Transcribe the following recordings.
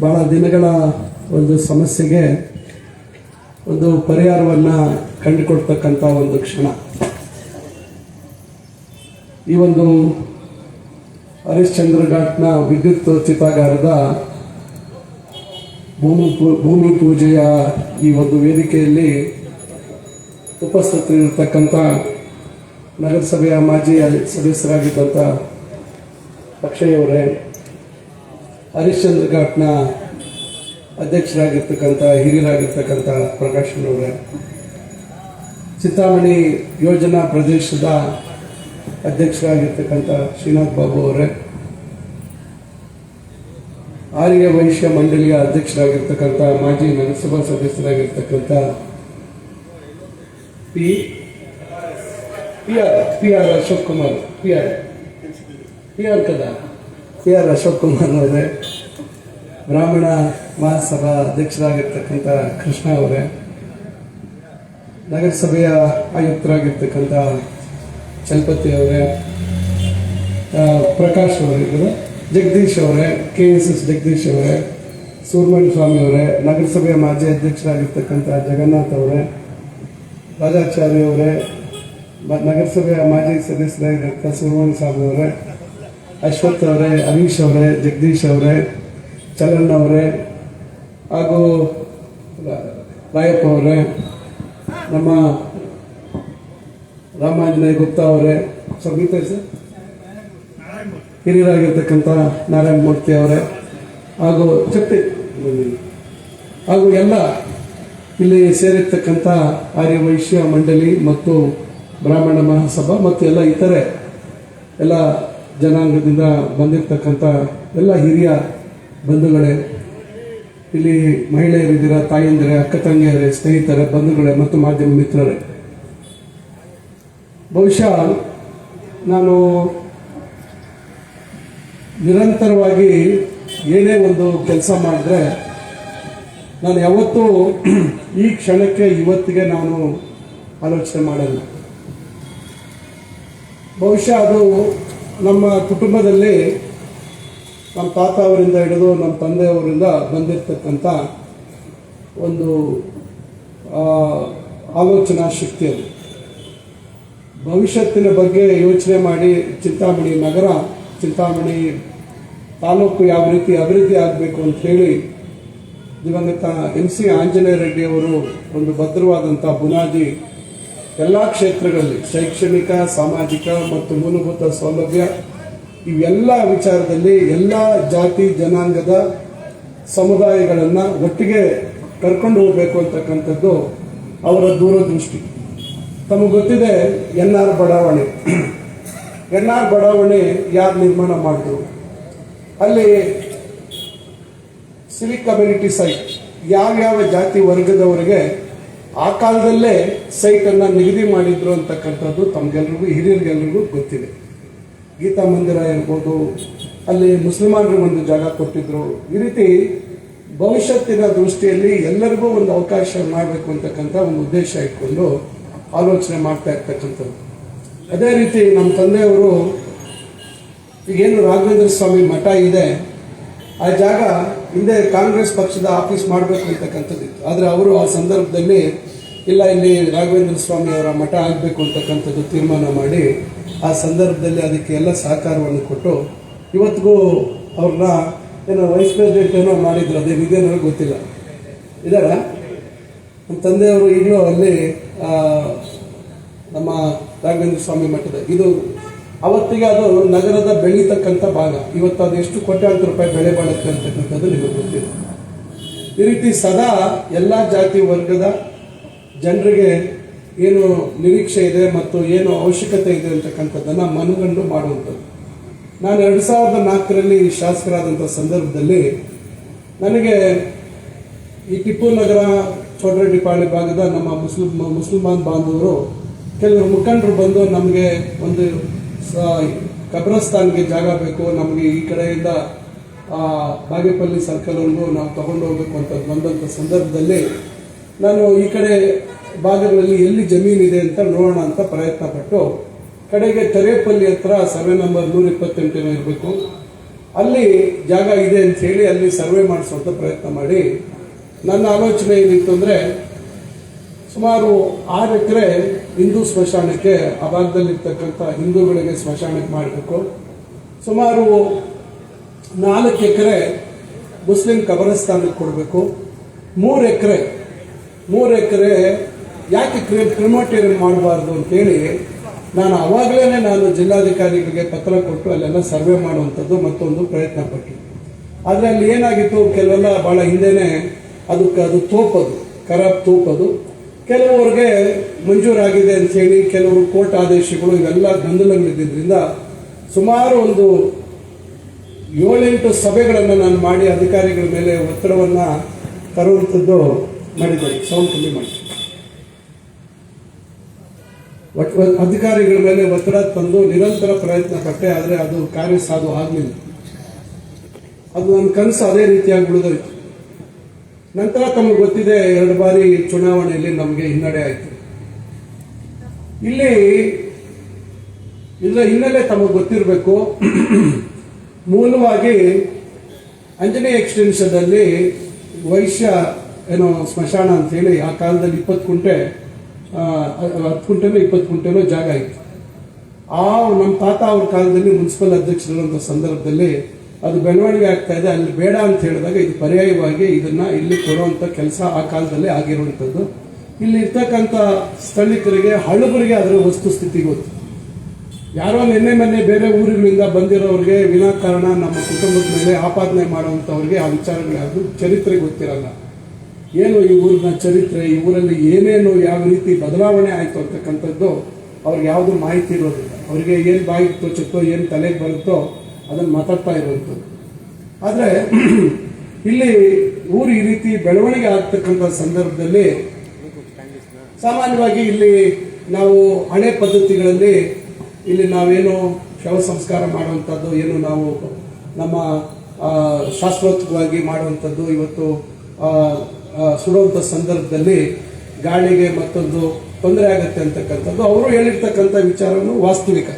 ಬಹಳ ದಿನಗಳ ಒಂದು ಸಮಸ್ಯೆಗೆ ಒಂದು ಪರಿಹಾರವನ್ನು ಕಂಡುಕೊಡ್ತಕ್ಕಂಥ ಒಂದು ಕ್ಷಣ. ಈ ಒಂದು ಹರಿಶ್ಚಂದ್ರ ಘಾಟ್ನ ವಿದ್ಯುತ್ ಚಿತಾಗಾರದ ಭೂಮಿ ಪೂಜೆಯ ಈ ಒಂದು ವೇದಿಕೆಯಲ್ಲಿ ಉಪಸ್ಥಿತರಿರತಕ್ಕಂಥ ನಗರಸಭೆಯ ಮಾಜಿ ಸದಸ್ಯರಾಗಿದ್ದಂಥ ಅಕ್ಷಯ್ ಹರಿಶ್ಚಂದ್ರ ಘಾಟ್ನ ಅಧ್ಯಕ್ಷರಾಗಿರ್ತಕ್ಕಂಥ ಹಿರಿಯರಾಗಿರ್ತಕ್ಕಂಥ ಪ್ರಕಾಶನವರೇ, ಚಿಂತಾಮಣಿ ಯೋಜನಾ ಪ್ರದೇಶದ ಅಧ್ಯಕ್ಷರಾಗಿರ್ತಕ್ಕಂಥ ಶ್ರೀನಾಥ್ ಬಾಬು ಅವರೇ, ಆರ್ಯ ವೈಶ್ಯ ಮಂಡಳಿಯ ಅಧ್ಯಕ್ಷರಾಗಿರ್ತಕ್ಕಂಥ ಮಾಜಿ ನಗರಸಭಾ ಸದಸ್ಯರಾಗಿರ್ತಕ್ಕಂಥ ಪಿ ಆರ್ ಅಶೋಕ್ ಕುಮಾರ್ ಅಶೋಕ್ ಕುಮಾರ್ ಅವರೇ, ಬ್ರಾಹ್ಮಣ ಮಹಾಸಭಾ ಅಧ್ಯಕ್ಷರಾಗಿರ್ತಕ್ಕಂಥ ಕೃಷ್ಣ ಅವರೇ, ನಗರಸಭೆಯ ಆಯುಕ್ತರಾಗಿರ್ತಕ್ಕಂಥ ಚಲಪತಿ ಅವರೇ, ಪ್ರಕಾಶ್ ಅವರಿದ್ದರು, ಜಗದೀಶ್ ಅವರೇ, KSS ಜಗದೀಶ್ ಅವರೇ, ಸುಬ್ರಹ್ಮಣ್ಯ ಸ್ವಾಮಿ ಅವರೇ, ನಗರಸಭೆಯ ಮಾಜಿ ಅಧ್ಯಕ್ಷರಾಗಿರ್ತಕ್ಕಂಥ ಜಗನ್ನಾಥ್ ಅವರೇ, ರಾಜಾಚಾರ್ಯ ಅವರೇ, ನಗರಸಭೆಯ ಮಾಜಿ ಸದಸ್ಯರಾಗಿರ್ತಕ್ಕಂಥ ಸುಬ್ರಹ್ಮಣ್ಯ ಸ್ವಾಮಿ ಅವರೇ, ಅಶ್ವಥ್ ಅವರೇ, ಹರೀಶ್ ಅವರೇ, ಜಗದೀಶ್ ಅವರೇ, ಚಲನ್ ಅವರೇ, ಹಾಗೂ ರಾಯಪ್ಪ ಅವರೇ, ನಮ್ಮ ರಾಮಾಂಜನೇಯ ಗುಪ್ತಾ ಅವರೇ, ಸಂಗೀತ ಹಿರಿಯರಾಗಿರ್ತಕ್ಕಂಥ ನಾರಾಯಣ ಮೂರ್ತಿ ಅವರೇ, ಹಾಗೂ ಎಲ್ಲ ಇಲ್ಲಿ ಸೇರಿರ್ತಕ್ಕಂಥ ಆರ್ಯ ವೈಶ್ಯ ಮಂಡಳಿ ಮತ್ತು ಬ್ರಾಹ್ಮಣ ಮಹಾಸಭಾ ಮತ್ತು ಎಲ್ಲ ಇತರೆ ಎಲ್ಲ ಜನಾಂಗದಿಂದ ಬಂದಿರತಕ್ಕಂಥ ಎಲ್ಲ ಹಿರಿಯ ಬಂಧುಗಳೇ, ಇಲ್ಲಿ ಮಹಿಳೆಯರಿದ್ದೀರ, ತಾಯಂದಿರೇ, ಅಕ್ಕ ತಂಗಿಯರೇ, ಸ್ನೇಹಿತರೇ, ಬಂಧುಗಳೇ ಮತ್ತು ಮಾಧ್ಯಮ ಮಿತ್ರರೇ, ಬಹುಶಃ ನಾನು ನಿರಂತರವಾಗಿ ಏನೇ ಒಂದು ಕೆಲಸ ಮಾಡಿದ್ರೆ ನಾನು ಯಾವತ್ತೂ ಈ ಕ್ಷಣಕ್ಕೆ ಇವತ್ತಿಗೆ ನಾನು ಆಲೋಚನೆ ಮಾಡಲ್ಲ. ಬಹುಶಃ ಅದು ನಮ್ಮ ಕುಟುಂಬದಲ್ಲಿ ನಮ್ಮ ತಾತ ಅವರಿಂದ ಹಿಡಿದು ನಮ್ಮ ತಂದೆಯವರಿಂದ ಬಂದಿರತಕ್ಕಂಥ ಒಂದು ಆಲೋಚನಾ ಶಕ್ತಿ. ಅದು ಭವಿಷ್ಯತ್ತಿನ ಬಗ್ಗೆ ಯೋಚನೆ ಮಾಡಿ ಚಿಂತಾಮಣಿ ನಗರ, ಚಿಂತಾಮಣಿ ತಾಲೂಕು ಯಾವ ರೀತಿ ಅಭಿವೃದ್ಧಿ ಆಗಬೇಕು ಅಂತ ಹೇಳಿ ದಿವಂಗತ MC ಆಂಜನೇಯ ರೆಡ್ಡಿ ಅವರು ಒಂದು ಭದ್ರವಾದಂಥ ಬುನಾದಿ ಎಲ್ಲ ಕ್ಷೇತ್ರಗಳಲ್ಲಿ ಶೈಕ್ಷಣಿಕ, ಸಾಮಾಜಿಕ ಮತ್ತು ಮೂಲಭೂತ ಸೌಲಭ್ಯ ಇವೆಲ್ಲ ವಿಚಾರದಲ್ಲಿ ಎಲ್ಲ ಜಾತಿ ಜನಾಂಗದ ಸಮುದಾಯಗಳನ್ನು ಒಟ್ಟಿಗೆ ಕರ್ಕೊಂಡು ಹೋಗಬೇಕು ಅಂತಕ್ಕಂಥದ್ದು ಅವರ ದೂರದೃಷ್ಟಿ. ತಮಗೆ ಗೊತ್ತಿದೆ NR ಬಡಾವಣೆ ಯಾರು ನಿರ್ಮಾಣ ಮಾಡಿದ್ರು, ಅಲ್ಲಿ ಸಿವಿಕ್ ಕಮ್ಯುನಿಟಿ ಸೈಟ್ ಯಾವ್ಯಾವ ಜಾತಿ ವರ್ಗದವರಿಗೆ ಆ ಕಾಲದಲ್ಲೇ ಸೈಟನ್ನು ನಿಗದಿ ಮಾಡಿದ್ರು ಅಂತಕ್ಕಂಥದ್ದು ತಮಗೆಲ್ರಿಗೂ ಹಿರಿಯರಿಗೆಲ್ರಿಗೂ ಗೊತ್ತಿದೆ. ಗೀತಾ ಮಂದಿರ ಇರ್ಬೋದು, ಅಲ್ಲಿ ಮುಸ್ಲಿಮರಿಗೆ ಒಂದು ಜಾಗ ಕೊಟ್ಟಿದ್ರು. ಈ ರೀತಿ ಭವಿಷ್ಯತ್ತಿನ ದೃಷ್ಟಿಯಲ್ಲಿ ಎಲ್ಲರಿಗೂ ಒಂದು ಅವಕಾಶ ಮಾಡಬೇಕು ಅಂತಕ್ಕಂಥ ಒಂದು ಉದ್ದೇಶ ಇಟ್ಕೊಂಡು ಆಲೋಚನೆ ಮಾಡ್ತಾ ಇರ್ತಕ್ಕಂಥದ್ದು. ಅದೇ ರೀತಿ ನಮ್ಮ ತಂದೆಯವರು ಈಗೇನು ರಾಘವೇಂದ್ರ ಸ್ವಾಮಿ ಮಠ ಇದೆ, ಆ ಜಾಗ ಹಿಂದೆ ಕಾಂಗ್ರೆಸ್ ಪಕ್ಷದ ಆಫೀಸ್ ಮಾಡಬೇಕು ಅಂತಕ್ಕಂಥದ್ದಿತ್ತು. ಆದರೆ ಅವರು ಆ ಸಂದರ್ಭದಲ್ಲಿ ಇಲ್ಲ, ಇಲ್ಲಿ ರಾಘವೇಂದ್ರ ಸ್ವಾಮಿ ಅವರ ಮಠ ಆಗಬೇಕು ಅಂತಕ್ಕಂಥದ್ದು ತೀರ್ಮಾನ ಮಾಡಿ ಆ ಸಂದರ್ಭದಲ್ಲಿ ಅದಕ್ಕೆ ಎಲ್ಲ ಸಹಕಾರವನ್ನು ಕೊಟ್ಟು ಇವತ್ತಿಗೂ ಅವ್ರನ್ನ ಏನೋ ವೈಸ್ ಪ್ರೆಸಿಡೆಂಟ್ ಏನೋ ಮಾಡಿದ್ರು, ಅದೇನಿದೆ ನನಗೆ ಗೊತ್ತಿಲ್ಲ. ಇದಾರ ನಮ್ಮ ತಂದೆಯವರು ಈಗಲೂ ಅಲ್ಲಿ ನಮ್ಮ ರಾಘವೇಂದ್ರ ಸ್ವಾಮಿ ಮಠದ ಇದು ಅವತ್ತಿಗೆ ಅದು ನಗರದ ಬೆಳೀತಕ್ಕಂಥ ಭಾಗ. ಇವತ್ತು ಅದು ಎಷ್ಟು ಕೋಟ್ಯಾಂತರ ರೂಪಾಯಿ ಬೆಲೆ ಬಾಳುತ್ತೆ ಅಂತಕ್ಕಂಥದ್ದು ನಿಮಗೆ ಗೊತ್ತಿದೆ. ಈ ರೀತಿ ಸದಾ ಎಲ್ಲ ಜಾತಿ ವರ್ಗದ ಜನರಿಗೆ ಏನು ನಿರೀಕ್ಷೆ ಇದೆ ಮತ್ತು ಏನು ಅವಶ್ಯಕತೆ ಇದೆ ಅಂತಕ್ಕಂಥದ್ದನ್ನು ಮನಗಂಡು ಮಾಡುವಂಥದ್ದು. ನಾನು 2004ರಲ್ಲಿ ಶಾಸಕರಾದಂಥ ಸಂದರ್ಭದಲ್ಲಿ ನನಗೆ ಈ ಟಿಪ್ಪು ನಗರ, ಚೋಟರೆಡ್ಡಿಪಾಳ್ಯ ಭಾಗದ ನಮ್ಮ ಮುಸಲ್ಮಾನ್ ಬಾಂಧವರು ಕೆಲವರು ಮುಖಂಡರು ಬಂದು ನಮಗೆ ಒಂದು ಕಬ್ರಸ್ತಾನ್ಗೆ ಜಾಗ ಬೇಕು, ನಮಗೆ ಈ ಕಡೆಯಿಂದ ಬಾಗೇಪಲ್ಲಿ ಸರ್ಕಲ್ವರೆಗೂ ನಾವು ತಗೊಂಡು ಹೋಗ್ಬೇಕು ಅಂತ ಬಂದಂಥ ಸಂದರ್ಭದಲ್ಲಿ ನಾನು ಈ ಕಡೆ ಭಾಗಗಳಲ್ಲಿ ಎಲ್ಲಿ ಜಮೀನಿದೆ ಅಂತ ನೋಡೋಣ ಅಂತ ಪ್ರಯತ್ನ ಪಟ್ಟು ಕಡೆಗೆ ತೆರೇಪಲ್ಲಿ ಹತ್ರ ಸರ್ವೆ ನಂಬರ್ 128 ಇರಬೇಕು, ಅಲ್ಲಿ ಜಾಗ ಇದೆ ಅಂತ ಹೇಳಿ ಅಲ್ಲಿ ಸರ್ವೆ ಮಾಡಿಸುವಂಥ ಪ್ರಯತ್ನ ಮಾಡಿ ನನ್ನ ಆಲೋಚನೆ ಏನಿತ್ತು ಅಂದರೆ ಸುಮಾರು 6 ಎಕರೆ ಹಿಂದೂ ಸ್ಮಶಾನಕ್ಕೆ ಆ ಭಾಗದಲ್ಲಿರ್ತಕ್ಕಂಥ ಹಿಂದೂಗಳಿಗೆ ಸ್ಮಶಾನಕ್ಕೆ ಮಾಡಬೇಕು, ಸುಮಾರು 4 ಎಕರೆ ಮುಸ್ಲಿಂ ಕಬರಸ್ಥಾನಕ್ಕೆ ಕೊಡಬೇಕು, 3 ಎಕರೆ ಯಾಕೆ ಕ್ರಿಮೋಟೇರಿಯಂ ಮಾಡಬಾರ್ದು ಅಂತೇಳಿ ನಾನು ಜಿಲ್ಲಾಧಿಕಾರಿಗಳಿಗೆ ಪತ್ರ ಕೊಟ್ಟು ಅಲ್ಲೆಲ್ಲ ಸರ್ವೆ ಮಾಡುವಂಥದ್ದು ಮತ್ತೊಂದು ಪ್ರಯತ್ನ ಪಟ್ಟು. ಆದರೆ ಅಲ್ಲಿ ಏನಾಗಿತ್ತು, ಕೆಲವೆಲ್ಲ ಭಾಳ ಹಿಂದೆನೆ ಅದು ತೋಪದು ಖರಾಬ್ ತೋಪದು, ಕೆಲವರಿಗೆ ಮಂಜೂರಾಗಿದೆ ಅಂತ ಹೇಳಿ ಕೆಲವರು ಕೋರ್ಟ್ ಆದೇಶಗಳು ಇವೆಲ್ಲ ಗೊಂದಲಗಳಿದ್ದರಿಂದ ಸುಮಾರು ಒಂದು 7-8 ಸಭೆಗಳನ್ನು ನಾನು ಮಾಡಿ ಅಧಿಕಾರಿಗಳ ಮೇಲೆ ಒತ್ತಡವನ್ನು ತರುವಂಥದ್ದು ಮಾಡಿದ್ದೇನೆ. ಸೌಂಡ್ ಕಮ್ಮಿ ಮಾಡಿ. ಅಧಿಕಾರಿಗಳ ಮೇಲೆ ಒತ್ತಡ ತಂದು ನಿರಂತರ ಪ್ರಯತ್ನ ಪಟ್ಟೆ, ಆದರೆ ಅದು ಕಾರ್ಯ ಸಾಧು ಆಗಲಿಲ್ಲ. ಅದು ನನ್ನ ಕನಸು ಅದೇ ರೀತಿಯಾಗಿ ಉಳಿದೋಯ್ತು. ನಂತರ ತಮಗೆ ಗೊತ್ತಿದೆ 2 ಬಾರಿ ಚುನಾವಣೆಯಲ್ಲಿ ನಮಗೆ ಹಿನ್ನಡೆ ಆಯಿತು. ಇದರ ಹಿನ್ನೆಲೆ ತಮಗೆ ಗೊತ್ತಿರಬೇಕು. ಮೂಲವಾಗಿ ಅಂಜನೇಯ ಎಕ್ಸ್ಟೆನ್ಷನ್ ಅಲ್ಲಿ ವೈಶ್ಯ ಸ್ಮಶಾನ ಅಂತ ಹೇಳಿ ಆ ಕಾಲದಲ್ಲಿ 20 ಕುಂಟೆ 20 ಕುಂಟೆನೋ ಜಾಗ ಇತ್ತು. ನಮ್ಮ ತಾತ ಅವ್ರ ಕಾಲದಲ್ಲಿ ಮುನ್ಸಿಪಲ್ ಅಧ್ಯಕ್ಷರಿರುವಂಥ ಸಂದರ್ಭದಲ್ಲಿ ಅದು ಬೆಳವಣಿಗೆ ಆಗ್ತಾ ಇದೆ, ಅಲ್ಲಿ ಬೇಡ ಅಂತ ಹೇಳಿದಾಗ ಇದು ಪರ್ಯಾಯವಾಗಿ ಇದನ್ನ ಇಲ್ಲಿ ಕೊಡುವಂಥ ಕೆಲಸ ಆ ಕಾಲದಲ್ಲಿ ಆಗಿರುವಂಥದ್ದು. ಇಲ್ಲಿ ಇರ್ತಕ್ಕಂಥ ಸ್ಥಳೀಕರಿಗೆ ಹಳಬರಿಗೆ ಅದರ ವಸ್ತುಸ್ಥಿತಿ ಗೊತ್ತು. ಯಾರೋ ಮೊನ್ನೆ ಬೇರೆ ಊರುಗಳಿಂದ ಬಂದಿರೋರಿಗೆ ವಿನಾಕಾರಣ ನಮ್ಮ ಕುಟುಂಬದ ಮೇಲೆ ಆಪಾದನೆ ಮಾಡುವಂಥವ್ರಿಗೆ ಆ ವಿಚಾರಗಳು ಚರಿತ್ರೆ ಗೊತ್ತಿರಲ್ಲ. ಏನು ಈ ಊರಿನ ಚರಿತ್ರೆ, ಈ ಊರಲ್ಲಿ ಏನೇನು ಯಾವ ರೀತಿ ಬದಲಾವಣೆ ಆಯಿತು ಅಂತಕ್ಕಂಥದ್ದು ಅವ್ರಿಗೆ ಯಾವುದು ಮಾಹಿತಿ ಇರೋದಿಲ್ಲ. ಅವರಿಗೆ ಏನು ಬಾಯಿಗೆ ತೋಚುತ್ತೋ ಏನು ತಲೆಗೆ ಬರುತ್ತೋ ಅದನ್ನು ಮಾತಾಡ್ತಾ ಇರುವಂಥದ್ದು. ಆದರೆ ಇಲ್ಲಿ ಊರು ಈ ರೀತಿ ಬೆಳವಣಿಗೆ ಆಗ್ತಕ್ಕಂಥ ಸಂದರ್ಭದಲ್ಲಿ ಸಾಮಾನ್ಯವಾಗಿ ಇಲ್ಲಿ ನಾವು ಹಳೆ ಪದ್ಧತಿಗಳಲ್ಲಿ ಇಲ್ಲಿ ನಾವೇನು ಶವ ಸಂಸ್ಕಾರ ಮಾಡುವಂಥದ್ದು ಏನು ನಾವು ನಮ್ಮ ಶಾಸ್ತ್ರೋಕ್ತವಾಗಿ ಮಾಡುವಂಥದ್ದು ಇವತ್ತು ಸುಡುವಂಥ ಸಂದರ್ಭದಲ್ಲಿ ಗಾಳಿಗೆ ಮತ್ತೊಂದು ತೊಂದರೆ ಆಗುತ್ತೆ ಅಂತಕ್ಕಂಥದ್ದು ಅವರು ಹೇಳಿರ್ತಕ್ಕಂಥ ವಿಚಾರನು ವಾಸ್ತವಿಕ.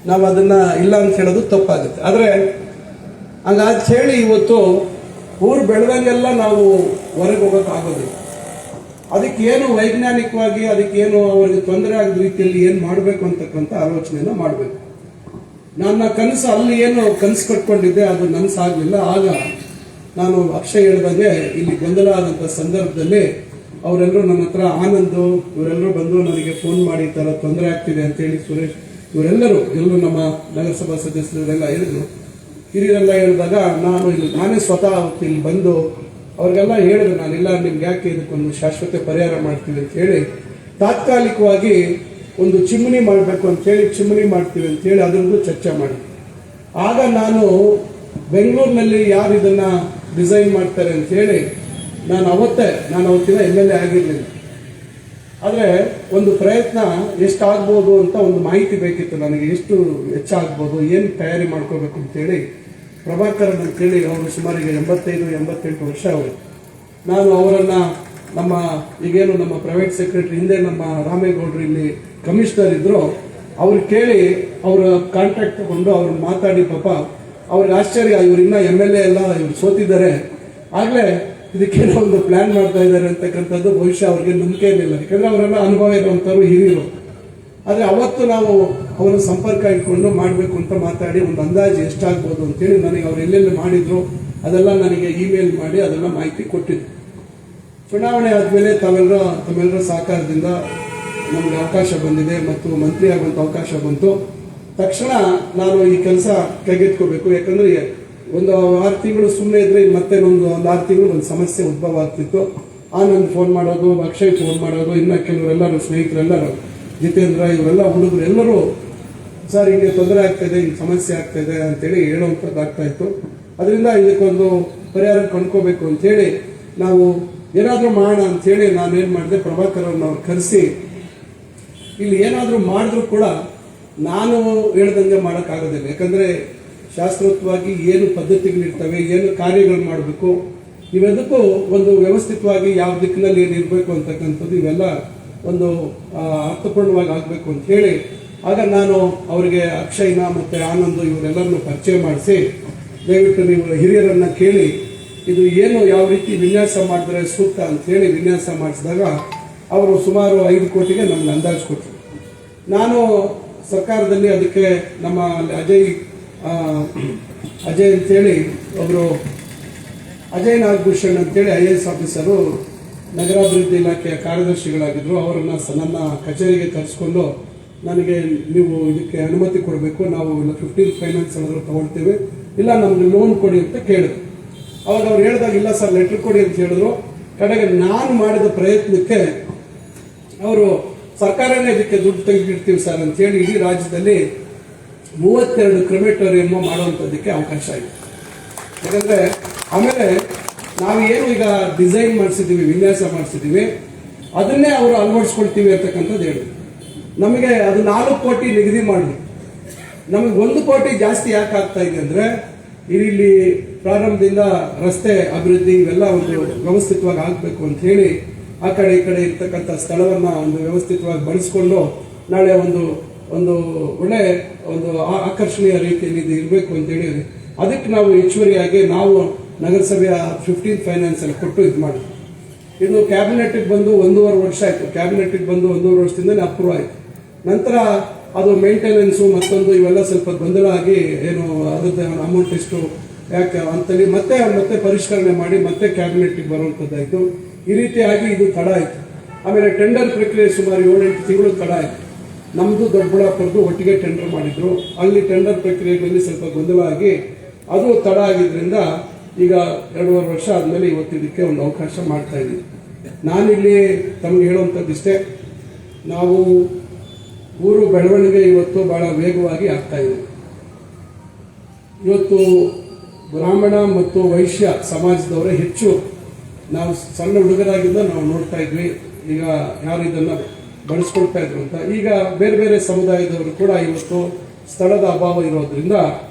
ನಾವು ಅದನ್ನ ಇಲ್ಲ ಅಂತ ಹೇಳೋದು ತಪ್ಪಾಗುತ್ತೆ. ಆದರೆ ಹಂಗಾಗಿ ಹೇಳಿ ಇವತ್ತು ಊರು ಬೆಳೆದಂಗೆಲ್ಲ ನಾವು ಹೊರಗೆ ಹೋಗೋಕ್ಕಾಗೋದಿಲ್ಲ. ಅದಕ್ಕೇನು ವೈಜ್ಞಾನಿಕವಾಗಿ ಅದಕ್ಕೇನು ಅವರಿಗೆ ತೊಂದರೆ ಆಗದ ರೀತಿಯಲ್ಲಿ ಏನು ಮಾಡಬೇಕು ಅಂತಕ್ಕಂಥ ಆಲೋಚನೆಯನ್ನು ಮಾಡಬೇಕು. ನನ್ನ ಕನಸು ಅಲ್ಲಿ ಏನು ಕನಸು ಕಟ್ಕೊಂಡಿದ್ದೆ ಅದು ನನಸಾಗಲಿಲ್ಲ. ಆಗ ನಾನು ಅಕ್ಷಯ್ ಹೇಳ್ದಂಗೆ ಇಲ್ಲಿ ಗೊಂದಲ ಆದಂಥ ಸಂದರ್ಭದಲ್ಲಿ ಅವರೆಲ್ಲರೂ ನನ್ನ ಹತ್ರ ಆನಂದ್ ಇವರೆಲ್ಲರೂ ಬಂದು ನನಗೆ ಫೋನ್ ಮಾಡಿ ಈ ಥರ ತೊಂದರೆ ಆಗ್ತಿದೆ ಅಂತೇಳಿ ಸುರೇಶ್ ಇವರೆಲ್ಲರೂ ನಮ್ಮ ನಗರಸಭಾ ಸದಸ್ಯರೆಲ್ಲ ಹೇಳಿದ್ರು, ಹಿರಿಯರೆಲ್ಲ ಹೇಳಿದಾಗ ನಾನೇ ಸ್ವತಃ ಇಲ್ಲಿ ಬಂದು ಅವ್ರಿಗೆಲ್ಲ ಹೇಳಿದ್ರು, ನಾನಿಲ್ಲ ನಿಮ್ಗೆ ಯಾಕೆ ಇದಕ್ಕೊಂದು ಶಾಶ್ವತ ಪರಿಹಾರ ಮಾಡ್ತೀವಿ ಅಂತ ಹೇಳಿ ತಾತ್ಕಾಲಿಕವಾಗಿ ಒಂದು ಚಿಮ್ನಿ ಮಾಡಬೇಕು ಅಂತೇಳಿ ಚಿಮ್ನಿ ಮಾಡ್ತೀವಿ ಅಂತೇಳಿ ಅದರದ್ದು ಚರ್ಚೆ ಮಾಡಿ. ಆಗ ನಾನು ಬೆಂಗಳೂರಿನಲ್ಲಿ ಯಾರು ಇದನ್ನ ಡಿಸೈನ್ ಮಾಡ್ತಾರೆ ಅಂತ ಹೇಳಿ ನಾನು ಅವತ್ತಿನ MLA ಆಗಿರಲಿಲ್ಲ. ಆದರೆ ಒಂದು ಪ್ರಯತ್ನ ಎಷ್ಟಾಗ್ಬೋದು ಅಂತ ಒಂದು ಮಾಹಿತಿ ಬೇಕಿತ್ತು ನನಗೆ, ಎಷ್ಟು ಹೆಚ್ಚಾಗ್ಬೋದು, ಏನು ತಯಾರಿ ಮಾಡ್ಕೋಬೇಕು ಅಂತೇಳಿ ಪ್ರಭಾಕರನ್ ಅಂತೇಳಿ ಅವರು ಸುಮಾರಿಗೆ 85-88 ವರ್ಷ ಅವರು. ನಾನು ಅವರನ್ನು ನಮ್ಮ ಈಗೇನು ನಮ್ಮ ಪ್ರೈವೇಟ್ ಸೆಕ್ರೆಟರಿ ಹಿಂದೆ ನಮ್ಮ ರಾಮೇಗೌಡರು ಇಲ್ಲಿ ಕಮಿಷನರ್ ಇದ್ರು ಅವ್ರು ಕೇಳಿ ಅವರ ಕಾಂಟ್ಯಾಕ್ಟ್ ತಗೊಂಡು ಅವ್ರನ್ನ ಮಾತಾಡಿ ಪಾಪ ಅವ್ರಿಗೆ ಆಶ್ಚರ್ಯ, ಇವ್ರು ಇನ್ನೂ MLA ಎಲ್ಲ ಇವ್ರು ಸೋತಿದ್ದಾರೆ, ಆಗಲೇ ಇದಕ್ಕೇನೋ ಒಂದು ಪ್ಲಾನ್ ಮಾಡ್ತಾ ಇದ್ದಾರೆ ಅಂತಕ್ಕಂಥದ್ದು ಬಹುಶಃ ಅವ್ರಿಗೆ ನಂಬಿಕೆ ಇರಲಿಲ್ಲ. ಯಾಕಂದ್ರೆ ಅವರೆಲ್ಲ ಅನುಭವ ಇರುವಂಥವ್ರು ಹಿರಿಯರು. ಆದರೆ ಅವತ್ತು ನಾವು ಅವರ ಸಂಪರ್ಕ ಇಟ್ಕೊಂಡು ಮಾಡಬೇಕು ಅಂತ ಮಾತಾಡಿ ಒಂದು ಅಂದಾಜು ಎಷ್ಟಾಗ್ಬೋದು ಅಂತೇಳಿ ನನಗೆ ಅವ್ರು ಎಲ್ಲೆಲ್ಲಿ ಮಾಡಿದ್ರು ಅದೆಲ್ಲ ನನಗೆ ಇಮೇಲ್ ಮಾಡಿ ಅದೆಲ್ಲ ಮಾಹಿತಿ ಕೊಟ್ಟಿದ್ರು. ಚುನಾವಣೆ ಆದಮೇಲೆ ತಮ್ಮೆಲ್ಲರ ಸಹಕಾರದಿಂದ ನಮಗೆ ಅವಕಾಶ ಬಂದಿದೆ ಮತ್ತು ಮಂತ್ರಿ ಆಗುವಂಥ ಅವಕಾಶ ಬಂತು. ತಕ್ಷಣ ನಾನು ಈ ಕೆಲಸ ಕೈಗೆತ್ಕೋಬೇಕು. ಯಾಕಂದ್ರೆ ಒಂದು 6 ತಿಂಗಳು ಸುಮ್ಮನೆ ಇದ್ರೆ ಮತ್ತೆ ಒಂದು 6 ತಿಂಗಳು ಒಂದು ಸಮಸ್ಯೆ ಉದ್ಭವ ಆಗ್ತಿತ್ತು. ಆನಂದ್ ಫೋನ್ ಮಾಡೋದು, ಅಕ್ಷಯ್ ಫೋನ್ ಮಾಡೋದು, ಇನ್ನು ಕೆಲವರೆಲ್ಲರೂ ಸ್ನೇಹಿತರೆಲ್ಲರೂ ಜಿತೇಂದ್ರ ಇವರೆಲ್ಲ ಹುಡುಗರು ಎಲ್ಲರೂ ಸರ್ ಹಿಂಗೆ ತೊಂದರೆ ಆಗ್ತಾಯಿದೆ, ಹಿಂಗೆ ಸಮಸ್ಯೆ ಆಗ್ತಾಯಿದೆ ಅಂತೇಳಿ ಹೇಳುವಂಥದ್ದು ಆಗ್ತಾ ಇತ್ತು. ಅದರಿಂದ ಇದಕ್ಕೊಂದು ಪರಿಹಾರ ಕಂಡ್ಕೋಬೇಕು ಅಂತೇಳಿ ನಾವು ಏನಾದರೂ ಮಾಡೋಣ ಅಂಥೇಳಿ ನಾನೇನು ಮಾಡಿದೆ, ಪ್ರಭಾಕರನ್ನು ಅವ್ರು ಕರೆಸಿ ಇಲ್ಲಿ ಏನಾದರೂ ಮಾಡಿದ್ರು ಕೂಡ ನಾನು ಹೇಳ್ದಂಗೆ ಮಾಡೋಕ್ಕಾಗೋದಿಲ್ಲ. ಯಾಕಂದರೆ ಶಾಸ್ತ್ರೋಕ್ತವಾಗಿ ಏನು ಪದ್ಧತಿಗಳಿರ್ತವೆ, ಏನು ಕಾರ್ಯಗಳು ಮಾಡಬೇಕು, ಇವೆಲ್ಲಕ್ಕೂ ಒಂದು ವ್ಯವಸ್ಥಿತವಾಗಿ ಯಾವ ದಿಕ್ಕಿನಲ್ಲಿ ಏನಿರಬೇಕು ಅಂತಕ್ಕಂಥದ್ದು ಇವೆಲ್ಲ ಒಂದು ಅರ್ಥಪೂರ್ಣವಾಗಿ ಆಗಬೇಕು ಅಂತ ಹೇಳಿ ಆಗ ನಾನು ಅವರಿಗೆ ಅಕ್ಷಯ್ನ ಮತ್ತು ಆನಂದ್ ಇವರೆಲ್ಲರನ್ನು ಪರಿಚಯ ಮಾಡಿಸಿ ದಯವಿಟ್ಟು ನೀವು ಹಿರಿಯರನ್ನ ಕೇಳಿ ಇದು ಏನು ಯಾವ ರೀತಿ ವಿನ್ಯಾಸ ಮಾಡಿದ್ರೆ ಸೂಕ್ತ ಅಂತ ಹೇಳಿ ವಿನ್ಯಾಸ ಮಾಡಿಸಿದಾಗ ಅವರು ಸುಮಾರು 5 ಕೋಟಿಗೆ ನಮ್ಗೆ ಅಂದಾಜು ಕೊಟ್ಟರು. ನಾನು ಸರ್ಕಾರದಲ್ಲಿ ಅದಕ್ಕೆ ನಮ್ಮ ಅಜಯ್ ಅಂತೇಳಿ ಒಬ್ಬರು ಅಜಯ್ ನಾಗಭೂಷಣ್ ಅಂತೇಳಿ IAS ಆಫೀಸರು ನಗರಾಭಿವೃದ್ಧಿ ಇಲಾಖೆಯ ಕಾರ್ಯದರ್ಶಿಗಳಾಗಿದ್ದರು. ಅವರನ್ನು ನನ್ನ ಕಚೇರಿಗೆ ಕರೆಸ್ಕೊಂಡು ನನಗೆ ನೀವು ಇದಕ್ಕೆ ಅನುಮತಿ ಕೊಡಬೇಕು, ನಾವು 15 ಫೈನಾನ್ಸ್ ಏನಾದರೂ ತಗೊಳ್ತೇವೆ, ಇಲ್ಲ ನಮ್ಗೆ ಲೋನ್ ಕೊಡಿ ಅಂತ ಕೇಳಿದ್ರು. ಅವಾಗ ಅವ್ರು ಹೇಳಿದಾಗ ಇಲ್ಲ ಸರ್ ಲೆಟರ್ ಕೊಡಿ ಅಂತ ಹೇಳಿದ್ರು. ಕಡೆಗೆ ನಾನು ಮಾಡಿದ ಪ್ರಯತ್ನಕ್ಕೆ ಅವರು ಸರ್ಕಾರನೇ ಇದಕ್ಕೆ ದುಡ್ಡು ತೆಗೆದಿಡ್ತೀವಿ ಸರ್ ಅಂತ ಹೇಳಿ ಇಡೀ ರಾಜ್ಯದಲ್ಲಿ 32 ಕ್ರೆಮೇಟೋರಿಯಂ ಮಾಡುವಂಥದ್ದಕ್ಕೆ ಅವಕಾಶ ಆಯಿತು. ಯಾಕಂದ್ರೆ ಆಮೇಲೆ ನಾವು ಏನು ಈಗ ಡಿಸೈನ್ ಮಾಡಿಸಿದ್ದೀವಿ, ವಿನ್ಯಾಸ ಮಾಡಿಸಿದ್ದೀವಿ, ಅದನ್ನೇ ಅವರು ಅಳವಡಿಸ್ಕೊಳ್ತೀವಿ ಅಂತಕ್ಕಂಥದ್ದು ಹೇಳಿದ್ರು. ನಮಗೆ ಅದು 4 ಕೋಟಿ ನಿಗದಿ ಮಾಡಿದ್ರು. ನಮಗೆ 1 ಕೋಟಿ ಜಾಸ್ತಿ ಯಾಕೆ ಆಗ್ತಾ ಇದೆ ಅಂದ್ರೆ ಇಲ್ಲಿ ಪ್ರಾರಂಭದಿಂದ ರಸ್ತೆ ಅಭಿವೃದ್ಧಿ ಇವೆಲ್ಲ ಒಂದು ವ್ಯವಸ್ಥಿತವಾಗಿ ಆಗಬೇಕು ಅಂತ ಹೇಳಿ ಆ ಕಡೆ ಈ ಕಡೆ ಇರ್ತಕ್ಕಂಥ ಸ್ಥಳವನ್ನ ಒಂದು ವ್ಯವಸ್ಥಿತವಾಗಿ ಬಳಸಿಕೊಂಡು ನಾಳೆ ಒಂದು ಒಳ್ಳೆ ಒಂದು ಆಕರ್ಷಣೀಯ ರೀತಿಯಲ್ಲಿ ಇದು ಇರಬೇಕು ಅಂತ ಹೇಳಿ ಅದಕ್ಕೆ ನಾವು ಹೆಚ್ಚುವರಿಯಾಗಿ ನಾವು ನಗರಸಭೆಯ 15 ಫೈನಾನ್ಸ್ ಅಲ್ಲಿ ಕೊಟ್ಟು ಇದು ಮಾಡಿದ್ವಿ. ಇದು ಕ್ಯಾಬಿನೆಟ್ಗೆ ಬಂದು 1.5 ವರ್ಷ ಆಯ್ತು. ಕ್ಯಾಬಿನೆಟ್ಗೆ ಬಂದು 1.5 ವರ್ಷದಿಂದನೇ ಅಪ್ರೂವ್ ಆಯ್ತು. ನಂತರ ಅದು ಮೇಂಟೆನೆನ್ಸು ಮತ್ತೊಂದು ಇವೆಲ್ಲ ಸ್ವಲ್ಪ ಗೊಂದಲ ಆಗಿ ಏನು ಅದಕ್ಕೆ ಅಮೌಂಟ್ ಎಷ್ಟು ಯಾಕೆ ಅಂತೇಳಿ ಮತ್ತೆ ಪರಿಷ್ಕರಣೆ ಮಾಡಿ ಮತ್ತೆ ಕ್ಯಾಬಿನೆಟ್ಗೆ ಬರುವಂಥದ್ದಾಯಿತು. ಈ ರೀತಿಯಾಗಿ ಇದು ತಡ ಆಯಿತು. ಆಮೇಲೆ ಟೆಂಡರ್ ಪ್ರಕ್ರಿಯೆ ಸುಮಾರು 7-8 ತಿಂಗಳು ತಡ ಆಯಿತು. ನಮ್ಮದು ದೊಡ್ಡಬಳ್ಳಾಪುರದ್ದು ಒಟ್ಟಿಗೆ ಟೆಂಡರ್ ಮಾಡಿದ್ರು. ಅಲ್ಲಿ ಟೆಂಡರ್ ಪ್ರಕ್ರಿಯೆಗಳಲ್ಲಿ ಸ್ವಲ್ಪ ಗೊಂದಲ ಆಗಿ ಅದು ತಡ ಆಗಿದ್ರಿಂದ ಈಗ 2.5 ವರ್ಷ ಆದಮೇಲೆ ಇವತ್ತು ಇದಕ್ಕೆ ಒಂದು ಅವಕಾಶ ಮಾಡ್ತಾ ಇದ್ದೀವಿ. ನಾನಿಲ್ಲಿ ತಮಗೆ ಹೇಳುವಂಥದ್ದು ಇಷ್ಟೇ, ನಾವು ಊರು ಬೆಳವಣಿಗೆ ಇವತ್ತು ಬಹಳ ವೇಗವಾಗಿ ಆಗ್ತಾ ಇದೆ. ಇವತ್ತು ಬ್ರಾಹ್ಮಣ ಮತ್ತು ವೈಶ್ಯ ಸಮಾಜದವರೇ ಹೆಚ್ಚು ನಾವು ಸಣ್ಣ ಹುಡುಗರಾಗಿದ್ದ ನಾವು ನೋಡ್ತಾ ಇದ್ವಿ. ಈಗ ಯಾರು ಇದನ್ನ ಬಳಸ್ಕೊಳ್ತಾ ಇದ್ರು ಅಂತ ಈಗ ಬೇರೆ ಬೇರೆ ಸಮುದಾಯದವರು ಕೂಡ ಇವತ್ತು ಸ್ಥಳದ ಅಭಾವ ಇರೋದ್ರಿಂದ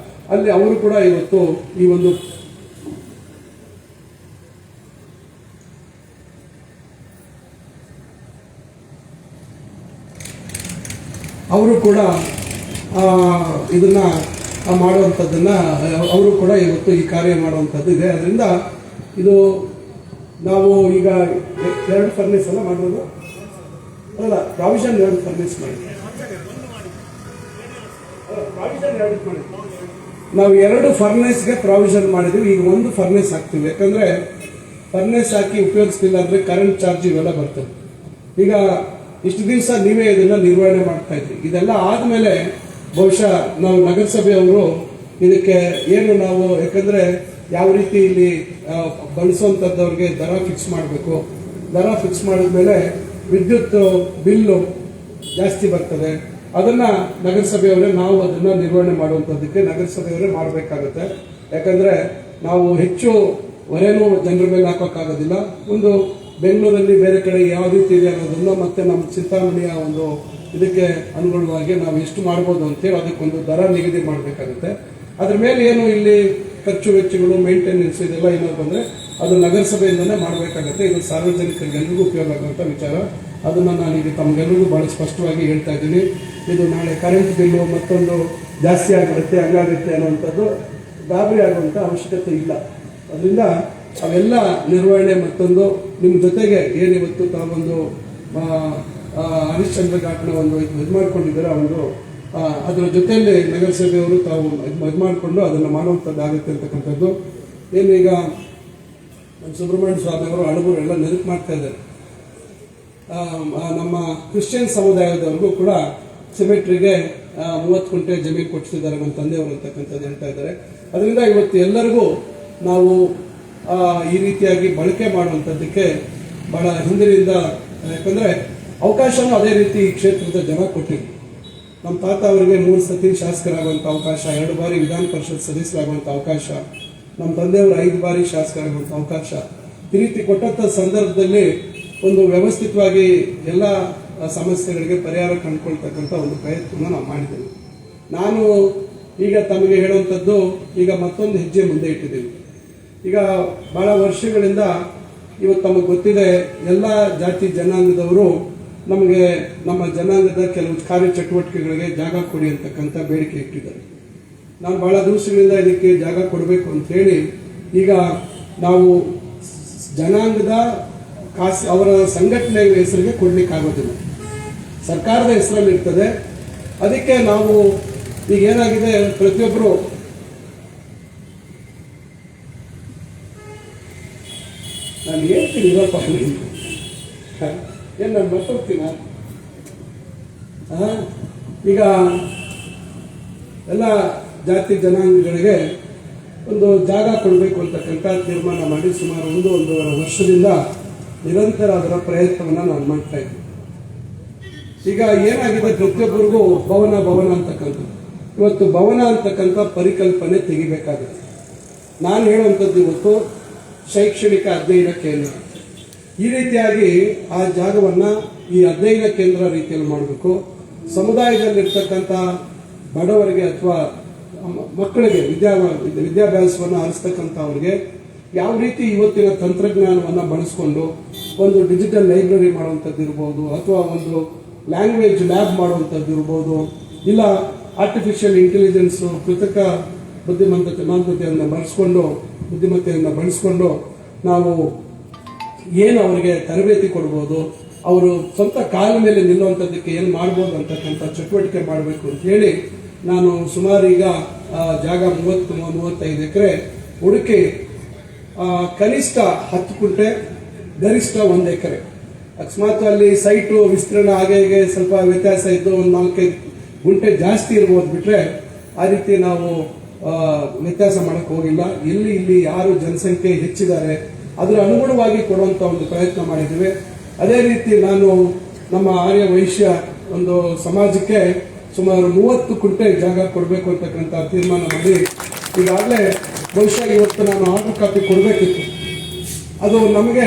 ಅಲ್ಲಿ ಅವರು ಕೂಡ ಇವತ್ತು ಈ ಒಂದು ಅವರು ಕೂಡ ಇದನ್ನ ಮಾಡುವಂಥದ್ದನ್ನ ಅವರು ಕೂಡ ಇವತ್ತು ಈ ಕಾರ್ಯ ಮಾಡುವಂಥದ್ದು ಇದೆ. ಅದರಿಂದ ಇದು ನಾವು ಈಗ 2 ಫರ್ನೇಸ್ ಎಲ್ಲ ಮಾಡ್ಬೋದು ಅಲ್ಲ, ಪ್ರಾವಿಷನ್ 2 ಫರ್ನೇಸ್ ಮಾಡಿ ನಾವು 2 ಫರ್ನೇಸ್ಗೆ ಪ್ರಾವಿಷನ್ ಮಾಡಿದ್ವಿ. ಈಗ 1 ಫರ್ನೇಸ್ ಹಾಕ್ತೀವಿ. ಯಾಕಂದ್ರೆ ಫರ್ನೇಸ್ ಹಾಕಿ ಉಪಯೋಗಿಸ್ತಿಲ್ಲ ಅಂದ್ರೆ ಕರೆಂಟ್ ಚಾರ್ಜ್ ಇವೆಲ್ಲ ಬರ್ತದೆ. ಈಗ ಇಷ್ಟು ದಿವಸ ನೀವೇ ಇದನ್ನ ನಿರ್ವಹಣೆ ಮಾಡ್ತಾ ಇದ್ರಿ. ಇದೆಲ್ಲ ಆದ್ಮೇಲೆ ಬಹುಶಃ ನಾವು ನಗರಸಭೆಯವರು ಇದಕ್ಕೆ ಏನು ನಾವು ಯಾಕಂದ್ರೆ ಯಾವ ರೀತಿ ಇಲ್ಲಿ ಬಳಸುವಂತದ್ದವ್ರಿಗೆ ದರ ಫಿಕ್ಸ್ ಮಾಡಬೇಕು. ದರ ಫಿಕ್ಸ್ ಮಾಡಿದ್ಮೇಲೆ ವಿದ್ಯುತ್ ಬಿಲ್ಲು ಜಾಸ್ತಿ ಬರ್ತದೆ. ಅದನ್ನ ನಗರಸಭೆಯವರೇ ನಾವು ಅದನ್ನ ನಿರ್ವಹಣೆ ಮಾಡುವಂತದ್ದಕ್ಕೆ ನಗರಸಭೆಯವರೇ ಮಾಡಬೇಕಾಗುತ್ತೆ. ಯಾಕಂದ್ರೆ ನಾವು ಹೆಚ್ಚು ಹೊರೆನೂ ಜನರ ಮೇಲೆ ಹಾಕೋಕ್ಕಾಗೋದಿಲ್ಲ. ಒಂದು ಬೆಂಗಳೂರಲ್ಲಿ ಬೇರೆ ಕಡೆ ಯಾವ ರೀತಿ ಇದೆ ಅನ್ನೋದನ್ನ ಮತ್ತೆ ನಮ್ಮ ಚಿಂತಾಮಣಿಯ ಒಂದು ಇದಕ್ಕೆ ಅನುಗುಣವಾಗಿ ನಾವು ಎಷ್ಟು ಮಾಡ್ಬೋದು ಅಂತೇಳಿ ಅದಕ್ಕೊಂದು ದರ ನಿಗದಿ ಮಾಡಬೇಕಾಗುತ್ತೆ. ಅದ್ರ ಮೇಲೆ ಏನು ಇಲ್ಲಿ ಖರ್ಚು ವೆಚ್ಚಗಳು ಮೇಂಟೆನೆನ್ಸ್ ಇದೆಲ್ಲ ಏನಾದ್ರು ಬಂದ್ರೆ ಅದು ನಗರಸಭೆಯಿಂದನೇ ಮಾಡಬೇಕಾಗುತ್ತೆ. ಇದು ಸಾರ್ವಜನಿಕರಿಗೆ ಎಲ್ಲರಿಗೂ ಉಪಯೋಗ ಆಗುವಂಥ ವಿಚಾರ. ಅದನ್ನ ನಾನೀಗ ತಮಗೆಲ್ಲರಿಗೂ ಬಹಳ ಸ್ಪಷ್ಟವಾಗಿ ಹೇಳ್ತಾ ಇದ್ದೀನಿ. ಇದು ನಾಳೆ ಕರೆಂಟ್ ಬಿಲ್ಲು ಮತ್ತೊಂದು ಜಾಸ್ತಿ ಆಗಿರುತ್ತೆ ಹಂಗಾಗುತ್ತೆ ಅನ್ನುವಂಥದ್ದು ಗಾಬರಿ ಆಗುವಂಥ ಅವಶ್ಯಕತೆ ಇಲ್ಲ. ಅದರಿಂದ ಅವೆಲ್ಲ ನಿರ್ವಹಣೆ ಮತ್ತೊಂದು ನಿಮ್ಮ ಜೊತೆಗೆ ಏನಿವತ್ತು ತಾವೊಂದು ಹರಿಶ್ಚಂದ್ರ ಘಾಟ್ನ ಒಂದು ಇದು ಮಾಡ್ಕೊಂಡಿದ್ದಾರೆ ಒಂದು ಅದರ ಜೊತೆಯಲ್ಲಿ ನಗರಸಭೆಯವರು ತಾವು ಇದು ಮಾಡಿಕೊಂಡು ಅದನ್ನು ಮಾಡುವಂಥದ್ದಾಗುತ್ತೆ ಅಂತಕ್ಕಂಥದ್ದು. ಏನು ಈಗ ಸುಬ್ರಹ್ಮಣ್ಯ ಸ್ವಾಮಿ ಅವರು ಅಳಬೂರು ಎಲ್ಲ ನೆನಪು ಮಾಡ್ತಾ ಇದ್ದಾರೆ. ನಮ್ಮ ಕ್ರಿಶ್ಚಿಯನ್ ಸಮುದಾಯದವ್ರಿಗೂ ಕೂಡ ಸಿಮೆಟ್ರಿಗೆ 30 ಗುಂಟೆ ಜಮೀನು ಕೊಟ್ಟಿದ್ದಾರೆ ನಮ್ಮ ತಂದೆಯವರು ಅಂತಕ್ಕಂಥದ್ದು ಹೇಳ್ತಾ ಇದ್ದಾರೆ. ಅದರಿಂದ ಇವತ್ತು ಎಲ್ಲರಿಗೂ ನಾವು ಈ ರೀತಿಯಾಗಿ ಬಳಕೆ ಮಾಡುವಂಥದ್ದಕ್ಕೆ ಬಹಳ ಹಿಂದಿನಿಂದ ಯಾಕಂದ್ರೆ ಅವಕಾಶನೂ ಅದೇ ರೀತಿ ಈ ಕ್ಷೇತ್ರದ ಜನ ಕೊಟ್ಟಿದ್ರು. ನಮ್ಮ ತಾತ ಅವರಿಗೆ 3 ಸತಿ ಶಾಸಕರಾಗುವಂಥ ಅವಕಾಶ, 2 ಬಾರಿ ವಿಧಾನ ಪರಿಷತ್ ಸದಸ್ಯರಾಗುವಂಥ ಅವಕಾಶ, ನಮ್ಮ ತಂದೆಯವರು 5 ಬಾರಿ ಶಾಸಕರಾಗುವಂಥ ಅವಕಾಶ. ಈ ರೀತಿ ಕೊಟ್ಟಂಥ ಸಂದರ್ಭದಲ್ಲಿ ಒಂದು ವ್ಯವಸ್ಥಿತವಾಗಿ ಎಲ್ಲ ಸಮಸ್ಯೆಗಳಿಗೆ ಪರಿಹಾರ ಕಂಡುಕೊಳ್ತಕ್ಕಂಥ ಒಂದು ಪ್ರಯತ್ನ ನಾವು ಮಾಡಿದ್ದೇವೆ. ನಾನು ಈಗ ತಮಗೆ ಹೇಳುವಂಥದ್ದು ಈಗ ಮತ್ತೊಂದು ಹೆಜ್ಜೆ ಮುಂದೆ ಇಟ್ಟಿದ್ದೀವಿ. ಈಗ ಬಹಳ ವರ್ಷಗಳಿಂದ ಇವತ್ತು ತಮಗೆ ಗೊತ್ತಿದೆ ಎಲ್ಲ ಜಾತಿ ಜನಾಂಗದವರು ನಮಗೆ ನಮ್ಮ ಜನಾಂಗದ ಕೆಲವು ಕಾರ್ಯಚಟುವಟಿಕೆಗಳಿಗೆ ಜಾಗ ಕೊಡಿ ಅಂತಕ್ಕಂಥ ಬೇಡಿಕೆ ಇಟ್ಟಿದ್ದಾರೆ. ನಾನು ಬಹಳ ದಿವಸಗಳಿಂದ ಇದಕ್ಕೆ ಜಾಗ ಕೊಡಬೇಕು ಅಂತ ಹೇಳಿ ಈಗ ನಾವು ಜನಾಂಗದ ಅವರ ಸಂಘಟನೆ ಹೆಸರಿಗೆ ಕೊಡ್ಲಿಕ್ಕಾಗೋದಿಲ್ಲ, ಸರ್ಕಾರದ ಹೆಸರಲ್ಲಿ ಇರ್ತದೆ. ಅದಕ್ಕೆ ನಾವು ಈಗ ಏನಾಗಿದೆ, ಪ್ರತಿಯೊಬ್ಬರು ನಾನು ಹೇಳ್ತೀನಿ ಇರಪ್ಪ, ಏನು ನಾನು ಮರ್ತೋಗ್ತೀನ. ಈಗ ಎಲ್ಲ ಜಾತಿ ಜನಾಂಗಗಳಿಗೆ ಒಂದು ಜಾಗ ಕೊಡಬೇಕು ಅಂತಕ್ಕಂಥ ತೀರ್ಮಾನ ಮಾಡಿ ಸುಮಾರು ಒಂದೂವರೆ ವರ್ಷದಿಂದ ನಿರಂತರ ಅದರ ಪ್ರಯತ್ನವನ್ನು ನಾನು ಮಾಡ್ತಾ ಇದ್ದೀನಿ. ಈಗ ಏನಾಗಿದೆ, ಪ್ರತಿಯೊಬ್ಬರಿಗೂ ಭವನ ಅಂತಕ್ಕಂಥದ್ದು, ಇವತ್ತು ಭವನ ಅಂತಕ್ಕಂಥ ಪರಿಕಲ್ಪನೆ ತೆಗಿಬೇಕಾಗುತ್ತೆ. ನಾನು ಹೇಳುವಂಥದ್ದು ಇವತ್ತು ಶೈಕ್ಷಣಿಕ ಅಧ್ಯಯನ ಕೇಂದ್ರ, ಈ ರೀತಿಯಾಗಿ ಆ ಜಾಗವನ್ನು ಈ ಅಧ್ಯಯನ ಕೇಂದ್ರ ರೀತಿಯಲ್ಲಿ ಮಾಡಬೇಕು. ಸಮುದಾಯದಲ್ಲಿರ್ತಕ್ಕಂಥ ಬಡವರಿಗೆ ಅಥವಾ ಮಕ್ಕಳಿಗೆ ವಿದ್ಯಾಭ್ಯಾಸವನ್ನು ಹರಿಸ್ತಕ್ಕಂಥವ್ರಿಗೆ ಯಾವ ರೀತಿ ಇವತ್ತಿನ ತಂತ್ರಜ್ಞಾನವನ್ನು ಬಳಸ್ಕೊಂಡು ಒಂದು ಡಿಜಿಟಲ್ ಲೈಬ್ರರಿ ಮಾಡುವಂಥದ್ದು ಇರ್ಬೋದು, ಅಥವಾ ಒಂದು ಲ್ಯಾಂಗ್ವೇಜ್ ಲ್ಯಾಬ್ ಮಾಡುವಂಥದ್ದು ಇರ್ಬೋದು, ಇಲ್ಲ ಆರ್ಟಿಫಿಷಿಯಲ್ ಇಂಟೆಲಿಜೆನ್ಸ್ ಕೃತಕ ಬುದ್ಧಿಮತ್ತೆಯನ್ನು ಬಳಸ್ಕೊಂಡು ನಾವು ಏನು ಅವರಿಗೆ ತರಬೇತಿ ಕೊಡ್ಬೋದು, ಅವರು ಸ್ವಂತ ಕಾಲ ಮೇಲೆ ನಿಲ್ಲುವಂಥದ್ದಕ್ಕೆ ಏನು ಮಾಡ್ಬೋದು ಅಂತಕ್ಕಂಥ ಚಟುವಟಿಕೆ ಮಾಡಬೇಕು ಅಂತ ಹೇಳಿ ನಾನು ಸುಮಾರು ಈಗ ಜಾಗ 30-35 ಎಕರೆ ಹುಡುಕಿ ಕನಿಷ್ಠ 10 ಗುಂಟೆ ಗರಿಷ್ಠ 1 ಎಕರೆ, ಅಕಸ್ಮಾತ್ ಅಲ್ಲಿ ಸೈಟು ವಿಸ್ತೀರ್ಣ ಹಾಗೆ ಹೀಗೆ ಸ್ವಲ್ಪ ವ್ಯತ್ಯಾಸ ಇದ್ದು ಒಂದು 4-5 ಗುಂಟೆ ಜಾಸ್ತಿ ಇರ್ಬೋದು ಬಿಟ್ರೆ ಆ ರೀತಿ ನಾವು ವ್ಯತ್ಯಾಸ ಮಾಡಕ್ಕೆ ಹೋಗಿಲ್ಲ. ಇಲ್ಲಿ ಯಾರು ಜನಸಂಖ್ಯೆ ಹೆಚ್ಚಿದ್ದಾರೆ ಅದರ ಅನುಗುಣವಾಗಿ ಕೊಡುವಂತ ಒಂದು ಪ್ರಯತ್ನ ಮಾಡಿದ್ದೇವೆ. ಅದೇ ರೀತಿ ನಾನು ನಮ್ಮ ಆರ್ಯ ವೈಶ್ಯ ಒಂದು ಸಮಾಜಕ್ಕೆ ಸುಮಾರು 30 ಗುಂಟೆ ಜಾಗ ಕೊಡಬೇಕು ಅಂತಕ್ಕಂಥ ತೀರ್ಮಾನ ಮಾಡಿ ಈಗಾಗಲೇ ಬಹುಶಃ ಇವತ್ತು ನಾನು ಆರ್ಡರ್ ಕಾಪಿ ಕೊಡಬೇಕಿತ್ತು. ಅದು ನಮಗೆ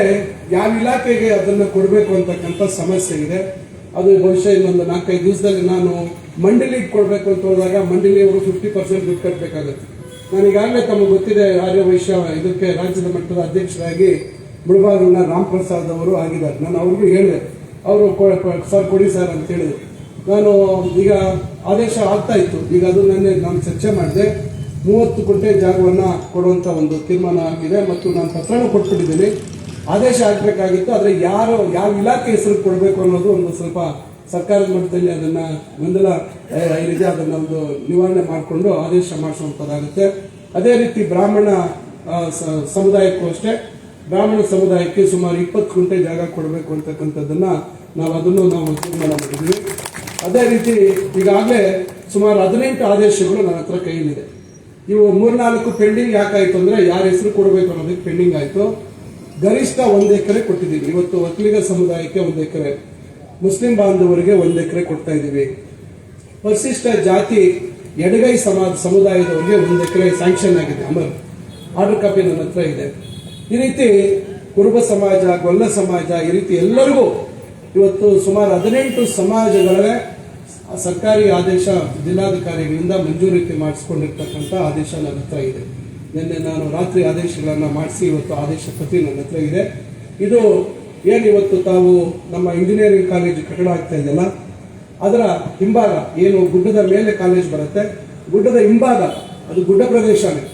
ಯಾವ ಇಲಾಖೆಗೆ ಅದನ್ನು ಕೊಡಬೇಕು ಅಂತಕ್ಕಂಥ ಸಮಸ್ಯೆ ಇದೆ. ಅದು ಬಹುಶಃ ಇನ್ನೊಂದು 4-5 ದಿವಸದಲ್ಲಿ ನಾನು ಮಂಡಳಿಗೆ ಕೊಡಬೇಕು ಅಂತ ಹೋದಾಗ ಮಂಡಳಿಯವರು 50% ದುಡ್ಡು ಕಟ್ಟಬೇಕಾಗುತ್ತೆ. ನಾನು ಈಗಾಗಲೇ ತಮಗೆ ಗೊತ್ತಿದೆ, ಆರ್ಯ ವೈಶ್ಯ ಇದಕ್ಕೆ ರಾಜ್ಯದ ಮಟ್ಟದ ಅಧ್ಯಕ್ಷರಾಗಿ ಮುಳಬಾಗಿಲಿನ ರಾಮ್ ಪ್ರಸಾದ್ ಅವರು ಆಗಿದ್ದಾರೆ. ನಾನು ಅವ್ರಿಗೂ ಹೇಳಿದೆ, ಅವರು ಸರ್ ಕೊಡಿ ಸರ್ ಅಂತ ಹೇಳಿದ್ರು. ನಾನು ಈಗ ಆದೇಶ ಆಗ್ತಾ ಇತ್ತು, ಈಗ ಅದು ನಾನು ಚರ್ಚೆ ಮಾಡಿದೆ. 30 ಗುಂಟೆ ಜಾಗವನ್ನು ಕೊಡುವಂತ ಒಂದು ತೀರ್ಮಾನ ಆಗಿದೆ ಮತ್ತು ನಾನು ಪತ್ರನೂ ಕೊಟ್ಬಿಟ್ಟಿದ್ದೀನಿ. ಆದೇಶ ಆಗಬೇಕಾಗಿತ್ತು, ಆದರೆ ಯಾವ ಇಲಾಖೆ ಹೆಸರು ಕೊಡಬೇಕು ಅನ್ನೋದು ಒಂದು ಸ್ವಲ್ಪ ಸರ್ಕಾರದ ಮಟ್ಟದಲ್ಲಿ ಅದನ್ನ ಗೊಂದಲ ಇದೆ, ಅದನ್ನ ಒಂದು ನಿವಾರಣೆ ಮಾಡಿಕೊಂಡು ಆದೇಶ ಮಾಡಿಸುವಂಥದ್ದಾಗುತ್ತೆ. ಅದೇ ರೀತಿ ಬ್ರಾಹ್ಮಣ ಸಮುದಾಯಕ್ಕೂ ಅಷ್ಟೇ, ಬ್ರಾಹ್ಮಣ ಸಮುದಾಯಕ್ಕೆ ಸುಮಾರು 20 ಗುಂಟೆ ಜಾಗ ಕೊಡಬೇಕು ಅಂತಕ್ಕಂಥದ್ದನ್ನ ನಾವು ತೀರ್ಮಾನ ಮಾಡಿದ್ದೀವಿ. ಅದೇ ರೀತಿ ಈಗಾಗಲೇ ಸುಮಾರು 18 ಆದೇಶಗಳು ನನ್ನ ಹತ್ರ ಕೈಯಲ್ಲಿದೆ. ಇವು 3-4 ಪೆಂಡಿಂಗ್ ಯಾಕಾಯ್ತು ಅಂದ್ರೆ ಯಾರ ಹೆಸರು ಕೊಡಬೇಕು ಅನ್ನೋದಕ್ಕೆ ಪೆಂಡಿಂಗ್ ಆಯ್ತು. ಗರಿಷ್ಠ 1 ಎಕರೆ ಕೊಟ್ಟಿದ್ದೀವಿ. ಇವತ್ತು ಒಕ್ಕಲಿಗ ಸಮುದಾಯಕ್ಕೆ 1 ಎಕರೆ, ಮುಸ್ಲಿಂ ಬಾಂಧವರಿಗೆ 1 ಎಕರೆ ಕೊಡ್ತಾ ಇದ್ದೀವಿ. ಪರಿಶಿಷ್ಟ ಜಾತಿ ಎಡಗೈ ಸಮುದಾಯದವರಿಗೆ 1 ಎಕರೆ ಸ್ಯಾಂಕ್ಷನ್ ಆಗಿದೆ. ಆರ್ಡರ್ ಕಾಪಿ ನನ್ನ ಹತ್ರ ಇದೆ. ಈ ರೀತಿ ಕುರುಬ ಸಮಾಜ, ಗೊಲ್ಲ ಸಮಾಜ, ಈ ರೀತಿ ಎಲ್ಲರಿಗೂ ಇವತ್ತು ಸುಮಾರು 18 ಸಮಾಜಗಳ ಸರ್ಕಾರಿ ಆದೇಶ ಜಿಲ್ಲಾಧಿಕಾರಿಗಳಿಂದ ಮಂಜೂರಿಕೆ ಮಾಡಿಸಿಕೊಂಡಿರ್ತಕ್ಕಂಥ ಆದೇಶ ನನ್ನ ಹತ್ರ ಇದೆ. ನಿನ್ನೆ ನಾನು ರಾತ್ರಿ ಆದೇಶಗಳನ್ನು ಮಾಡಿಸಿ ಇವತ್ತು ಆದೇಶ ಪ್ರತಿ ನನ್ನ ಹತ್ರ ಇದೆ. ಇದು ಏನು ಇವತ್ತು ತಾವು ನಮ್ಮ ಇಂಜಿನಿಯರಿಂಗ್ ಕಾಲೇಜ್ ಕಟ್ಟಡ ಆಗ್ತಾ ಇದೆಯಲ್ಲ, ಅದರ ಹಿಂಭಾಗ ಏನು ಗುಡ್ಡದ ಮೇಲೆ ಕಾಲೇಜ್ ಬರುತ್ತೆ, ಗುಡ್ಡದ ಹಿಂಭಾಗ ಅದು ಗುಡ್ಡ ಪ್ರದೇಶನೇ,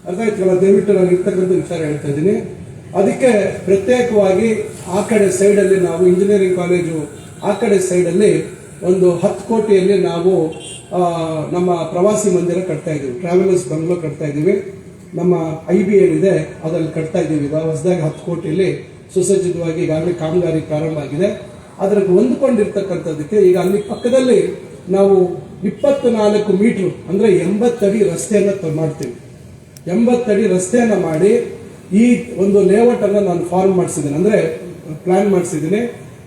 ಅರ್ಥ ಆಯ್ತಲ್ಲ. ದಯವಿಟ್ಟು ನಾನು ಇರ್ತಕ್ಕಂಥ ವಿಚಾರ ಹೇಳ್ತಾ ಇದ್ದೀನಿ. ಅದಕ್ಕೆ ಪ್ರತ್ಯೇಕವಾಗಿ ಆ ಕಡೆ ಸೈಡಲ್ಲಿ ನಾವು ಇಂಜಿನಿಯರಿಂಗ್ ಕಾಲೇಜು ಆ ಕಡೆ ಸೈಡಲ್ಲಿ ಒಂದು 10 ಕೋಟಿಯಲ್ಲಿ ನಾವು ನಮ್ಮ ಪ್ರವಾಸಿ ಮಂದಿರ ಕಟ್ತಾ ಇದ್ದೀವಿ, ಟ್ರಾವೆಲರ್ಸ್ ಬಂಗ್ಲೋ ಕಟ್ತಾ ಇದ್ದೀವಿ. ನಮ್ಮ IB ಏನಿದೆ ಅದರಲ್ಲಿ ಕಟ್ತಾ ಇದ್ದೀವಿ. ಹೊಸದಾಗಿ 10 ಕೋಟಿಯಲ್ಲಿ ಸುಸಜ್ಜಿತವಾಗಿ ಈಗಾಗಲೇ ಕಾಮಗಾರಿ ಪ್ರಾರಂಭ ಆಗಿದೆ. ಅದಕ್ಕೆ ಹೊಂದ್ಕೊಂಡಿರ್ತಕ್ಕಂಥದ್ದಕ್ಕೆ ಈಗ ಅಲ್ಲಿ ಪಕ್ಕದಲ್ಲಿ ನಾವು 24 ಮೀಟರ್ ಅಂದ್ರೆ 80 ಅಡಿ ರಸ್ತೆಯನ್ನು ಮಾಡ್ತೀವಿ. 80 ಅಡಿ ರಸ್ತೆಯನ್ನು ಮಾಡಿ ಈ ಒಂದು ಲೇಔಟ್ ಅನ್ನು ನಾನು ಫಾರ್ಮ್ ಮಾಡಿಸಿದ್ದೀನಿ, ಅಂದ್ರೆ ಪ್ಲಾನ್ ಮಾಡಿಸಿದ್ದೀನಿ.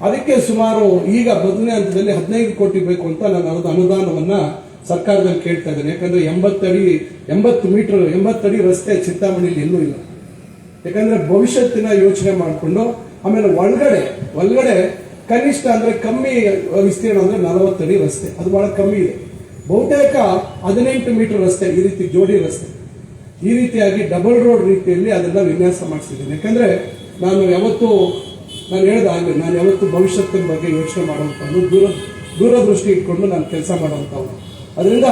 ಅದಕ್ಕೆ ಸುಮಾರು ಈಗ ಮೊದಲನೇ ಹಂತದಲ್ಲಿ 15 ಕೋಟಿ ಬೇಕು ಅಂತ ನಾನು ಅನುದಾನವನ್ನ ಸರ್ಕಾರದಲ್ಲಿ ಕೇಳ್ತಾ ಇದ್ದೇನೆ. ಯಾಕಂದ್ರೆ 80 ಅಡಿ ರಸ್ತೆ ಚಿಂತಾಮಣಿಯಲ್ಲಿ ಎಲ್ಲೂ ಇಲ್ಲ. ಯಾಕಂದ್ರೆ ಭವಿಷ್ಯತ್ತಿನ ಯೋಚನೆ ಮಾಡಿಕೊಂಡು ಆಮೇಲೆ ಒಳಗಡೆ ಕನಿಷ್ಠ ಅಂದ್ರೆ ಕಮ್ಮಿ ವಿಸ್ತೀರ್ಣ ಅಂದ್ರೆ 40 ಅಡಿ ರಸ್ತೆ, ಅದು ಬಹಳ ಕಮ್ಮಿ ಇದೆ. ಬಹುತೇಕ 18 ಮೀಟರ್ ರಸ್ತೆ, ಈ ರೀತಿ ಜೋಡಿ ರಸ್ತೆ, ಈ ರೀತಿಯಾಗಿ ಡಬಲ್ ರೋಡ್ ರೀತಿಯಲ್ಲಿ ಅದನ್ನ ವಿನ್ಯಾಸ ಮಾಡಿಸಿದ್ದೀನಿ. ಯಾಕಂದ್ರೆ ನಾನು ಯಾವತ್ತು ಭವಿಷ್ಯತ್ತಿನ ಬಗ್ಗೆ ಯೋಚನೆ ಮಾಡುವಂಥದ್ದು, ದೂರದೃಷ್ಟಿ ಇಟ್ಕೊಂಡು ನಾನು ಕೆಲಸ ಮಾಡುವಂಥವ್ರು. ಅದರಿಂದ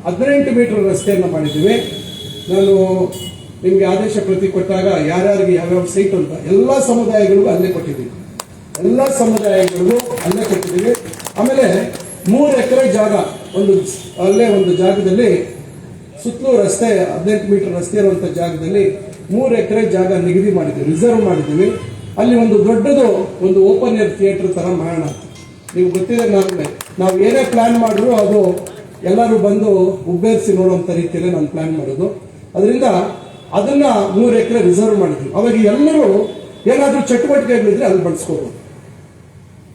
18 ಮೀಟರ್ ರಸ್ತೆಯನ್ನು ಮಾಡಿದ್ದೀವಿ. ನಾನು ನಿಮಗೆ ಆದೇಶ ಪ್ರತಿ ಕೊಟ್ಟಾಗ ಯಾರ್ಯಾರಿಗೆ ಯಾವ್ಯಾವ ಸೈಟ್ ಅಂತ ಎಲ್ಲ ಸಮುದಾಯಗಳಿಗೂ ಅಲ್ಲೇ ಕೊಟ್ಟಿದ್ದೀವಿ. ಎಲ್ಲ ಸಮುದಾಯಗಳಿಗೂ ಅಲ್ಲೇ ಕೊಟ್ಟಿದ್ದೀವಿ. ಆಮೇಲೆ 3 ಎಕರೆ ಜಾಗ ಅಲ್ಲೇ ಒಂದು ಜಾಗದಲ್ಲಿ ಸುತ್ತಲೂ ರಸ್ತೆ 18 ಮೀಟರ್ ರಸ್ತೆ ಇರುವಂಥ ಜಾಗದಲ್ಲಿ 3 ಎಕರೆ ಜಾಗ ನಿಗದಿ ಮಾಡಿದ್ದೀವಿ, ರಿಸರ್ವ್ ಮಾಡಿದ್ದೀವಿ. ಅಲ್ಲಿ ಒಂದು ದೊಡ್ಡದು ಒಂದು ಓಪನ್ ಏರ್ ಥಿಯೇಟರ್ ತರ ಮಾಡೋಣ. ನೀವು ಗೊತ್ತಿದೆ, ನಾವು ಏನೇ ಪ್ಲಾನ್ ಮಾಡಿದ್ರು ಅದು ಎಲ್ಲರೂ ಬಂದು ಉಬ್ಬೇರಿಸಿ ನೋಡುವಂಥ ರೀತಿಯಲ್ಲಿ ನಾನು ಪ್ಲಾನ್ ಮಾಡೋದು. ಅದರಿಂದ ಅದನ್ನ 3 ಎಕರೆ ರಿಸರ್ವ್ ಮಾಡಿದ್ವಿ. ಅವಾಗ ಎಲ್ಲರೂ ಏನಾದರೂ ಚಟುವಟಿಕೆಗಳಿದ್ರೆ ಅಲ್ಲಿ ಬಳಸ್ಕೋಬಹುದು.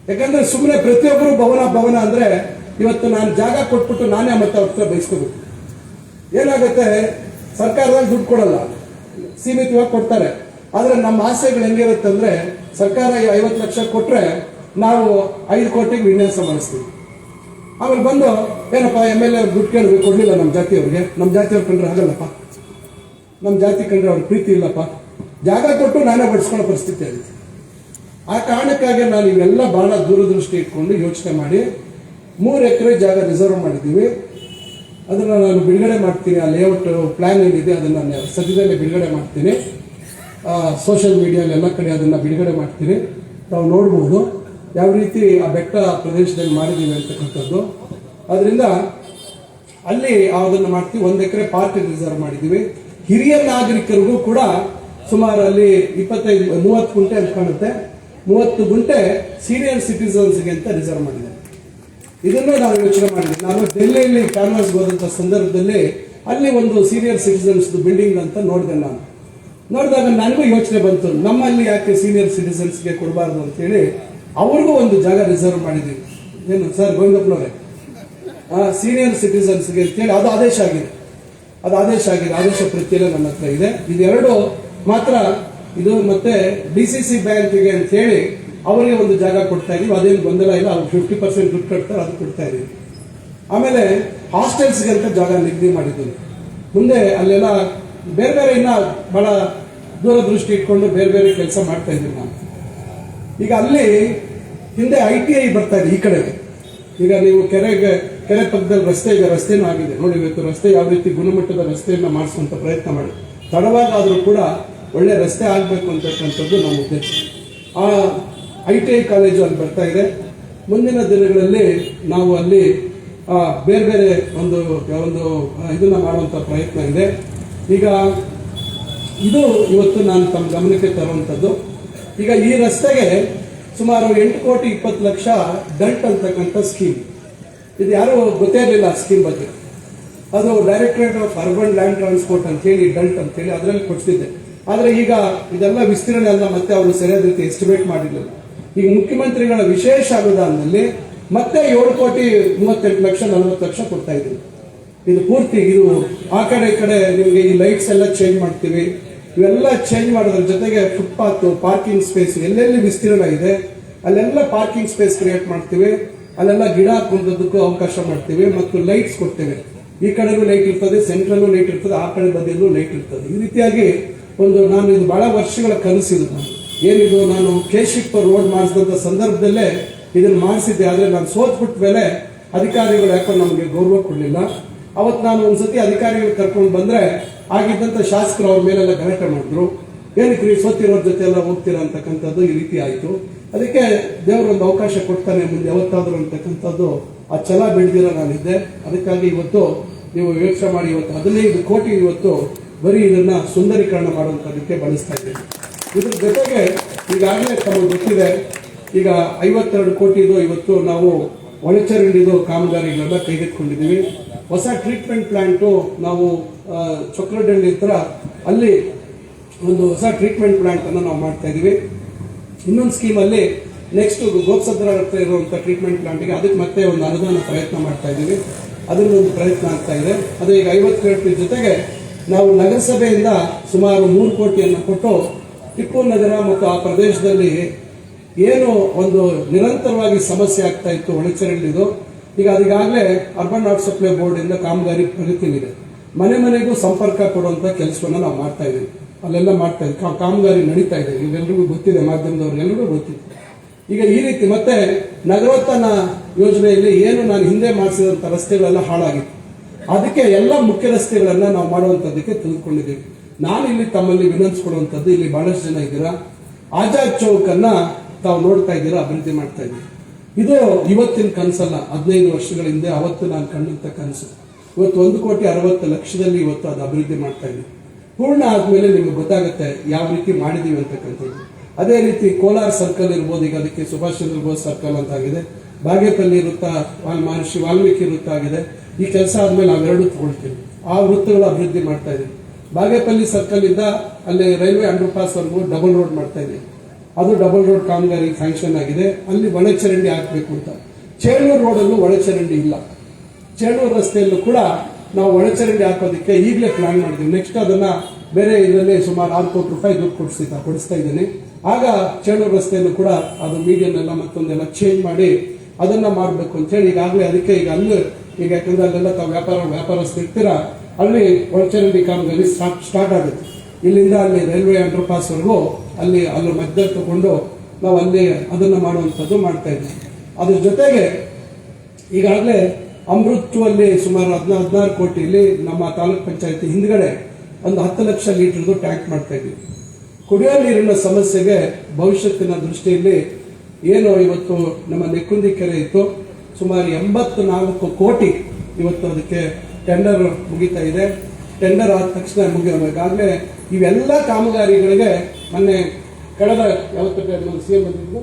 ಯಾಕಂದ್ರೆ ಸುಮ್ಮನೆ ಪ್ರತಿಯೊಬ್ಬರು ಭವನ ಅಂದ್ರೆ ಇವತ್ತು ನಾನು ಜಾಗ ಕೊಟ್ಬಿಟ್ಟು ನಾನೇ ಮತ್ತೆ ಅವ್ರ ಹತ್ರ ಬಯಸ್ಕೋಬೇಕು. ಏನಾಗುತ್ತೆ, ಸರ್ಕಾರದಲ್ಲಿ ದುಡ್ಡು ಕೊಡಲ್ಲ, ಸೀಮಿತವಾಗಿ ಕೊಡ್ತಾರೆ. ಆದ್ರೆ ನಮ್ಮ ಆಸೆಗಳು ಹೆಂಗಿರುತ್ತೆ ಅಂದ್ರೆ, ಸರ್ಕಾರ 50 ಲಕ್ಷ ಕೊಟ್ರೆ ನಾವು 5 ಕೋಟಿಗೆ ವಿನ್ಯಾಸ ಮಾಡಿಸ್ತೀವಿ. ಆಮೇಲೆ ಬಂದು ಏನಪ್ಪ MLA ದುಡ್ಡು ಕೇಳಿದ್ರು ಕೊಡ್ಲಿಲ್ಲ ನಮ್ಮ ಜಾತಿಯವ್ರಿಗೆ, ನಮ್ಮ ಜಾತಿಯವ್ರು ಕಂಡ್ರೆ ಆಗಲ್ಲಪ್ಪ, ನಮ್ಮ ಜಾತಿ ಕಂಡ್ರೆ ಅವ್ರ ಪ್ರೀತಿ ಇಲ್ಲಪ್ಪ, ಜಾಗ ಕೊಟ್ಟು ನಾನೇ ಬಡಿಸ್ಕೊಳ್ಳೋ ಪರಿಸ್ಥಿತಿ ಆಗುತ್ತೆ. ಆ ಕಾರಣಕ್ಕಾಗಿ ನಾನು ಇವೆಲ್ಲ ಬಹಳ ದೂರದೃಷ್ಟಿ ಇಟ್ಕೊಂಡು ಯೋಚನೆ ಮಾಡಿ 3 ಎಕರೆ ಜಾಗ ರಿಸರ್ವ್ ಮಾಡಿದ್ದೀವಿ. ಅದನ್ನ ನಾನು ಬಿಡುಗಡೆ ಮಾಡ್ತೀನಿ. ಆ ಲೇಔಟ್ ಪ್ಲಾನ್ ಏನಿದೆ ಅದನ್ನ ನಾನು ಸದ್ಯದಲ್ಲೇ ಬಿಡುಗಡೆ ಮಾಡ್ತೀನಿ. ಸೋಷಿಯಲ್ ಮೀಡಿಯಾದಲ್ಲಿ ಎಲ್ಲ ಕಡೆ ಅದನ್ನ ಬಿಡುಗಡೆ ಮಾಡ್ತೀನಿ. ತಾವು ನೋಡ್ಬೋದು ಯಾವ ರೀತಿ ಆ ಬೆಟ್ಟ ಪ್ರದೇಶದಲ್ಲಿ ಮಾಡಿದ್ದೀವಿ ಅಂತಕ್ಕಂಥದ್ದು. ಅದರಿಂದ ಅಲ್ಲಿ ಅದನ್ನು ಮಾಡ್ತೀವಿ. 1 ಎಕರೆ ಪಾರ್ಕ್ ರಿಸರ್ವ್ ಮಾಡಿದ್ದೀವಿ. ಹಿರಿಯ ನಾಗರಿಕರಿಗೂ ಕೂಡ ಸುಮಾರು ಅಲ್ಲಿ 25-30 ಗುಂಟೆ ಅಂತ ಕಾಣುತ್ತೆ, 30 ಗುಂಟೆ ಸೀನಿಯರ್ ಸಿಟಿಸನ್ಸ್ಗೆ ಅಂತ ರಿಸರ್ವ್ ಮಾಡಿದೆ. ಇದನ್ನು ನಾವು ಯೋಚನೆ ಮಾಡಿದ್ವಿ. ನಾನು ಡೆಲ್ಲಿಯಲ್ಲಿ ಕ್ಯಾನ್ವಾಸ್ ಹೋದಂಥ ಸಂದರ್ಭದಲ್ಲಿ ಅಲ್ಲಿ ಒಂದು ಸೀನಿಯರ್ ಸಿಟಿಸನ್ಸ್ ಬಿಲ್ಡಿಂಗ್ ಅಂತ ನೋಡಿದಾಗ ನನಗೂ ಯೋಚನೆ ಬಂತು, ನಮ್ಮಲ್ಲಿ ಯಾಕೆ ಸೀನಿಯರ್ ಸಿಟಿಸನ್ಸ್ಗೆ ಕೊಡಬಾರ್ದು ಅಂತೇಳಿ ಅವ್ರಿಗೂ ಒಂದು ಜಾಗ ರಿಸರ್ವ್ ಮಾಡಿದ್ದೀವಿ. ಏನು ಸರ್ ಗೋವಿಂದಪ್ಪನವರೇ, ಸೀನಿಯರ್ ಸಿಟಿಸನ್ಸ್ಗೆ ಅಂತೇಳಿ ಅದು ಆದೇಶ ಆಗಿದೆ. ಆದೇಶ ಪ್ರತಿಯೆಲ್ಲ ನನ್ನ ಹತ್ರ ಇದೆ. ಇದೆರಡು ಮಾತ್ರ. ಇದು ಮತ್ತೆ DCC ಬ್ಯಾಂಕ್ಗೆ ಅಂತ ಹೇಳಿ ಅವರಿಗೆ ಒಂದು ಜಾಗ ಕೊಡ್ತಾ ಇದೀವಿ. ಅದೇನು ಗೊಂದಲ ಇಲ್ಲ, ಅವ್ರು 50% ದುಡ್ಡು ಕಟ್ತಾರೆ, ಅದು ಕೊಡ್ತಾ ಇದೀವಿ. ಆಮೇಲೆ ಹಾಸ್ಟೆಲ್ಸ್ಗೆ ಅಂತ ಜಾಗ ನಿಗದಿ ಮಾಡಿದ್ದೀವಿ. ಮುಂದೆ ಅಲ್ಲೆಲ್ಲ ಬೇರೆ ಇನ್ನ ಬಹಳ ದೂರದೃಷ್ಟಿ ಇಟ್ಕೊಂಡು ಬೇರೆ ಕೆಲಸ ಮಾಡ್ತಾ ಇದ್ದೀವಿ ನಾನು. ಈಗ ಅಲ್ಲಿ ಹಿಂದೆ ITI ಬರ್ತಾ ಇದೆ ಈ ಕಡೆಗೆ. ಈಗ ನೀವು ಕೆರೆ ಪಕ್ಕದಲ್ಲಿ ರಸ್ತೆನೂ ಆಗಿದೆ ನೋಡಿ. ಇವತ್ತು ರಸ್ತೆ ಯಾವ ರೀತಿ ಗುಣಮಟ್ಟದ ರಸ್ತೆಯನ್ನ ಮಾಡಿಸುವಂತ ಪ್ರಯತ್ನ ಮಾಡಿ, ತಡವಾಗಾದ್ರೂ ಕೂಡ ಒಳ್ಳೆ ರಸ್ತೆ ಆಗಬೇಕು ಅಂತಕ್ಕಂಥದ್ದು ನಮ್ಮ ಉದ್ದೇಶ. ಆ ITI ಕಾಲೇಜು ಅಲ್ಲಿ ಬರ್ತಾ ಇದೆ. ಮುಂದಿನ ದಿನಗಳಲ್ಲಿ ನಾವು ಅಲ್ಲಿ ಬೇರೆ ಒಂದು ಇದನ್ನ ಮಾಡುವಂತ ಪ್ರಯತ್ನ ಇದೆ. ಈಗ ಇದು ಇವತ್ತು ನಾನು ತಮ್ಮ ಗಮನಕ್ಕೆ ತರುವಂಥದ್ದು. ಈಗ ಈ ರಸ್ತೆಗೆ ಸುಮಾರು 8,20,00,000 ಡಂಟ್ ಅಂತಕ್ಕಂಥ ಸ್ಕೀಮ್. ಇದು ಯಾರು ಗೊತ್ತೇ ಇರಲಿಲ್ಲ ಸ್ಕೀಮ್ ಬಗ್ಗೆ. ಅದು directorate of urban land transport ಅಂತ ಹೇಳಿ ಡಂಟ್ ಅಂತ ಹೇಳಿ ಅದರಲ್ಲಿ ಕೊಡ್ತಿದ್ದೆ. ಆದ್ರೆ ಈಗ ಇದೆಲ್ಲ ವಿಸ್ತೀರ್ಣ ಎಲ್ಲ ಮತ್ತೆ ಅವರು ಸರಿಯಾದ ರೀತಿ ಎಸ್ಟಿಮೇಟ್ ಮಾಡಿರಲಿಲ್ಲ. ಈಗ ಮುಖ್ಯಮಂತ್ರಿಗಳ ವಿಶೇಷ ಅನುದಾನದಲ್ಲಿ ಮತ್ತೆ 7,38,40,00,000 ಕೊಡ್ತಾ ಇದ್ದೀವಿ. ಇದು ಪೂರ್ತಿ ಇದು ಆ ಕಡೆ ಈ ಕಡೆ ನಿಮಗೆ ಈ ಲೈಟ್ಸ್ ಎಲ್ಲ ಚೇಂಜ್ ಮಾಡ್ತೀವಿ. ಇವೆಲ್ಲ ಚೇಂಜ್ ಮಾಡೋದ್ರ ಜೊತೆಗೆ ಫುಟ್ಪಾತ್, ಪಾರ್ಕಿಂಗ್ ಸ್ಪೇಸ್ ಎಲ್ಲೆಲ್ಲಿ ವಿಸ್ತೀರ್ಣ ಇದೆ ಅಲ್ಲೆಲ್ಲ ಪಾರ್ಕಿಂಗ್ ಸ್ಪೇಸ್ ಕ್ರಿಯೇಟ್ ಮಾಡ್ತೀವಿ. ಅಲ್ಲೆಲ್ಲ ಗಿಡ ಹಾಕೋದಕ್ಕೂ ಅವಕಾಶ ಮಾಡ್ತೀವಿ ಮತ್ತು ಲೈಟ್ಸ್ ಕೊಡ್ತೇವೆ. ಈ ಕಡೆನೂ ಲೈಟ್ ಇರ್ತದೆ, ಸೆಂಟ್ರಲ್ಲೂ ಲೈಟ್ ಇರ್ತದೆ, ಆ ಕಡೆ ಬದಿಯಲ್ಲೂ ಲೈಟ್ ಇರ್ತದೆ. ಈ ರೀತಿಯಾಗಿ ನಾನು ಇದು ಬಹಳ ವರ್ಷಗಳ ಕನಸಿದು. ಏನಿದು ನಾನು ಕೇಶಿಪ್ ರೋಡ್ ಮಾಡಿಸಿದಂತ ಸಂದರ್ಭದಲ್ಲೇ ಇದನ್ನು ಮಾಡಿಸಿದ್ದೆ. ಆದ್ರೆ ನಾನು ಸೋತ್ಬಿಟ್ಟ ಮೇಲೆ ಅಧಿಕಾರಿಗಳು ಯಾಕೋ ನಮಗೆ ಗೌರವ ಕೊಡಲಿಲ್ಲ. ಅವತ್ತು ನಾನು ಒಂದ್ಸತಿ ಅಧಿಕಾರಿಗಳು ಕರ್ಕೊಂಡು ಬಂದ್ರೆ ಆಗಿದ್ದಂತ ಶಾಸಕರು ಅವ್ರ ಮೇಲೆಲ್ಲ ಗಲಾಟೆ ಮಾಡಿದ್ರು. ಏನಕ್ಕೆ ಸೋತಿರೋರ ಜೊತೆ ಎಲ್ಲ ಹೋಗ್ತೀರಾ ಅಂತಕ್ಕಂಥದ್ದು ಈ ರೀತಿ ಆಯ್ತು. ಅದಕ್ಕೆ ದೇವರು ಒಂದು ಅವಕಾಶ ಕೊಡ್ತಾನೆ ಮುಂದೆ ಯಾವತ್ತಾದ್ರು ಅಂತಕ್ಕಂಥದ್ದು ಆ ಛಲ ಬೆಳೆದಿರೋ ನಾನಿದ್ದೆ. ಅದಕ್ಕಾಗಿ ಇವತ್ತು ನೀವು ಯೋಚನೆ ಮಾಡಿ, ಇವತ್ತು 15 ಕೋಟಿ ಇವತ್ತು ಬರೀ ಇದನ್ನ ಸುಂದರೀಕರಣ ಮಾಡುವಂತದಕ್ಕೆ ಬಳಸ್ತಾ ಇದ್ದೇವೆ. ಇದ್ರ ಜೊತೆಗೆ ಈಗಾಗಲೇ ತಮಗೆ ಗೊತ್ತಿದೆ, ಈಗ 52 ಕೋಟಿದು ಇವತ್ತು ನಾವು ಒಳಚರಂಡಿದು ಕಾಮಗಾರಿಗಳೆಲ್ಲ ಕೈಗೆತ್ತಿಕೊಂಡಿದ್ದೀವಿ. ಹೊಸ ಟ್ರೀಟ್ಮೆಂಟ್ ಪ್ಲಾಂಟು ನಾವು ಚೊಕ್ರಡಳ್ಳಿ ಹತ್ರ ಅಲ್ಲಿ ಒಂದು ಹೊಸ ಟ್ರೀಟ್ಮೆಂಟ್ ಪ್ಲಾಂಟ್ ಅನ್ನು ನಾವು ಮಾಡ್ತಾ ಇದೀವಿ. ಇನ್ನೊಂದು ಸ್ಕೀಮ್ ಅಲ್ಲಿ ನೆಕ್ಸ್ಟ್ ಗೋಪ್ಸದ್ರ ಹತ್ರ ಇರುವಂತ ಟ್ರೀಟ್ಮೆಂಟ್ ಪ್ಲಾಂಟ್ಗೆ ಅದಕ್ಕೆ ಮತ್ತೆ ಒಂದು ಅನುದಾನ ಪ್ರಯತ್ನ ಮಾಡ್ತಾ ಇದೀವಿ. ಅದನ್ನೊಂದು ಪ್ರಯತ್ನ ಆಗ್ತಾ ಇದೆ. ಅದು ಈಗ 50 ಕೋಟಿ ಜೊತೆಗೆ ನಾವು ನಗರಸಭೆಯಿಂದ ಸುಮಾರು 3 ಕೋಟಿಯನ್ನು ಕೊಟ್ಟು ಟಿಪ್ಪು ನಗರ ಮತ್ತು ಆ ಪ್ರದೇಶದಲ್ಲಿ ಏನು ಒಂದು ನಿರಂತರವಾಗಿ ಸಮಸ್ಯೆ ಆಗ್ತಾ ಇತ್ತು ಒಳಚರಂಡಿದು, ಈಗ ಅದೀಗಾಗಲೇ ಅರ್ಬನ್ ವಾಟರ್ ಸಪ್ಲೈ ಬೋರ್ಡ್ ಇಂದ ಕಾಮಗಾರಿ ಪ್ರಗತಿಯಿದೆ. ಮನೆಗೂ ಸಂಪರ್ಕ ಕೊಡುವಂತ ಕೆಲಸವನ್ನು ನಾವು ಮಾಡ್ತಾ ಇದ್ದೀವಿ. ಅಲ್ಲೆಲ್ಲ ಮಾಡ್ತಾ ಇದ್ದೀವಿ, ಕಾಮಗಾರಿ ನಡೀತಾ ಇದೆ. ಇವೆಲ್ಲರಿಗೂ ಗೊತ್ತಿದೆ, ಮಾಧ್ಯಮದವ್ರಿಗೆಲ್ಲರಿಗೂ ಗೊತ್ತಿದೆ. ಈಗ ಈ ರೀತಿ ಮತ್ತೆ ನಗರೋತ್ಥಾನ ಯೋಜನೆಯಲ್ಲಿ ಏನು ನಾನು ಹಿಂದೆ ಮಾಡಿಸಿದಂತ ರಸ್ತೆಗಳೆಲ್ಲ ಹಾಳಾಗಿತ್ತು. ಅದಕ್ಕೆ ಎಲ್ಲ ಮುಖ್ಯ ರಸ್ತೆಗಳನ್ನ ನಾವು ಮಾಡುವಂತದ್ದಕ್ಕೆ ತೆಗೆದುಕೊಂಡಿದ್ದೀವಿ. ನಾನು ಇಲ್ಲಿ ತಮ್ಮಲ್ಲಿ ವಿನಂತಿಸಿಕೊಡುವಂಥದ್ದು, ಇಲ್ಲಿ ಬಹಳಷ್ಟು ಜನ ಇದ್ದೀರಾ, ಆಜಾದ್ ಚೌಕ್ ಅನ್ನ ತಾವು ನೋಡ್ತಾ ಇದ್ದೀರಾ, ಅಭಿವೃದ್ಧಿ ಮಾಡ್ತಾ ಇದ್ದೀವಿ. ಇದು ಇವತ್ತಿನ ಕನಸಲ್ಲ, 15 ವರ್ಷಗಳ ಹಿಂದೆ ಅವತ್ತು ನಾನು ಕಂಡಂತ ಕನಸು. ಇವತ್ತು 1,60,00,000 ಇವತ್ತು ಅದು ಅಭಿವೃದ್ಧಿ ಮಾಡ್ತಾ ಇದ್ದೀವಿ. ಪೂರ್ಣ ಆದ್ಮೇಲೆ ನಿಮ್ಗೆ ಗೊತ್ತಾಗುತ್ತೆ ಯಾವ ರೀತಿ ಮಾಡಿದೀವಿ ಅಂತಕ್ಕಂಥದ್ದು. ಅದೇ ರೀತಿ ಕೋಲಾರ ಸರ್ಕಲ್ ಇರ್ಬೋದು, ಈಗ ಅದಕ್ಕೆ ಸುಭಾಷ್ ಚಂದ್ರ ಬೋಸ್ ಸರ್ಕಲ್ ಅಂತ ಆಗಿದೆ. ಬಾಗೇಪಲ್ಲಿ ವೃತ್ತ, ಮಹರ್ಷಿ ವಾಲ್ಮೀಕಿ ವೃತ್ತ ಆಗಿದೆ. ಈ ಕೆಲಸ ಆದ್ಮೇಲೆ ನಾವೆರಡು ತಗೊಳ್ತೀವಿ, ಆ ವೃತ್ತಗಳ ಅಭಿವೃದ್ಧಿ ಮಾಡ್ತಾ ಇದ್ದೀವಿ. ಬಾಗೇಪಲ್ಲಿ ಸರ್ಕಲ್ ಇಂದ ಅಲ್ಲಿ ರೈಲ್ವೆ ಅಂಡರ್ ಪಾಸ್ ವರೆಗೂ ಡಬಲ್ ರೋಡ್ ಮಾಡ್ತಾ ಇದ್ದೀವಿ. ಅದು ಡಬಲ್ ರೋಡ್ ಕಾಮಗಾರಿ ಸ್ಯಾಂಕ್ಷನ್ ಆಗಿದೆ. ಅಲ್ಲಿ ಒಳಚರಂಡಿ ಹಾಕಬೇಕು ಅಂತ. ಚೇಳೂರು ರೋಡಲ್ಲೂ ಒಳಚರಂಡಿ ಇಲ್ಲ. ಚೇಳೂರು ರಸ್ತೆಯಲ್ಲೂ ಕೂಡ ನಾವು ಒಳಚರಂಡಿ ಹಾಕೋದಕ್ಕೆ ಈಗಲೇ ಪ್ಲಾನ್ ಮಾಡಿದ್ವಿ. ನೆಕ್ಸ್ಟ್ ಅದನ್ನ ಬೇರೆ ಇದರಲ್ಲಿ ಸುಮಾರು 6 ಕೋಟಿ ರೂಪಾಯಿ ದುಡ್ಡು ಕೊಡಿಸ್ತಾ ಇದ್ದೀನಿ. ಆಗ ಚೇಳೂರು ರಸ್ತೆಯಲ್ಲೂ ಕೂಡ ಅದು ಮೀಡಿಯನ್ ಎಲ್ಲ ಮತ್ತೊಂದೆಲ್ಲ ಚೇಂಜ್ ಮಾಡಿ ಅದನ್ನ ಮಾಡಬೇಕು ಅಂತ ಹೇಳಿ ಈಗಾಗಲೇ ಅದಕ್ಕೆ ಈಗ ಅಲ್ಲಿ ಈಗ ಯಾಕಂದ್ರೆ ಅಲ್ಲೆಲ್ಲ ತಾವು ವ್ಯಾಪಾರಸ್ಥರು ಇರ್ತೀರಾ, ಅಲ್ಲಿ ಒಳಚರಂಡಿ ಕಾಮಗಾರಿ ಸ್ಟಾರ್ಟ್ ಆಗುತ್ತೆ. ಇಲ್ಲಿಂದ ಅಲ್ಲಿ ರೈಲ್ವೆ ಅಂಡರ್ ಪಾಸ್ ವರೆಗೂ ಅಲ್ಲಿ ಮಧ್ಯ ತಗೊಂಡು ನಾವು ಅಲ್ಲಿ ಅದನ್ನ ಮಾಡುವಂಥದ್ದು ಮಾಡ್ತಾ ಇದ್ದೀವಿ. ಅದ್ರ ಜೊತೆಗೆ ಈಗಾಗಲೇ ಅಮೃತ್ವಲ್ಲಿ ಸುಮಾರು 16 ಕೋಟಿಯಲ್ಲಿ ನಮ್ಮ ತಾಲೂಕ್ ಪಂಚಾಯತಿ ಹಿಂದ್ಗಡೆ ಒಂದು 10 ಲಕ್ಷ ಲೀಟರ್ದು ಟ್ಯಾಂಕ್ ಮಾಡ್ತಾ ಇದ್ದೀವಿ. ಕುಡಿಯೋ ನೀರಿನ ಸಮಸ್ಯೆಗೆ ಭವಿಷ್ಯತ್ತಿನ ದೃಷ್ಟಿಯಲ್ಲಿ ಏನು ಇವತ್ತು ನಮ್ಮ ನೆಕ್ಕುಂದಿ ಕೆರೆ ಇತ್ತು, ಸುಮಾರು 84 ಕೋಟಿ ಇವತ್ತು ಅದಕ್ಕೆ ಟೆಂಡರ್ ಮುಗಿತಾ ಇದೆ. ಟೆಂಡರ್ ಆದ ತಕ್ಷಣ ಈಗಾಗಲೇ ಇವೆಲ್ಲ ಕಾಮಗಾರಿಗಳಿಗೆ ಮೊನ್ನೆ ಕಳೆದ ಸಿಎಂ ಬಂದಿದ್ದು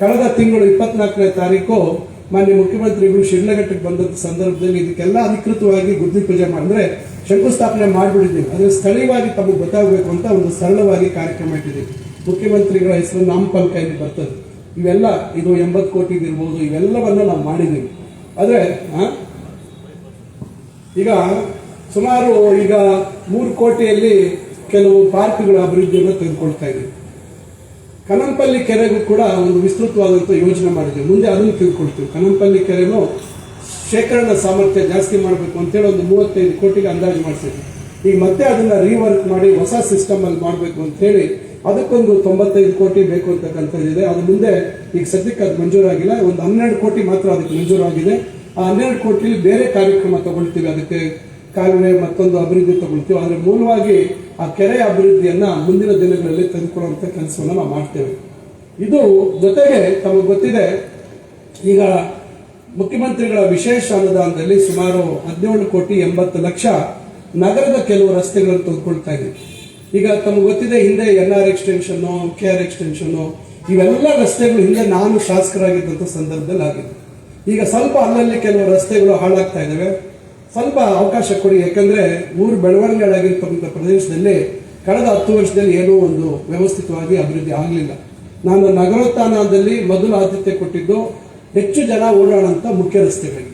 ಕಳೆದ ತಿಂಗಳು 24ನೇ ತಾರೀಕು ಮಾನ್ಯ ಮುಖ್ಯಮಂತ್ರಿಗಳು ಶಿಡ್ಲಘಟ್ಟಕ್ಕೆ ಬಂದಂತ ಸಂದರ್ಭದಲ್ಲಿ ಇದಕ್ಕೆಲ್ಲ ಅಧಿಕೃತವಾಗಿ ಗುದ್ದಿ ಪೂಜೆ ಮಾಡಿದ್ರೆ ಶಂಕುಸ್ಥಾಪನೆ ಮಾಡಿಬಿಟ್ಟಿದ್ದೀವಿ. ಅದ್ರ ಸ್ಥಳೀಯವಾಗಿ ತಮಗೆ ಗೊತ್ತಾಗಬೇಕು ಅಂತ ಒಂದು ಸರಳವಾಗಿ ಕಾರ್ಯಕ್ರಮ ಇಟ್ಟಿದ್ದೀವಿ. ಮುಖ್ಯಮಂತ್ರಿಗಳ ಹೆಸರು ನಾಮಫಲಕದಲ್ಲಿ ಬರ್ತದೆ. ಇವೆಲ್ಲ ಇದು 80 ಕೋಟಿ ಇರ್ಬೋದು, ಇವೆಲ್ಲವನ್ನ ನಾವು ಮಾಡಿದ್ದೀವಿ. ಆದ್ರೆ ಈಗ ಸುಮಾರು ಈಗ 3 ಕೋಟಿಯಲ್ಲಿ ಕೆಲವು ಪಾರ್ಕ್ಗಳ ಅಭಿವೃದ್ಧಿಯನ್ನು ತೆಗೆದುಕೊಳ್ತಾ ಇದ್ದೀವಿ. ಕನಂಪಲ್ಲಿ ಕೆರೆಗೂ ಕೂಡ ಒಂದು ವಿಸ್ತೃತವಾದಂಥ ಯೋಜನೆ ಮಾಡಿದ್ದೀವಿ. ಮುಂದೆ ಅದನ್ನು ತಿಳ್ಕೊಳ್ತೀವಿ. ಕನಂಪಲ್ಲಿ ಕೆರೆನೂ ಶೇಖರಣಾ ಸಾಮರ್ಥ್ಯ ಜಾಸ್ತಿ ಮಾಡಬೇಕು ಅಂತೇಳಿ ಒಂದು 35 ಕೋಟಿಗೆ ಅಂದಾಜು ಮಾಡಿಸಿದ್ವಿ. ಈಗ ಮತ್ತೆ ಅದನ್ನ ರೀವರ್ಕ್ ಮಾಡಿ ಹೊಸ ಸಿಸ್ಟಮ್ ಅಲ್ಲಿ ಮಾಡಬೇಕು ಅಂತ ಹೇಳಿ ಅದಕ್ಕೊಂದು 95 ಕೋಟಿ ಬೇಕು ಅಂತಕ್ಕಂಥದ್ದಿದೆ. ಅದು ಮುಂದೆ ಈಗ ಸದ್ಯಕ್ಕೆ ಅದು ಮಂಜೂರಾಗಿಲ್ಲ. ಒಂದು 12 ಕೋಟಿ ಮಾತ್ರ ಅದಕ್ಕೆ ಮಂಜೂರಾಗಿದೆ. ಆ 12 ಕೋಟಿಲಿ ಬೇರೆ ಕಾರ್ಯಕ್ರಮ ತಗೊಳ್ತೀವಿ. ಅದಕ್ಕೆ ಕಾಲುವೆ ಮತ್ತೊಂದು ಅಭಿವೃದ್ಧಿ ತಗೊಳ್ತೀವಿ. ಆದರೆ ಮೂಲವಾಗಿ ಆ ಕೆರೆಯ ಅಭಿವೃದ್ಧಿಯನ್ನ ಮುಂದಿನ ದಿನಗಳಲ್ಲಿ ತೆಗೆದುಕೊಳ್ಳುವಂತ ಕೆಲಸವನ್ನು ನಾವು ಮಾಡ್ತೇವೆ. ಇದು ಜೊತೆಗೆ ತಮಗೆ ಗೊತ್ತಿದೆ, ಈಗ ಮುಖ್ಯಮಂತ್ರಿಗಳ ವಿಶೇಷ ಅನುದಾನದಲ್ಲಿ ಸುಮಾರು 17,80,00,000 ನಗರದ ಕೆಲವು ರಸ್ತೆಗಳನ್ನು ತೆಗೆದುಕೊಳ್ತಾ ಇದ್ದೀವಿ. ಈಗ ತಮಗೆ ಗೊತ್ತಿದೆ, ಹಿಂದೆ NR ಎಕ್ಸ್ಟೆನ್ಷನ್, KR ಎಕ್ಸ್ಟೆನ್ಷನ್, ಇವೆಲ್ಲ ರಸ್ತೆಗಳು ಹಿಂದೆ ನಾನು ಶಾಸಕರಾಗಿದ್ದಂಥ ಸಂದರ್ಭದಲ್ಲಿ ಆಗಿದೆ. ಈಗ ಸ್ವಲ್ಪ ಅಲ್ಲಲ್ಲಿ ಕೆಲವು ರಸ್ತೆಗಳು ಹಾಳಾಗ್ತಾ ಇದ್ದಾವೆ. ಸ್ವಲ್ಪ ಅವಕಾಶ ಕೊಡಿ. ಯಾಕಂದ್ರೆ ಊರು ಬೆಳವಣಿಗೆಗಳಾಗಿರ್ತಕ್ಕಂಥ ಪ್ರದೇಶದಲ್ಲಿ ಕಳೆದ 10 ವರ್ಷದಲ್ಲಿ ಏನೋ ಒಂದು ವ್ಯವಸ್ಥಿತವಾಗಿ ಅಭಿವೃದ್ಧಿ ಆಗಲಿಲ್ಲ. ನಾನು ನಗರೋತ್ಥಾನದಲ್ಲಿ ಮೊದಲು ಆದ್ಯತೆ ಕೊಟ್ಟಿದ್ದು ಹೆಚ್ಚು ಜನ ಓಡಾಡಂತ ಮುಖ್ಯ ರಸ್ತೆಗಳಿಗೆ.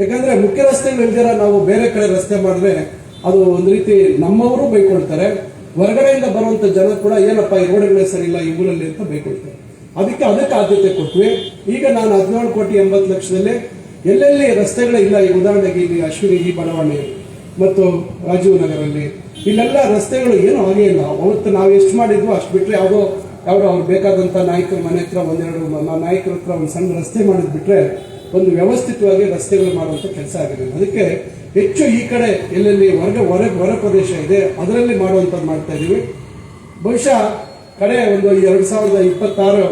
ಯಾಕಂದ್ರೆ ಮುಖ್ಯ ರಸ್ತೆಗಳಿಲ್ದಿರ ನಾವು ಬೇರೆ ಕಡೆ ರಸ್ತೆ ಮಾಡಿದ್ರೆ ಅದು ಒಂದು ರೀತಿ ನಮ್ಮವರು ಬೈಕೊಳ್ತಾರೆ, ಹೊರಗಡೆಯಿಂದ ಬರುವಂತ ಜನ ಕೂಡ ಏನಪ್ಪ ಈ ರೋಡ್ಗಳೇ ಸರಿ ಇಲ್ಲ ಈ ಊರಲ್ಲಿ ಅಂತ ಬೈಕೊಳ್ತಾರೆ. ಅದಕ್ಕೆ ಆದ್ಯತೆ ಕೊಟ್ವಿ. ಈಗ ನಾನು 17,80,00,000 ಎಲ್ಲೆಲ್ಲಿ ರಸ್ತೆಗಳೇ ಇಲ್ಲ, ಈ ಉದಾಹರಣೆಗೆ ಇಲ್ಲಿ ಅಶ್ವಿನಿ ಈ ಬಡಾವಣೆ ಮತ್ತು ರಾಜೀವ್ ನಗರಲ್ಲಿ ಇಲ್ಲೆಲ್ಲ ರಸ್ತೆಗಳು ಏನೂ ಆಗೇ ಇಲ್ಲ. ಅವತ್ತು ನಾವು ಎಷ್ಟು ಮಾಡಿದ್ವು ಅಷ್ಟು ಬಿಟ್ರೆ ಯಾವುದೋ ಅವ್ರು ಬೇಕಾದಂತ ನಾಯಕರ ಮನೆ ಹತ್ರ ಒಂದೆರಡು ನಾಯಕರ ಹತ್ರ ಒಂದು ಸಣ್ಣ ರಸ್ತೆ ಮಾಡಿದ್ ಬಿಟ್ರೆ ಒಂದು ವ್ಯವಸ್ಥಿತವಾಗಿ ರಸ್ತೆಗಳು ಮಾಡುವಂತ ಕೆಲಸ ಆಗಿದೆ. ಅದಕ್ಕೆ ಹೆಚ್ಚು ಈ ಕಡೆ ಎಲ್ಲೆಲ್ಲಿ ಹೊರ ಪ್ರದೇಶ ಇದೆ ಅದರಲ್ಲಿ ಮಾಡುವಂತದ್ದು ಮಾಡ್ತಾ ಇದೀವಿ. ಬಹುಶಃ ಕಡೆ ಒಂದು 2026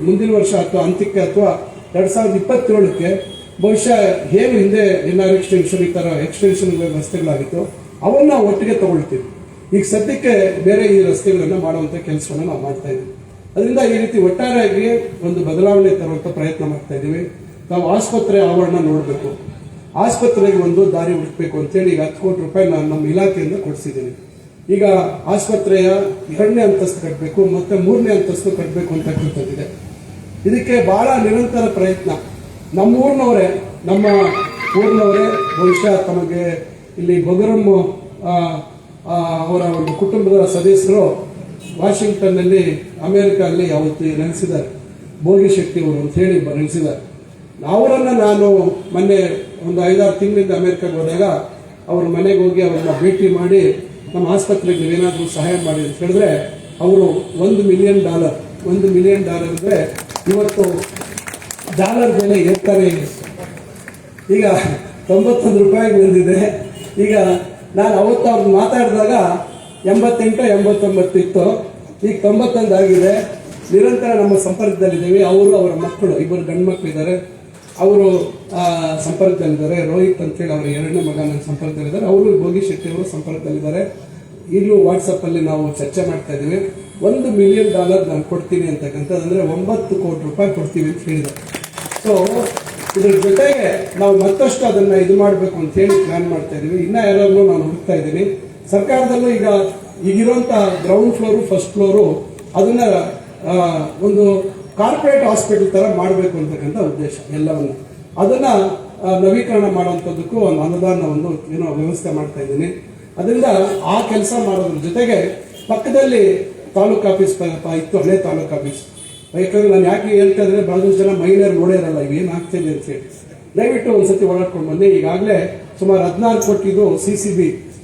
ಮುಂದಿನ ವರ್ಷ ಅಥವಾ ಅಂತ್ಯಕ್ಕೆ ಅಥವಾ 2027ಕ್ಕೆ ಬಹುಶಃ ಏನು ಹಿಂದೆ NR ಎಕ್ಸ್ಟೆನ್ಷನ್ ಈ ತರ ಎಕ್ಸ್ಟೆನ್ಷನ್ ರಸ್ತೆಗಳಾಗಿತ್ತು ಅವನ್ನ ಒಟ್ಟಿಗೆ ತಗೊಳ್ತೀವಿ. ಈಗ ಸದ್ಯಕ್ಕೆ ಬೇರೆ ಈ ರಸ್ತೆಗಳನ್ನ ಮಾಡುವಂತ ಕೆಲಸವನ್ನು ನಾವು ಮಾಡ್ತಾ ಇದ್ದೀವಿ. ಅದರಿಂದ ಈ ರೀತಿ ಒಟ್ಟಾರೆಯಾಗಿ ಒಂದು ಬದಲಾವಣೆ ತರುವಂತ ಪ್ರಯತ್ನ ಮಾಡ್ತಾ ಇದ್ದೀವಿ. ನಾವು ಆಸ್ಪತ್ರೆ ಆವರಣ ನೋಡಬೇಕು, ಆಸ್ಪತ್ರೆಗೆ ಒಂದು ದಾರಿ ಹುಡುಕಬೇಕು ಅಂತೇಳಿ ಈಗ 10 ಕೋಟಿ ರೂಪಾಯಿ ನಾನು ನಮ್ಮ ಇಲಾಖೆಯಿಂದ ಕೊಡಿಸಿದ್ದೀನಿ. ಈಗ ಆಸ್ಪತ್ರೆಯ 2ನೇ ಅಂತಸ್ತು ಕಟ್ಟಬೇಕು ಮತ್ತೆ 3ನೇ ಅಂತಸ್ತು ಕಟ್ಟಬೇಕು ಅಂತಕ್ಕಂಥದ್ದಿದೆ. ಇದಕ್ಕೆ ಬಹಳ ನಿರಂತರ ಪ್ರಯತ್ನ. ನಮ್ಮ ಊರಿನವರೇ ಬಹುಶಃ ತಮಗೆ ಇಲ್ಲಿ ಬೊಗರಂ ಅವರ ಒಂದು ಕುಟುಂಬದ ಸದಸ್ಯರು ವಾಷಿಂಗ್ಟನ್ ನಲ್ಲಿ ಅಮೆರಿಕ ಅಲ್ಲಿ ಅವತ್ತು ನೆಲೆಸಿದ್ದಾರೆ, ಭೋಗಿ ಶೆಟ್ಟಿ ಅವರು ಅಂತ ಹೇಳಿ ನೆಲೆಸಿದ್ದಾರೆ. ಅವರನ್ನ ನಾನು ಮೊನ್ನೆ ಒಂದು 5-6 ತಿಂಗಳಿಂದ ಅಮೆರಿಕಕ್ಕೆ ಹೋದಾಗ ಅವ್ರ ಮನೆಗೆ ಹೋಗಿ ಅವ್ರನ್ನ ಭೇಟಿ ಮಾಡಿ ನಮ್ಮ ಆಸ್ಪತ್ರೆಗೆ ನೀವೇನಾದ್ರೂ ಸಹಾಯ ಮಾಡಿ ಅಂತ ಹೇಳಿದ್ರೆ ಅವರು $1 ಮಿಲಿಯನ್ $1 ಮಿಲಿಯನ್ ಅಂದ್ರೆ ಇವತ್ತು ಡಾಲರ್ ಬೆಲೆ ಏರ್ತಾನೆ ಇದೆ. ಈಗ 91 ರೂಪಾಯಿಗೆ ಬಂದಿದೆ. ಈಗ ನಾನು ಅವತ್ತು ಅವ್ರು ಮಾತಾಡಿದಾಗ 88 89 ಇತ್ತು, ಈಗ 91 ಆಗಿದೆ. ನಿರಂತರ ನಮ್ಮ ಸಂಪರ್ಕದಲ್ಲಿದ್ದೀವಿ. ಅವರು ಅವರ ಮಕ್ಕಳು ಇಬ್ಬರು ಗಂಡು ಮಕ್ಕಳು ಇದ್ದಾರೆ, ಅವರು ಸಂಪರ್ಕದಲ್ಲಿದ್ದಾರೆ. ರೋಹಿತ್ ಅಂತೇಳಿ ಅವರ ಎರಡನೇ ಮಗ ನನ್ನ ಸಂಪರ್ಕದಲ್ಲಿದ್ದಾರೆ. ಅವರು ಭೋಗಿ ಶೆಟ್ಟಿ ಅವರು ಸಂಪರ್ಕದಲ್ಲಿದ್ದಾರೆ. ಈಗಲೂ ವಾಟ್ಸಪ್ಪಲ್ಲಿ ನಾವು ಚರ್ಚೆ ಮಾಡ್ತಾ ಇದ್ದೀವಿ. $1 ಮಿಲಿಯನ್ ನಾನು ಕೊಡ್ತೀನಿ ಅಂತಕ್ಕಂಥದ್ದು, ಅಂದರೆ 9 ಕೋಟಿ ರೂಪಾಯಿ ಕೊಡ್ತೀವಿ ಅಂತ ಹೇಳಿದೆ. ಸೊ ಇದ್ರ ಜೊತೆಗೆ ನಾವು ಮತ್ತಷ್ಟು ಅದನ್ನು ಇದು ಮಾಡಬೇಕು ಅಂತ ಹೇಳಿ ಪ್ಲಾನ್ ಮಾಡ್ತಾ ಇದ್ದೀವಿ. ಇನ್ನೂ ಯಾರಾದ್ರೂ ನಾನು ಹುಡುಕ್ತಾ ಇದ್ದೀನಿ. ಸರ್ಕಾರದಲ್ಲೂ ಈಗಿರುವಂಥ ಗ್ರೌಂಡ್ ಫ್ಲೋರು ಫಸ್ಟ್ ಫ್ಲೋರು ಅದನ್ನ ಒಂದು ಕಾರ್ಪೊರೇಟ್ ಹಾಸ್ಪಿಟಲ್ ತರ ಮಾಡಬೇಕು ಅಂತಕ್ಕಂಥ ಉದ್ದೇಶ ಎಲ್ಲವನ್ನು. ಅದನ್ನ ನವೀಕರಣ ಮಾಡುವಂಥದ್ದಕ್ಕೂ ಒಂದು ಅನುದಾನ ಒಂದು ಏನೋ ವ್ಯವಸ್ಥೆ ಮಾಡ್ತಾ ಇದ್ದೀನಿ. ಅದರಿಂದ ಆ ಕೆಲಸ ಮಾಡೋದ್ರ ಜೊತೆಗೆ ಪಕ್ಕದಲ್ಲಿ ತಾಲೂಕು ಆಫೀಸ್ ಇತ್ತು, ಹಳೆ ತಾಲೂಕು ಆಫೀಸ್. ಯಾಕಂದ್ರೆ ನಾನು ಯಾಕೆ ಹೇಳ್ತಾ ಇದ್ರೆ ಬಹಳಷ್ಟು ಜನ ಮಹಿಳೆಯರು ನೋಡಿರಲ್ಲ ಇವೇನು ಆಗ್ತಿದೆ ಅಂತ ಹೇಳಿ. ದಯವಿಟ್ಟು ಒಂದ್ಸತಿ ಓಡಾಡ್ಕೊಂಡು ಬನ್ನಿ. ಈಗಾಗಲೇ ಸುಮಾರು 16 ಕೋಟಿದು CCB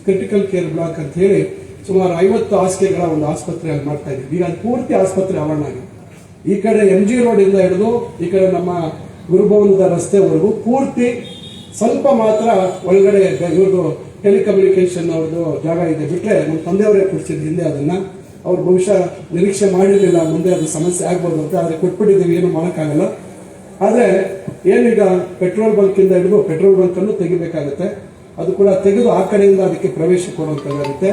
ಕ್ರಿಟಿಕಲ್ ಕೇರ್ ಬ್ಲಾಕ್ ಅಂತ ಹೇಳಿ ಸುಮಾರು 50 ಹಾಸಿಗೆಗಳ ಒಂದು ಆಸ್ಪತ್ರೆಯಲ್ಲಿ ಮಾಡ್ತಾ ಇದ್ದೀವಿ. ಈಗ ಅದು ಪೂರ್ತಿ ಆಸ್ಪತ್ರೆ ಆವರಣ ಆಗಿದೆ. ಈ ಕಡೆ MG ರೋಡ್ ಇಂದ ಹಿಡಿದು ಈ ಕಡೆ ನಮ್ಮ ಗುರುಭವನದ ರಸ್ತೆವರೆಗೂ ಪೂರ್ತಿ ಸ್ವಲ್ಪ ಮಾತ್ರ ಒಳಗಡೆ ಇವ್ರದ್ದು ಟೆಲಿಕಮ್ಯುನಿಕೇಶನ್ ಅವ್ರದ್ದು ಜಾಗ ಇದೆ. ಬಿಟ್ರೆ ನಮ್ಮ ತಂದೆಯವರೇ ಕೊಡಿಸಿದ್ರು ಹಿಂದೆ. ಅದನ್ನ ಅವ್ರು ಬಹುಶಃ ನಿರೀಕ್ಷೆ ಮಾಡಿರಲಿಲ್ಲ ಮುಂದೆ ಅದು ಸಮಸ್ಯೆ ಆಗ್ಬೋದು ಅಂತ. ಆದರೆ ಕೊಟ್ಬಿಟ್ಟಿದ್ದೀವಿ, ಏನು ಮಾಡೋಕ್ಕಾಗಲ್ಲ. ಆದರೆ ಏನೀಗ ಪೆಟ್ರೋಲ್ ಬಂಕ್ ಇಂದ ಹಿಡಿದು ಪೆಟ್ರೋಲ್ ಬಂಕ್ ಅನ್ನು ತೆಗಿಬೇಕಾಗುತ್ತೆ. ಅದು ಕೂಡ ತೆಗೆದು ಆ ಕಡೆಯಿಂದ ಅದಕ್ಕೆ ಪ್ರವೇಶ ಕೊಡುವಂಥದ್ದಾಗುತ್ತೆ.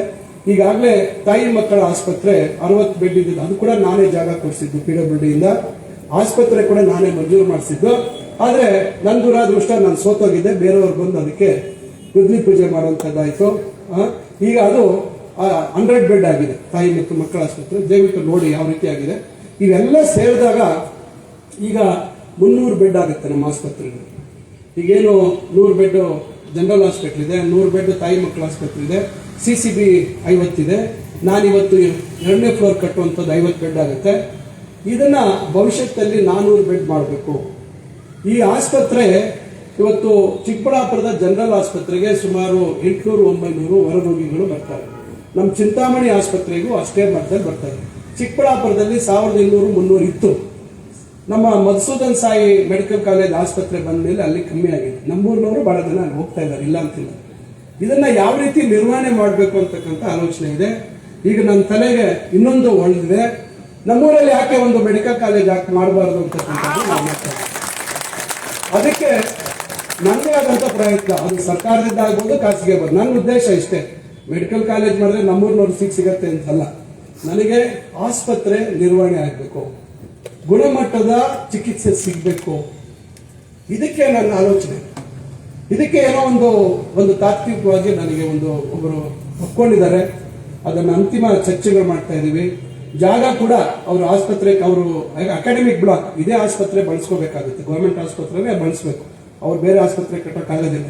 ಈಗಾಗಲೇ ತಾಯಿ ಮಕ್ಕಳ ಆಸ್ಪತ್ರೆ 60 ಬೆಡ್ ಇದ್ದಿದ್ದು, ಅದು ಕೂಡ ನಾನೇ ಜಾಗ ಕೊಡಿಸಿದ್ದು PWD ಇಂದ. ಆಸ್ಪತ್ರೆ ಕೂಡ ನಾನೇ ಮಂಜೂರು ಮಾಡಿಸಿದ್ದು. ಆದರೆ ನನ್ನ ದುರಾದೃಷ್ಟ, ನಾನು ಸೋತೋಗಿದ್ದೆ. ಬೇರೆಯವ್ರು ಬಂದು ಅದಕ್ಕೆ ಗುದ್ಲಿ ಪೂಜೆ ಮಾಡುವಂಥದ್ದಾಯಿತು. ಈಗ ಅದು 100 ಬೆಡ್ ಆಗಿದೆ ತಾಯಿ ಮತ್ತು ಮಕ್ಕಳ ಆಸ್ಪತ್ರೆ. ದಯವಿಟ್ಟು ನೋಡಿ ಯಾವ ರೀತಿ ಆಗಿದೆ. ಇವೆಲ್ಲ ಸೇರಿದಾಗ ಈಗ 300 ಬೆಡ್ ಆಗುತ್ತೆ ನಮ್ಮ ಆಸ್ಪತ್ರೆಗೆ. ಈಗೇನು 100 ಬೆಡ್ ಜನರಲ್ ಹಾಸ್ಪಿಟಲ್ ಇದೆ, 100 ಬೆಡ್ ತಾಯಿ ಮಕ್ಕಳ ಆಸ್ಪತ್ರೆ ಇದೆ, CCB 50 ಇದೆ. ನಾನಿವತ್ತು 2ನೇ ಫ್ಲೋರ್ ಕಟ್ಟುವಂಥದ್ದು 50 ಬೆಡ್ ಆಗುತ್ತೆ. ಇದನ್ನ ಭವಿಷ್ಯದಲ್ಲಿ 400 ಬೆಡ್ ಮಾಡಬೇಕು. ಈ ಆಸ್ಪತ್ರೆ ಇವತ್ತು ಚಿಕ್ಕಬಳ್ಳಾಪುರದ ಜನರಲ್ ಆಸ್ಪತ್ರೆಗೆ ಸುಮಾರು 800-900 ಹೊರರೋಗಿಗಳು ಬರ್ತಾರೆ. ನಮ್ಮ ಚಿಂತಾಮಣಿ ಆಸ್ಪತ್ರೆಗೂ ಅಷ್ಟೇ ಮಟ್ಟದಲ್ಲಿ ಬರ್ತಾರೆ. ಚಿಕ್ಕಬಳ್ಳಾಪುರದಲ್ಲಿ 1200-300 ಇತ್ತು. ನಮ್ಮ ಮಧುಸೂದನ್ ಸಾಯಿ ಮೆಡಿಕಲ್ ಕಾಲೇಜ್ ಆಸ್ಪತ್ರೆ ಬಂದ ಮೇಲೆ ಅಲ್ಲಿ ಕಮ್ಮಿ ಆಗಿದೆ. ನಮ್ಮೂರಿನವರು ಬಹಳ ಜನ ಹೋಗ್ತಾ ಇದ್ದಾರೆ, ಇಲ್ಲ ಅಂತಿಲ್ಲ. ಇದನ್ನ ಯಾವ ರೀತಿ ನಿರ್ವಹಣೆ ಮಾಡಬೇಕು ಅಂತಕ್ಕಂಥ ಆಲೋಚನೆ ಇದೆ. ಈಗ ನನ್ನ ತಲೆಗೆ ಇನ್ನೊಂದು ಹೊಳೆದಿದೆ, ನಮ್ಮೂರಲ್ಲಿ ಯಾಕೆ ಒಂದು ಮೆಡಿಕಲ್ ಕಾಲೇಜ್ ಯಾಕೆ ಮಾಡಬಾರ್ದು ಅಂತಕ್ಕಂಥದ್ದು ನಾವು ಮಾಡ್ತಾ ಇದ್ದೀವಿ. ಅದಕ್ಕೆ ನನ್ನದೇ ಆದಂಥ ಪ್ರಯತ್ನ, ಅದು ಸರ್ಕಾರದಿಂದ ಆಗ್ಬೋದು, ಖಾಸಗಿ ಆಗ್ಬೋದು. ನನ್ನ ಉದ್ದೇಶ ಇಷ್ಟೇ, ಮೆಡಿಕಲ್ ಕಾಲೇಜ್ ಮಾಡಿದ್ರೆ ನಮ್ಮೂರಿನವ್ರು ಸಿಗತ್ತೆ ಅಂತಲ್ಲ. ನನಗೆ ಆಸ್ಪತ್ರೆ ನಿರ್ವಹಣೆ ಆಗಬೇಕು, ಗುಣಮಟ್ಟದ ಚಿಕಿತ್ಸೆ ಸಿಗಬೇಕು. ಇದಕ್ಕೆ ನನ್ನ ಆಲೋಚನೆ. ಇದಕ್ಕೆ ಏನೋ ಒಂದು ತಾತ್ವಿಕವಾಗಿ ನನಗೆ ಒಬ್ಬರು ಒಪ್ಕೊಂಡಿದ್ದಾರೆ. ಅದನ್ನು ಅಂತಿಮ ಚರ್ಚೆಗಳು ಮಾಡ್ತಾ ಇದ್ದೀವಿ. ಜಾಗ ಕೂಡ ಅವರು ಆಸ್ಪತ್ರೆಗೆ, ಅವರು ಅಕಾಡೆಮಿಕ್ ಬ್ಲಾಕ್ ಇದೇ ಆಸ್ಪತ್ರೆ ಬಳಸ್ಕೋಬೇಕಾಗುತ್ತೆ. ಗೌರ್ಮೆಂಟ್ ಆಸ್ಪತ್ರೆನೇ ಬಳಸಬೇಕು, ಅವ್ರು ಬೇರೆ ಆಸ್ಪತ್ರೆ ಕಟ್ಟೋಕ್ಕಾಗೋದಿಲ್ಲ.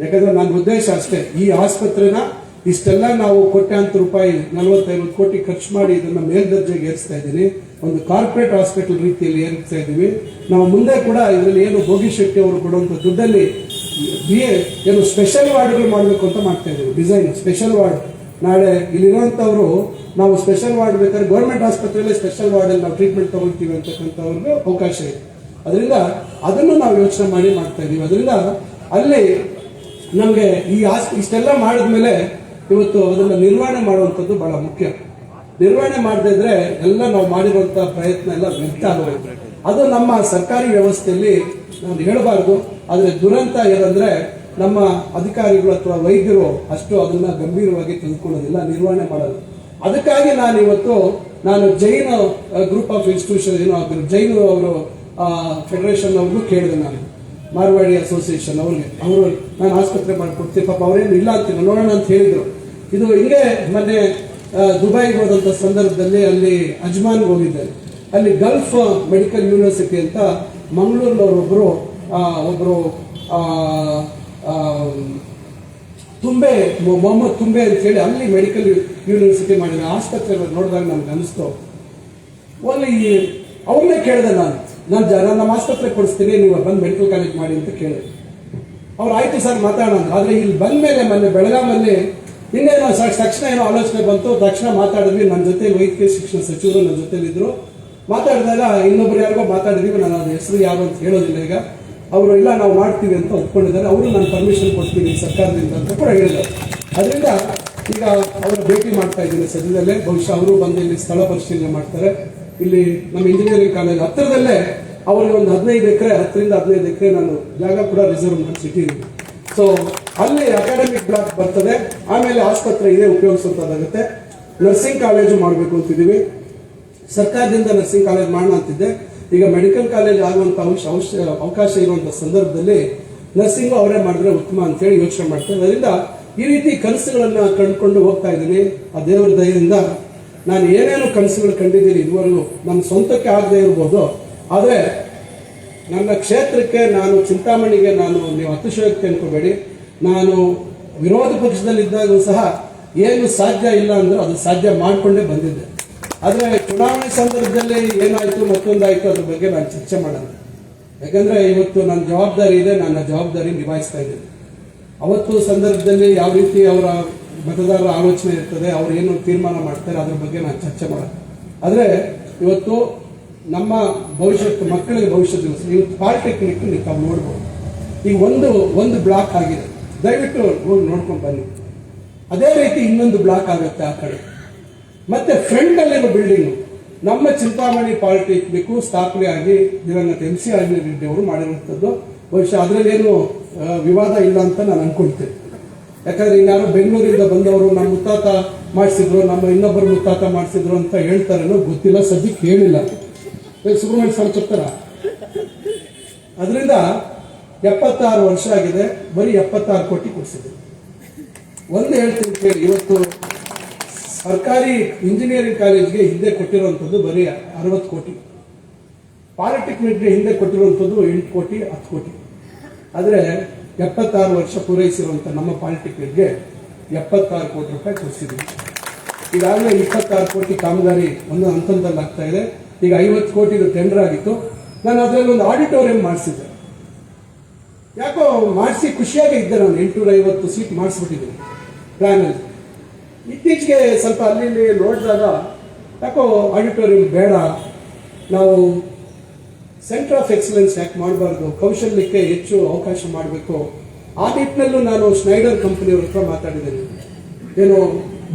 ಯಾಕಂದ್ರೆ ನನ್ನ ಉದ್ದೇಶ ಅಷ್ಟೇ, ಈ ಆಸ್ಪತ್ರೆನ ಇಷ್ಟೆಲ್ಲ ನಾವು ಕೋಟ್ಯಾಂತರ ರೂಪಾಯಿ 40-50 ಕೋಟಿ ಖರ್ಚು ಮಾಡಿ ಇದನ್ನ ಮೇಲ್ದರ್ಜೆಗೆ ಏರಿಸ್ತಾ ಇದ್ದೀನಿ. ಒಂದು ಕಾರ್ಪೊರೇಟ್ ಹಾಸ್ಪಿಟಲ್ ರೀತಿಯಲ್ಲಿ ಏರಿಸ್ತಾ ಇದ್ದೀವಿ. ನಾವು ಮುಂದೆ ಕೂಡ ಇದರಲ್ಲಿ ಏನು ಭೋಗಿ ಶೆಟ್ಟಿ ಅವರು ಕೊಡುವಂಥ ದುಡ್ಡಲ್ಲಿ ಏನು ಸ್ಪೆಷಲ್ ವಾರ್ಡ್ಗಳು ಮಾಡಬೇಕು ಅಂತ ಮಾಡ್ತಾ ಇದ್ದೀವಿ. Design special ward. ನಾಳೆ ಇಲ್ಲಿರುವಂಥವ್ರು ನಾವು ಸ್ಪೆಷಲ್ ವಾರ್ಡ್ ಬೇಕಾದ್ರೆ ಗೌರ್ಮೆಂಟ್ ಆಸ್ಪತ್ರೆಯಲ್ಲಿ ಸ್ಪೆಷಲ್ ವಾರ್ಡಲ್ಲಿ ನಾವು ಟ್ರೀಟ್ಮೆಂಟ್ ತಗೊಳ್ತೀವಿ ಅಂತಕ್ಕಂಥವ್ರಿಗೆ ಅವಕಾಶ ಇದೆ. ಅದರಿಂದ ಅದನ್ನು ನಾವು ಯೋಚನೆ ಮಾಡಿ ಮಾಡ್ತಾ ಇದ್ದೀವಿ. ಅದರಿಂದ ಅಲ್ಲಿ ನಮಗೆ ಇಷ್ಟೆಲ್ಲ ಮಾಡಿದ್ಮೇಲೆ ಇವತ್ತು ಅದನ್ನ ನಿರ್ವಹಣೆ ಮಾಡುವಂಥದ್ದು ಬಹಳ ಮುಖ್ಯ. ನಿರ್ವಹಣೆ ಮಾಡದೇ ಇದ್ರೆ ಎಲ್ಲ ನಾವು ಮಾಡಿರುವಂತಹ ಪ್ರಯತ್ನ ಎಲ್ಲ ವ್ಯರ್ಥ ಆಗೋದು. ಅದು ನಮ್ಮ ಸರ್ಕಾರಿ ವ್ಯವಸ್ಥೆಯಲ್ಲಿ ನಾನು ಹೇಳಬಾರ್ದು. ಆದರೆ ದುರಂತ ಏನಂದ್ರೆ ನಮ್ಮ ಅಧಿಕಾರಿಗಳು ಅಥವಾ ವೈದ್ಯರು ಅಷ್ಟು ಅದನ್ನ ಗಂಭೀರವಾಗಿ ತೆಗೆದುಕೊಳ್ಳೋದಿಲ್ಲ, ನಿರ್ವಹಣೆ ಮಾಡೋದು. ಅದಕ್ಕಾಗಿ ನಾನು ಜೈನ್ ಗ್ರೂಪ್ ಆಫ್ ಇನ್ಸ್ಟಿಟ್ಯೂಷನ್ ಏನೋ ಜೈನ್ ಅವರು ಫೆಡರೇಷನ್ ಅವ್ರಿಗೂ ಕೇಳಿದೆ. ನಾನು ಮಾರ್ವಾಡಿ ಅಸೋಸಿಯೇಷನ್ ಅವ್ರಿಗೆ, ನಾನು ಆಸ್ಪತ್ರೆ ಮಾಡಿಕೊಡ್ತೀನಿ, ಪಾಪ ಅವರೇನು ಇಲ್ಲ ಅಂತೀನಿ, ನೋಡೋಣ ಅಂತ ಹೇಳಿದ್ರು. ಇದು ಹಿಂಗೆ ಮೊನ್ನೆ ದುಬೈಗೆ ಹೋದಂಥ ಸಂದರ್ಭದಲ್ಲಿ ಅಲ್ಲಿ ಅಜ್ಮಾನ್ಗೆ ಹೋಗಿದ್ದೆ. ಅಲ್ಲಿ ಗಲ್ಫ್ ಮೆಡಿಕಲ್ ಯೂನಿವರ್ಸಿಟಿ ಅಂತ ಮಂಗಳೂರಿನವರೊಬ್ಬರು ತುಂಬೆ ಮೊಹಮ್ಮದ್ ತುಂಬೆ ಅಂತ ಹೇಳಿ ಅಲ್ಲಿ ಮೆಡಿಕಲ್ ಯೂನಿವರ್ಸಿಟಿ ಮಾಡಿದ ಆಸ್ಪತ್ರೆ ನೋಡಿದಾಗ ನಮ್ಗೆ ಅನಿಸ್ತು. ಅಲ್ಲಿ ಅವ್ರನ್ನೇ ಕೇಳಿದೆ ನಾನು ನಮ್ಮ ಆಸ್ಪತ್ರೆ ಕೊಡಿಸ್ತೀನಿ, ನೀವು ಬಂದು ಮೆಡಿಕಲ್ ಕಾಲೇಜ್ ಮಾಡಿ ಅಂತ ಕೇಳಿದೆ. ಅವ್ರು ಆಯ್ತು ಸರ್ ಮಾತಾಡೋಣ. ಆದರೆ ಇಲ್ಲಿ ಬಂದ ಮೇಲೆ ಮೊನ್ನೆ ಬೆಳಗಾಮಲ್ಲಿ ಇನ್ನೇನೋ ತಕ್ಷಣ ಏನೋ ಆಲೋಚನೆ ಬಂತು. ತಕ್ಷಣ ಮಾತಾಡಿದ್ವಿ. ನನ್ನ ಜೊತೆ ವೈದ್ಯಕೀಯ ಶಿಕ್ಷಣ ಸಚಿವರು ನನ್ನ ಜೊತೆಲಿದ್ರು. ಮಾತಾಡಿದಾಗ ಇನ್ನೊಬ್ರು ಯಾರಿಗೋ ಮಾತಾಡಿದೀವಿ, ನಾನು ಅದ್ರ ಹೆಸರು ಯಾರು ಅಂತ ಹೇಳೋದಿಲ್ಲ. ಈಗ ಅವರು ಇಲ್ಲ ನಾವು ಮಾಡ್ತೀವಿ ಅಂತ ಒಪ್ಕೊಂಡಿದ್ದಾರೆ. ಅವರು ನಾನು ಪರ್ಮಿಷನ್ ಕೊಡ್ತೀನಿ ಸರ್ಕಾರದಿಂದ ಅಂತ ಕೂಡ ಹೇಳಿದ್ದಾರೆ. ಅದರಿಂದ ಈಗ ಅವರ ಭೇಟಿ ಮಾಡ್ತಾ ಇದ್ದೀನಿ ಸದ್ಯದಲ್ಲೇ. ಬಹುಶಃ ಅವರು ಬಂದು ಇಲ್ಲಿ ಸ್ಥಳ ಪರಿಶೀಲನೆ ಮಾಡ್ತಾರೆ. ಇಲ್ಲಿ ನಮ್ಮ ಇಂಜಿನಿಯರಿಂಗ್ ಕಾಲೇಜ್ ಹತ್ತಿರದಲ್ಲೇ ಅವರಿಗೆ ಒಂದು 15 ಎಕರೆ 10ರಿಂದ 15 ಎಕರೆ ನಾನು ಜಾಗ ಕೂಡ ರಿಸರ್ವ್ ಮಾಡಿ ಸಿಟ್ಟಿದ್ದೀನಿ. ಸೊ ಅಲ್ಲಿ ಅಕಾಡೆಮಿಕ್ ಬ್ಲಾಕ್ ಬರ್ತದೆ. ಆಮೇಲೆ ಆಸ್ಪತ್ರೆ ಇದೆ, ಉಪಯೋಗಿಸುವಂತದ್ದಾಗುತ್ತೆ. ನರ್ಸಿಂಗ್ ಕಾಲೇಜು ಮಾಡಬೇಕು ಅಂತಿದ್ದೀವಿ. ಸರ್ಕಾರದಿಂದ ನರ್ಸಿಂಗ್ ಕಾಲೇಜ್ ಮಾಡೋಣ ಅಂತಿದ್ದೆ. ಈಗ ಮೆಡಿಕಲ್ ಕಾಲೇಜ್ ಆಗುವಂತ ಅವಕಾಶ ಇರುವಂತಹ ಸಂದರ್ಭದಲ್ಲಿ ನರ್ಸಿಂಗ್ ಅವರೇ ಮಾಡಿದ್ರೆ ಉತ್ತಮ ಅಂತ ಹೇಳಿ ಯೋಚನೆ ಮಾಡ್ತಾರೆ. ಅದರಿಂದ ಈ ರೀತಿ ಕನಸುಗಳನ್ನ ಕಂಡುಕೊಂಡು ಹೋಗ್ತಾ ಇದ್ದೀನಿ. ಆ ದೇವರ ದಯದಿಂದ ನಾನು ಏನೇನು ಕನಸುಗಳು ಕಂಡಿದ್ದೀನಿ ಇದುವರೆಗೂ ನನ್ನ ಸ್ವಂತಕ್ಕೆ ಆಗದೆ ಇರ್ಬೋದು, ಆದರೆ ನನ್ನ ಕ್ಷೇತ್ರಕ್ಕೆ ನಾನು ಚಿಂತಾಮಣಿಗೆ ನೀವು ಅತಿಶಯೋಕ್ತಿ ಅನ್ಕೋಬೇಡಿ. ನಾನು ವಿರೋಧ ಪಕ್ಷದಲ್ಲಿದ್ದಾಗೂ ಸಹ ಏನು ಸಾಧ್ಯ ಇಲ್ಲ ಅಂದ್ರೆ ಅದು ಸಾಧ್ಯ ಮಾಡಿಕೊಂಡೇ ಬಂದಿದ್ದೆ. ಆದರೆ ಚುನಾವಣೆ ಸಂದರ್ಭದಲ್ಲಿ ಏನಾಯ್ತು ಮತ್ತೊಂದಾಯ್ತು ಅದ್ರ ಬಗ್ಗೆ ನಾನು ಚರ್ಚೆ ಮಾಡೋಣ. ಯಾಕಂದ್ರೆ ಇವತ್ತು ನನ್ನ ಜವಾಬ್ದಾರಿ ಇದೆ, ನನ್ನ ಜವಾಬ್ದಾರಿ ನಿಭಾಯಿಸ್ತಾ ಇದ್ದೀನಿ. ಅವತ್ತು ಸಂದರ್ಭದಲ್ಲಿ ಯಾವ ರೀತಿ ಅವರ ಮತದಾರರ ಆಲೋಚನೆ ಇರ್ತದೆ, ಅವ್ರು ಏನು ತೀರ್ಮಾನ ಮಾಡ್ತಾರೆ ಅದ್ರ ಬಗ್ಗೆ ನಾನು ಚರ್ಚೆ ಮಾಡೋಣ. ಆದರೆ ಇವತ್ತು ನಮ್ಮ ಭವಿಷ್ಯತ್ತು ಮಕ್ಕಳಿಗೆ ಭವಿಷ್ಯದ ದಿವಸ ಇವತ್ತು ಪಾಲಿಟೆಕ್ನಿಕ್ ನೀವು ನೋಡ್ಬೋದು. ಈಗ ಒಂದು ಬ್ಲಾಕ್ ಆಗಿದೆ, ದಯವಿಟ್ಟು ಹೋಗಿ ನೋಡ್ಕೊಂಡು ಬನ್ನಿ. ಅದೇ ರೀತಿ ಇನ್ನೊಂದು ಬ್ಲಾಕ್ ಆಗುತ್ತೆ ಆ ಕಡೆ. ಮತ್ತೆ ಫ್ರಂಟ್ ಅಲ್ಲಿರೋ ಬಿಲ್ಡಿಂಗ್ ನಮ್ಮ ಚಿಂತಾಮಣಿ ಪಾಲಿಟೆಕ್ನಿಕ್ ಸ್ಥಾಪನೆ ಆಗಿ ದಿವಂಗತ MC ಆಂಜನೇಯ ರೆಡ್ಡಿ ಅವರು ಮಾಡಿರುವಂಥದ್ದು. ಬಹುಶಃ ಅದರಲ್ಲೇನು ವಿವಾದ ಇಲ್ಲ ಅಂತ ನಾನು ಅನ್ಕೊಳ್ತೇನೆ. ಯಾಕಂದ್ರೆ ಇನ್ಯಾರೋ ಬೆಂಗಳೂರಿಂದ ಬಂದವರು ನಮ್ಮ ಮುತ್ತಾತ ಮಾಡಿಸಿದ್ರು, ನಮ್ಮ ಇನ್ನೊಬ್ಬರು ಮುತ್ತಾತ ಮಾಡಿಸಿದ್ರು ಅಂತ ಹೇಳ್ತಾರೇನೋ ಗೊತ್ತಿಲ್ಲ, ಸದ್ಯಕ್ಕೆ ಹೇಳಿಲ್ಲ. ಸುಬ್ರಹ್ಮಣ್ಯ ಸ್ವಾಮಿ ಚೆಪ್ತಾರ. ಅದರಿಂದ 76 ವರ್ಷ ಆಗಿದೆ, ಬರೀ 76 ಕೋಟಿ ಕೊಡಿಸಿದೆ. ಒಂದು ಹೇಳ್ತೀನಿ ಕೇಳಿ, ಇವತ್ತು ಸರ್ಕಾರಿ ಇಂಜಿನಿಯರಿಂಗ್ ಕಾಲೇಜ್ಗೆ ಹಿಂದೆ ಕೊಟ್ಟಿರುವಂಥದ್ದು ಬರೀ 60 ಕೋಟಿ, ಪಾಲಿಟೆಕ್ನಿಕ್ಗೆ ಹಿಂದೆ ಕೊಟ್ಟಿರುವಂಥದ್ದು 8 ಕೋಟಿ 10 ಕೋಟಿ. ಆದರೆ 76 ವರ್ಷ ಪೂರೈಸಿರುವಂಥ ನಮ್ಮ ಪಾಲಿಟೆಕ್ನಿಕ್ಗೆ 76 ಕೋಟಿ ರೂಪಾಯಿ ಕೊಡಿಸಿದ್ವಿ. ಈಗಾಗಲೇ 26 ಕೋಟಿ ಕಾಮಗಾರಿ ಒಂದು ಹಂತದಲ್ಲಿ ಆಗ್ತಾ ಇದೆ. ಈಗ 50 ಕೋಟಿದು ಟೆಂಡರ್ ಆಗಿತ್ತು. ನಾನು ಅದರಲ್ಲಿ ಒಂದು ಆಡಿಟೋರಿಯಂ ಮಾಡಿಸಿದ್ದೆ. ಯಾಕೋ ಮಾಡಿಸಿ ಖುಷಿಯಾಗಿ ಇದ್ದೆ. ನಾನು 850 ಸೀಟ್ ಮಾಡಿಸ್ಬಿಟ್ಟಿದ್ದೀನಿ ಪ್ಲಾನಲ್ಲಿ. ಇತ್ತೀಚೆಗೆ ಸ್ವಲ್ಪ ಅಲ್ಲಿ ನೋಡಿದಾಗ ಯಾಕೋ ಆಡಿಟೋರಿಯಂ ಬೇಡ, ನಾವು ಸೆಂಟರ್ ಆಫ್ ಎಕ್ಸಲೆನ್ಸ್ ಯಾಕೆ ಮಾಡಬಾರ್ದು, ಕೌಶಲ್ಯಕ್ಕೆ ಹೆಚ್ಚು ಅವಕಾಶ ಮಾಡಬೇಕು. ಆ ನಿಟ್ಟಿನಲ್ಲೂ ನಾನು ಸ್ನೈಡರ್ ಕಂಪನಿಯವ್ರ ಹತ್ರ ಮಾತಾಡಿದ್ದೇನೆ. ಏನು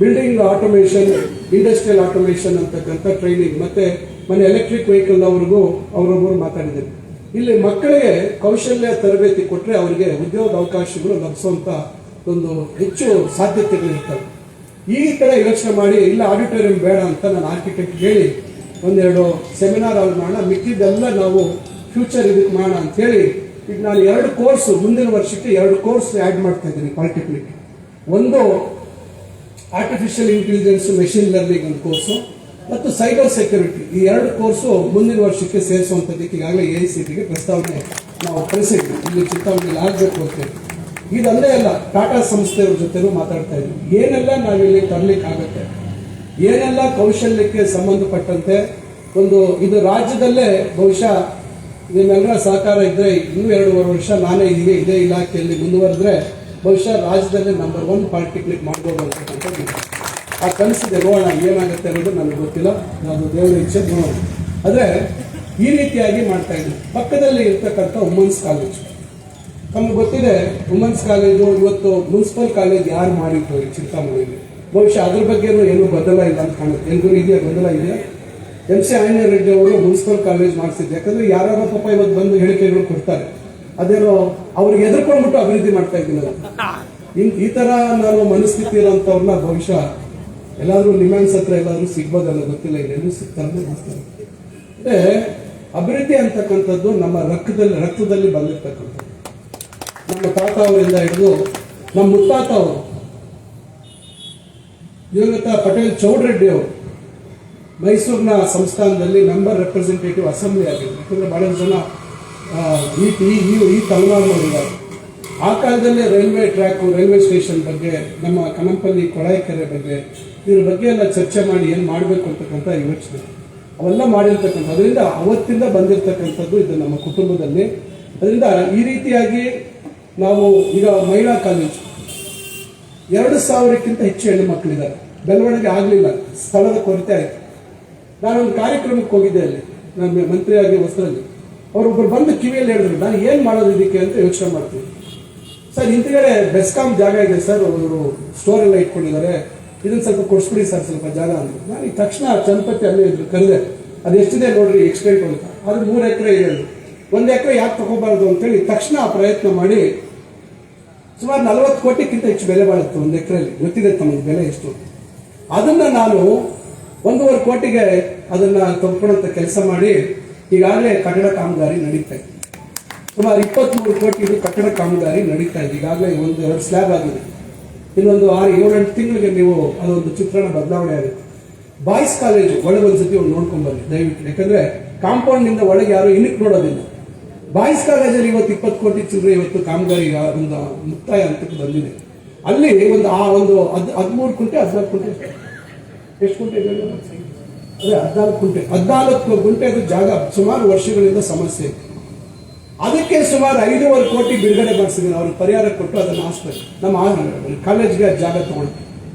ಬಿಲ್ಡಿಂಗ್ ಆಟೋಮೇಷನ್, ಇಂಡಸ್ಟ್ರಿಯಲ್ ಆಟೋಮೇಷನ್ ಅಂತಕ್ಕಂಥ ಟ್ರೈನಿಂಗ್, ಮತ್ತೆ ಮನೆ ಎಲೆಕ್ಟ್ರಿಕ್ ವೆಹಿಕಲ್ ಅವರೊಬ್ಬರು ಮಾತಾಡಿದ್ದೇನೆ. ಇಲ್ಲಿ ಮಕ್ಕಳಿಗೆ ಕೌಶಲ್ಯ ತರಬೇತಿ ಕೊಟ್ಟರೆ ಅವರಿಗೆ ಉದ್ಯೋಗ ಅವಕಾಶಗಳು ಲಭಿಸುವಂತ ಒಂದು ಹೆಚ್ಚು ಸಾಧ್ಯತೆಗಳಿರ್ತವೆ. ಈ ಕಡೆ ಯೋಚನೆ ಮಾಡಿ ಇಲ್ಲ ಆಡಿಟೋರಿಯಂ ಬೇಡ ಅಂತ ನಾನು ಆರ್ಕಿಟೆಕ್ಟ್ ಹೇಳಿ ಒಂದೆರಡು ಸೆಮಿನಾರ್ ಅವ್ರು ಮಾಡೋಣ, ಮಿಕ್ಕಿದ್ದೆಲ್ಲ ನಾವು ಫ್ಯೂಚರ್ ಇದಕ್ಕೆ ಮಾಡೋಣ ಅಂತ ಹೇಳಿ ಈಗ ನಾನು 2 ಕೋರ್ಸ್ ಮುಂದಿನ ವರ್ಷಕ್ಕೆ 2 ಕೋರ್ಸ್ ಆ್ಯಡ್ ಮಾಡ್ತಾ ಇದ್ದೀನಿ ಪಾಲಿಟೆಕ್ನಿಕ್. ಒಂದು ಆರ್ಟಿಫಿಷಿಯಲ್ ಇಂಟೆಲಿಜೆನ್ಸ್ ಮೆಷಿನ್ ಲರ್ನಿಂಗ್ ಒಂದು ಕೋರ್ಸು ಮತ್ತು ಸೈಬರ್ ಸೆಕ್ಯೂರಿಟಿ. ಈ 2 ಕೋರ್ಸು ಮುಂದಿನ ವರ್ಷಕ್ಕೆ ಸೇರಿಸುವಂಥದ್ದಕ್ಕೆ ಈಗಾಗಲೇ AICTE ಪ್ರಸ್ತಾವನೆ ನಾವು ಕಳಿಸಿದ್ವಿ. ಇಲ್ಲಿ ಚಿಂತಾಮಣಿಯಲ್ಲಿ ಆಗಬೇಕು ಅಂತ ಹೇಳಿ. ಇದಲ್ಲೇ ಅಲ್ಲ, ಟಾಟಾ ಸಂಸ್ಥೆಯವ್ರ ಜೊತೆನೂ ಮಾತಾಡ್ತಾ ಇದ್ವಿ. ಏನೆಲ್ಲ ನಾವಿಲ್ಲಿ ತರಲಿಕ್ಕೆ ಆಗುತ್ತೆ, ಏನೆಲ್ಲ ಕೌಶಲ್ಯಕ್ಕೆ ಸಂಬಂಧಪಟ್ಟಂತೆ ಒಂದು ಇದು ರಾಜ್ಯದಲ್ಲೇ ಬಹುಶಃ ನಿಮ್ಮೆಲ್ಲರ ಸಹಕಾರ ಇದ್ರೆ ಇನ್ನೂ 2.5 ವರ್ಷ ನಾನೇ ಇದೇ ಇಲಾಖೆಯಲ್ಲಿ ಮುಂದುವರೆದ್ರೆ ಬಹುಶಃ ರಾಜ್ಯದಲ್ಲೇ ನಂಬರ್ 1 ಪಾಲಿಟೆಕ್ನಿಕ್ ಮಾಡ್ಬೋದು ಅಂತಕ್ಕಂಥದ್ದು ಆ ಕನಸಿದೆ. ನೋಡೋಣ ಏನಾಗುತ್ತೆ ಅನ್ನೋದು ನನಗೆ ಗೊತ್ತಿಲ್ಲ, ಅದು ದೇವರ ಇಚ್ಛೆ ನೋಡೋಣ. ಆದರೆ ಈ ರೀತಿಯಾಗಿ ಮಾಡ್ತಾ ಇದ್ವಿ. ಪಕ್ಕದಲ್ಲಿ ಇರ್ತಕ್ಕಂಥ ವುಮೆನ್ಸ್ ಕಾಲೇಜ್ ನಮ್ಗೆ ಗೊತ್ತಿದೆ. ವುಮೆನ್ಸ್ ಕಾಲೇಜು ಇವತ್ತು ಮುನ್ಸಿಪಲ್ ಕಾಲೇಜ್ ಯಾರು ಮಾಡಿದ್ರು ಚಿಂತಾಮಣಿಯಲ್ಲಿ, ಬಹುಶಃ ಅದ್ರ ಬಗ್ಗೆನೂ ಏನೂ ಬದಲ ಇಲ್ಲ ಅಂತ ಕಾಣುತ್ತೆ. ಎಲ್ರಿಗೂ ಇದೆಯಾ ಬದಲ ಇದೆಯಾ? MC ಆಂಜನೇಯ ರೆಡ್ಡಿ ಅವರು ಮುನ್ಸಿಪಲ್ ಕಾಲೇಜ್ ಮಾಡಿಸಿದ್ರು. ಯಾಕಂದ್ರೆ ಯಾರೋ ಪಾಪ ಇವತ್ತು ಬಂದು ಹೇಳಿಕೆಗಳು ಕೊಡ್ತಾರೆ, ಅದೇನೋ ಅವ್ರಿಗೆ ಎದುರ್ಕೊಂಡ್ಬಿಟ್ಟು ಅಭಿವೃದ್ಧಿ ಮಾಡ್ತಾ ಇದ್ದೀನಿ. ಈ ತರ ನಾನು ಮನಸ್ಥಿತಿ ಇರೋಂಥವ್ರನ್ನ ಬಹುಶಃ ಎಲ್ಲಾದ್ರೂ ನಿಮ್ಯಾನ್ಸ್ ಹತ್ರ ಎಲ್ಲಾದ್ರೂ ಸಿಗ್ಬೋದಲ್ಲ, ಗೊತ್ತಿಲ್ಲ, ಎಲ್ಲರೂ ಸಿಗ್ತಾರೆ ಮಾಡ್ತಾರೆ. ಅಂದ್ರೆ ಅಭಿವೃದ್ಧಿ ಅಂತಕ್ಕಂಥದ್ದು ನಮ್ಮ ರಕ್ತದಲ್ಲಿ ಬಂದಿರ್ತಕ್ಕಂಥದ್ದು. ನಮ್ಮ ತಾತ ಅವರಿಂದ ಹಿಡಿದು ನಮ್ಮ ಮುತ್ತಾತ ಅವರು ದಿವಂಗತ ಪಟೇಲ್ ಚೌಡರೆಡ್ಡಿ ಅವರು ಮೈಸೂರಿನ ಸಂಸ್ಥಾನದಲ್ಲಿ ಮೆಂಬರ್ ರೆಪ್ರೆಸೆಂಟೇಟಿವ್ ಅಸೆಂಬ್ಲಿ ಆಗಿದ್ರು. ಯಾಕಂದ್ರೆ ಬಹಳಷ್ಟು ಜನ ಈ ತಲೆಮಾರಿನವರಿದ್ದಾರೆ. ಆ ಕಾಲದಲ್ಲಿ ರೈಲ್ವೆ ಟ್ರ್ಯಾಕ್, ರೈಲ್ವೆ ಸ್ಟೇಷನ್ ಬಗ್ಗೆ, ನಮ್ಮ ಕನಂಪಲ್ಲಿ ಕೊಳಾಯಿಕೆರೆ ಬಗ್ಗೆ, ಇದ್ರ ಬಗ್ಗೆ ಎಲ್ಲ ಚರ್ಚೆ ಮಾಡಿ ಏನು ಮಾಡಬೇಕು ಅಂತಕ್ಕಂಥ ಯೋಚನೆ ಅವೆಲ್ಲ ಮಾಡಿರ್ತಕ್ಕಂಥ. ಅದರಿಂದ ಅವತ್ತಿಂದ ಬಂದಿರತಕ್ಕಂಥದ್ದು ಇದು ನಮ್ಮ ಕುಟುಂಬದಲ್ಲಿ. ಅದರಿಂದ ಈ ರೀತಿಯಾಗಿ ನಾವು ಈಗ ಮಹಿಳಾ ಕಾಲೇಜು 2,000ಕ್ಕಿಂತ ಹೆಚ್ಚು ಹೆಣ್ಣು ಮಕ್ಕಳಿದ್ದಾರೆ. ಬೆಳವಣಿಗೆ ಆಗಲಿಲ್ಲ, ಸ್ಥಳದ ಕೊರತೆ ಆಯಿತು. ನಾನೊಂದು ಕಾರ್ಯಕ್ರಮಕ್ಕೆ ಹೋಗಿದ್ದೆ, ಅಲ್ಲಿ ನಾನು ಮಂತ್ರಿಯಾಗಿ ಹೊಸರಲ್ಲಿ. ಅವರೊಬ್ಬರು ಬಂದು ಕಿವಿಯಲ್ಲಿ ಹೇಳಿದ್ರು, ನಾನು ಏನು ಮಾಡೋದು ಇದಕ್ಕೆ ಅಂತ ಯೋಚನೆ ಮಾಡ್ತೀನಿ. ಸರ್ ಹಿಂದ್ಗಡೆ ಬೆಸ್ಕಾಂ ಜಾಗ ಇದೆ ಸರ್, ಅವರು ಸ್ಟೋರ್ ಎಲ್ಲ ಇಟ್ಕೊಂಡಿದ್ದಾರೆ, ಇದನ್ನು ಸ್ವಲ್ಪ ಕೊಡಿಸ್ಬಿಡಿ ಸರ್ ಸ್ವಲ್ಪ ಜಾಗ ಅಂದರು. ನಾನು ಈ ತಕ್ಷಣ ಚಂಪತಿ ಅಲ್ಲೇ ಇದ್ರು ಕರೆದೆ, ಅದು ಎಷ್ಟಿದೆ ನೋಡ್ರಿ ಎಕ್ಸ್ಟೆಂಟ್ ಅಂತ. ಅದು 3 ಎಕರೆ ಇದೆ, 1 ಎಕರೆ ಯಾಕೆ ತಗೋಬಾರ್ದು ಅಂತೇಳಿ ತಕ್ಷಣ ಪ್ರಯತ್ನ ಮಾಡಿ ಸುಮಾರು 40 ಕೋಟಿಗಿಂತ ಹೆಚ್ಚು ಬೆಲೆ ಬಾಳುತ್ತೆ 1 ಎಕರೆಯಲ್ಲಿ. ಗೊತ್ತಿದೆ ತಮಗೆ ಬೆಲೆ ಎಷ್ಟು. ಅದನ್ನ ನಾನು 1.5 ಕೋಟಿಗೆ ಅದನ್ನ ತಗೊಳ್ಳೋಂಥ ಕೆಲಸ ಮಾಡಿ ಈಗಾಗಲೇ ಕಟ್ಟಡ ಕಾಮಗಾರಿ ನಡೀತಾ ಇದೆ. ಸುಮಾರು 23 ಕೋಟಿ ಕಟ್ಟಡ ಕಾಮಗಾರಿ ನಡೀತಾ ಇದೆ. ಈಗಾಗಲೇ 1-2 ಸ್ಲ್ಯಾಬ್ ಆಗಿದೆ. ಇನ್ನೊಂದು 6-7-8 ತಿಂಗಳಿಗೆ ನೀವು ಅದೊಂದು ಚಿತ್ರಣ ಬದಲಾವಣೆ ಆಗುತ್ತೆ. ಬಾಯ್ಸ್ ಕಾಲೇಜು ಒಳಗೆ ಒಂದ್ಸತಿ ನೋಡ್ಕೊಂಡ್ಬನ್ನಿ ದಯವಿಟ್ಟು, ಯಾಕಂದ್ರೆ ಕಾಂಪೌಂಡ್ ನಿಂದ ಒಳಗೆ ಯಾರು ಇನ್ನಕ್ಕೆ ನೋಡೋದಿಲ್ಲ. ಬಾಯ್ಸ್ ಕಾಲೇಜಲ್ಲಿ ಇವತ್ತು 20 ಕೋಟಿ ಚಿಲ್ಲರೆ ಇವತ್ತು ಕಾಮಗಾರಿ ಒಂದು ಮುಕ್ತಾಯ ಹಂತಕ್ಕೆ ಬಂದಿದೆ. ಅಲ್ಲಿ ಒಂದು 13 ಕುಂಟೆ 14 ಕುಂಟೆ ಎಷ್ಟು ಕುಂಟೆ ಇದೆ? ಅದೇ 14 ಗುಂಟೆ ಅದು ಜಾಗ ಸುಮಾರು ವರ್ಷಗಳಿಂದ ಸಮಸ್ಯೆ ಇದೆ. ಅದಕ್ಕೆ ಸುಮಾರು 5.5 ಕೋಟಿ ಬಿಡುಗಡೆ ಮಾಡಿಸಿದ್ದೀನಿ. ಅವ್ರಿಗೆ ಪರಿಹಾರ ಕೊಟ್ಟು ಅದನ್ನು ಹಾಸ್ಪಿಟಲ್ ನಮ್ಮ ಕಾಲೇಜ್ಗೆ ಜಾಗ ತಗೊಂಡು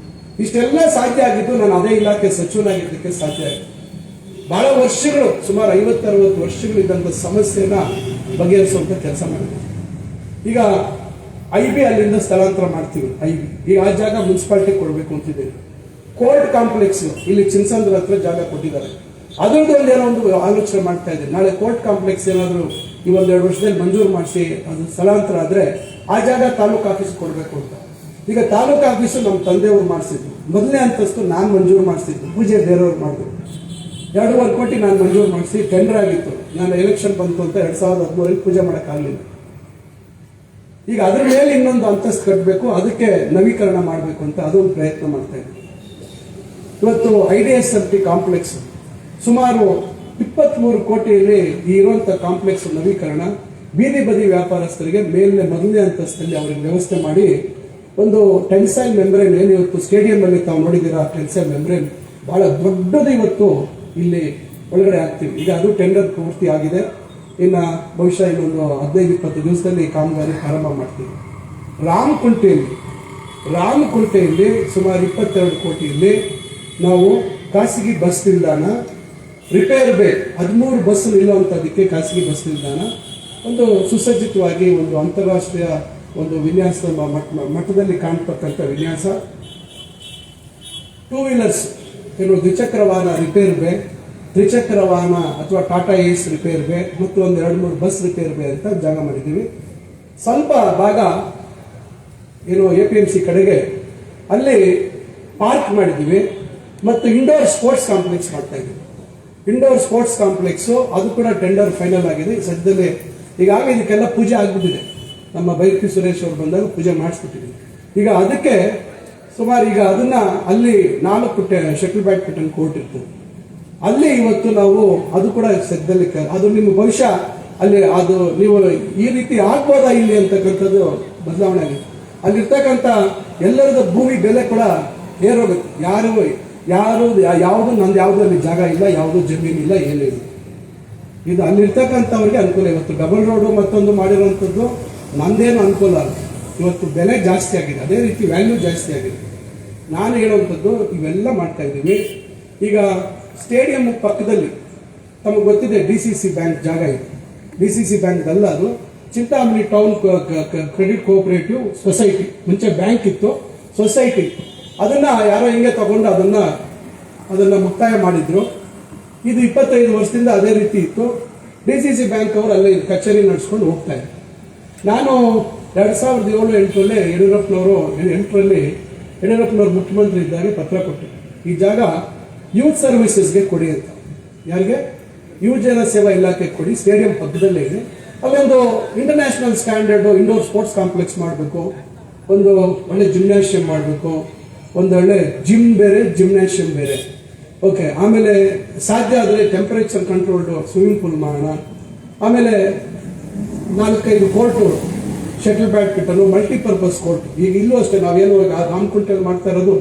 ಇಷ್ಟೆಲ್ಲ ಸಾಧ್ಯ ಆಗಿದ್ದು ನಾನು ಅದೇ ಇಲಾಖೆ ಸಚಿವನಾಗಿದ್ದಕ್ಕೆ ಸಾಧ್ಯ ಆಯಿತು. ಬಹಳ ವರ್ಷಗಳು ಸುಮಾರು 50-60 ವರ್ಷಗಳಿದ್ದಂಥ ಸಮಸ್ಯೆನ ಬಗೆಹರಿಸುವಂತ ಕೆಲಸ ಮಾಡಿದೆ. ಈಗ IB ಅಲ್ಲಿಂದ ಸ್ಥಳಾಂತರ ಮಾಡ್ತೀವಿ. IB ಈಗ ಆ ಜಾಗ ಮುನ್ಸಿಪಾಲಿಟಿ ಕೊಡಬೇಕು ಅಂತಿದ್ದೇವೆ. ಕೋರ್ಟ್ ಕಾಂಪ್ಲೆಕ್ಸ್ ಇಲ್ಲಿ ಚಿನ್ಸಂದ್ರ ಹತ್ರ ಜಾಗ ಕೊಟ್ಟಿದ್ದಾರೆ. ಅದ್ರದ್ದು ಏನೋ ಒಂದು ಆಲೋಚನೆ ಮಾಡ್ತಾ ಇದ್ದೀನಿ. ನಾಳೆ ಕೋರ್ಟ್ ಕಾಂಪ್ಲೆಕ್ಸ್ ಏನಾದರೂ ಈ 1-2 ವರ್ಷದಲ್ಲಿ ಮಂಜೂರು ಮಾಡಿಸಿ ಅದು ಸ್ಥಳಾಂತರ ಆದರೆ ಆ ಜಾಗ ತಾಲೂಕು ಆಫೀಸ್ ಕೊಡಬೇಕು ಅಂತ. ಈಗ ತಾಲೂಕು ಆಫೀಸು ನಮ್ಮ ತಂದೆಯವರು ಮಾಡಿಸಿದ್ರು. ಮೊದಲನೇ ಅಂತಸ್ತು ನಾನು ಮಂಜೂರು ಮಾಡಿಸಿದ್ದು, ಪೂಜೆ ಬೇರೆಯವ್ರು ಮಾಡಿದ್ರು. 2.5 ಕೋಟಿ ನಾನು ಮಂಜೂರು ಮಾಡಿಸಿ ಟೆಂಡರ್ ಆಗಿತ್ತು. ನಾನು ಎಲೆಕ್ಷನ್ ಬಂತು ಅಂತ 2013 ಪೂಜೆ ಮಾಡೋಕ್ಕಾಗಲಿಲ್ಲ. ಈಗ ಅದ್ರ ಮೇಲೆ ಇನ್ನೊಂದು ಅಂತಸ್ತು ಕಟ್ಟಬೇಕು, ಅದಕ್ಕೆ ನವೀಕರಣ ಮಾಡಬೇಕು ಅಂತ ಅದೊಂದು ಪ್ರಯತ್ನ ಮಾಡ್ತಾ ಇದ್ದೀನಿ. ಇವತ್ತು IDSMT ಕಾಂಪ್ಲೆಕ್ಸ್ ಸುಮಾರು 23 ಕೋಟಿಯಲ್ಲಿ ಇರುವಂಥ ಕಾಂಪ್ಲೆಕ್ಸ್ ನವೀಕರಣ, ಬೀದಿ ಬದಿ ವ್ಯಾಪಾರಸ್ಥರಿಗೆ ಮೇಲೆ ಮೊದಲನೇ ಅಂತಸ್ತಲ್ಲಿ ಅವರಿಗೆ ವ್ಯವಸ್ಥೆ ಮಾಡಿ ಒಂದು ಟೆನ್ಸೈಲ್ ಮೆಂಬ್ರೇನ್ ಏನು ಇವತ್ತು ಸ್ಟೇಡಿಯಂ ಅಲ್ಲಿ ತಾವು ನೋಡಿದ್ದೀರಾ, ಟೆನ್ಸೈಲ್ ಮೆಂಬ್ರೇನ್ ಬಹಳ ದೊಡ್ಡದು ಇವತ್ತು ಇಲ್ಲಿ ಒಳಗಡೆ ಹಾಕ್ತೀವಿ. ಈಗ ಅದು ಟೆಂಡರ್ ಪೂರ್ತಿ ಆಗಿದೆ. ಇನ್ನು ಬಹುಶಃ ಇನ್ನೊಂದು 15-20 ದಿವಸದಲ್ಲಿ ಕಾಮಗಾರಿ ಪ್ರಾರಂಭ ಮಾಡ್ತೀವಿ. ರಾಮಕುಂಟೆಯಲ್ಲಿ ಸುಮಾರು 22 ಕೋಟಿಯಲ್ಲಿ ನಾವು ಖಾಸಗಿ ಬಸ್ ನಿಲ್ದಾಣ, ರಿಪೇರ್ ಬೇ 13 ಬಸ್ ನಿಲ್ಲುವಂಥದ್ದಕ್ಕೆ ಖಾಸಗಿ ಬಸ್ ನಿಲ್ದಾಣ ಒಂದು ಸುಸಜ್ಜಿತವಾಗಿ ಒಂದು ಅಂತಾರಾಷ್ಟ್ರೀಯ ಒಂದು ವಿನ್ಯಾಸ ಮಟ್ಟದಲ್ಲಿ ಕಾಣ್ತಕ್ಕಂಥ ವಿನ್ಯಾಸ, 2 ವೀಲರ್ಸ್ ಏನು ದ್ವಿಚಕ್ರ ವಾಹನ ರಿಪೇರ್ ಬೇ, ತ್ರಿಚಕ್ರ ವಾಹನ ಅಥವಾ ಟಾಟಾ ಏಸ್ ರಿಪೇರ್ ಬೇ ಮತ್ತು ಒಂದು 2-3 ಬಸ್ ರಿಪೇರ್ ಬೇ ಅಂತ ಜಾಗ ಮಾಡಿದ್ದೀವಿ. ಸ್ವಲ್ಪ ಭಾಗ ಏನು APMC ಕಡೆಗೆ ಅಲ್ಲಿ ಪಾರ್ಕ್ ಮಾಡಿದ್ದೀವಿ ಮತ್ತು ಇಂಡೋರ್ ಸ್ಪೋರ್ಟ್ಸ್ ಕಾಂಪ್ಲೆಕ್ಸ್ ಮಾಡ್ತಾ ಇದ್ದೀವಿ. ಇಂಡೋರ್ ಸ್ಪೋರ್ಟ್ಸ್ ಕಾಂಪ್ಲೆಕ್ಸು ಅದು ಕೂಡ ಟೆಂಡರ್ ಫೈನಲ್ ಆಗಿದೆ. ಸದ್ಯದಲ್ಲೇ ಈಗಾಗಲೇ ಇದಕ್ಕೆಲ್ಲ ಪೂಜೆ ಆಗಿಬಿಟ್ಟಿದೆ. ನಮ್ಮ ಬೈರತಿ ಸುರೇಶ್ ಅವರು ಬಂದಾಗ ಪೂಜೆ ಮಾಡಿಸ್ಬಿಟ್ಟಿದ್ದೀವಿ. ಈಗ ಅದಕ್ಕೆ ಸುಮಾರು ಈಗ ಅದನ್ನ ಅಲ್ಲಿ 4 ಶಟಲ್ ಬ್ಯಾಡ್ಮಿಂಟನ್ ಕೋರ್ಟ್ ಇರ್ತದೆ. ಅಲ್ಲಿ ಇವತ್ತು ನಾವು ಅದು ಕೂಡ ಸದ್ಯದಲ್ಲಿ ಅದು ನಿಮ್ಮ ಭವಿಷ್ಯ ಅಲ್ಲಿ ಅದು ನೀವು ಈ ರೀತಿ ಆಗ್ಬೋದಾ ಇಲ್ಲಿ ಅಂತಕ್ಕಂಥದ್ದು ಬದಲಾವಣೆ ಆಗಿದೆ. ಅಲ್ಲಿರ್ತಕ್ಕಂಥ ಎಲ್ಲರದ ಭೂಮಿ ಬೆಲೆ ಕೂಡ ಏರೋಗುತ್ತೆ. ಯಾವುದು ನಂದು ಯಾವುದು ಅಲ್ಲಿ ಜಾಗ ಇಲ್ಲ, ಯಾವುದು ಜಮೀನು ಇಲ್ಲ, ಏನಿಲ್ಲ. ಇದು ಅಲ್ಲಿರ್ತಕ್ಕಂಥವ್ರಿಗೆ ಅನುಕೂಲ. ಇವತ್ತು ಡಬಲ್ ರೋಡು ಮತ್ತೊಂದು ಮಾಡಿರುವಂಥದ್ದು ನಂದೇನು ಅನುಕೂಲ ಅಲ್ಲ. ಇವತ್ತು ಬೆಲೆ ಜಾಸ್ತಿ ಆಗಿದೆ, ಅದೇ ರೀತಿ ವ್ಯಾಲ್ಯೂ ಜಾಸ್ತಿ ಆಗಿದೆ. ನಾನು ಹೇಳುವಂಥದ್ದು ಇವೆಲ್ಲ ಮಾಡ್ತಾ ಇದ್ದೀವಿ. ಈಗ ಸ್ಟೇಡಿಯಂ ಪಕ್ಕದಲ್ಲಿ ತಮಗೆ ಗೊತ್ತಿದೆ DCC ಬ್ಯಾಂಕ್ ಜಾಗ ಇದೆ. DCC ಬ್ಯಾಂಕ್ ಅಲ್ಲ, ಅದು Chintamani town credit cooperative society. ಮುಂಚೆ ಬ್ಯಾಂಕ್ ಇತ್ತು, ಸೊಸೈಟಿ ಇತ್ತು. ಅದನ್ನ ಯಾರೋ ಹಿಂಗೆ ತಗೊಂಡು ಅದನ್ನ ಮುಕ್ತಾಯ ಮಾಡಿದ್ರು. ಇದು 25 ವರ್ಷದಿಂದ ಅದೇ ರೀತಿ ಇತ್ತು. DCC ಬ್ಯಾಂಕ್ ಅವರು ಅಲ್ಲೇ ಕಚೇರಿ ನಡೆಸ್ಕೊಂಡು ಹೋಗ್ತಾ ಇದ್ರು. ನಾನು 2007-8ರಲ್ಲಿ ಯಡಿಯೂರಪ್ಪನವರು ಮುಖ್ಯಮಂತ್ರಿ ಇದ್ದಾಗ ಪತ್ರ ಕೊಟ್ಟರು, ಈ ಜಾಗ ಯೂತ್ ಸರ್ವಿಸಸ್ಗೆ ಕೊಡಿ ಅಂತ. ಯಾರಿಗೆ? ಯುವಜನ ಸೇವಾ ಇಲಾಖೆ ಕೊಡಿ, ಸ್ಟೇಡಿಯಂ ಪಕ್ಕದಲ್ಲೇ ಇದೆ. ಅಲ್ಲೊಂದು international standard indoor sports complex ಮಾಡಬೇಕು, ಒಂದು ಒಳ್ಳೆ ಜಿಮ್ನಾಷಿಯಂ ಮಾಡಬೇಕು, ಒಂದು ಒಳ್ಳೆ ಜಿಮ್ ಬೇರೆ ಜಿಮ್ನಾಷಿಯಂ ಬೇರೆ. ಓಕೆ, ಆಮೇಲೆ ಸಾಧ್ಯ ಆದರೆ ಟೆಂಪರೇಚರ್ ಕಂಟ್ರೋಲ್ಡ್ ಸ್ವಿಮ್ಮಿಂಗ್ ಪೂಲ್ ಮಾಡೋಣ. ಆಮೇಲೆ 4-5 court, shuttle badminton, multipurpose court. ಈಗ ಇಲ್ಲೂ ಅಷ್ಟೇ, ನಾವೇನು ರಾಮಕುಂಟೆಯಲ್ಲಿ ಮಾಡ್ತಾ ಇರೋದು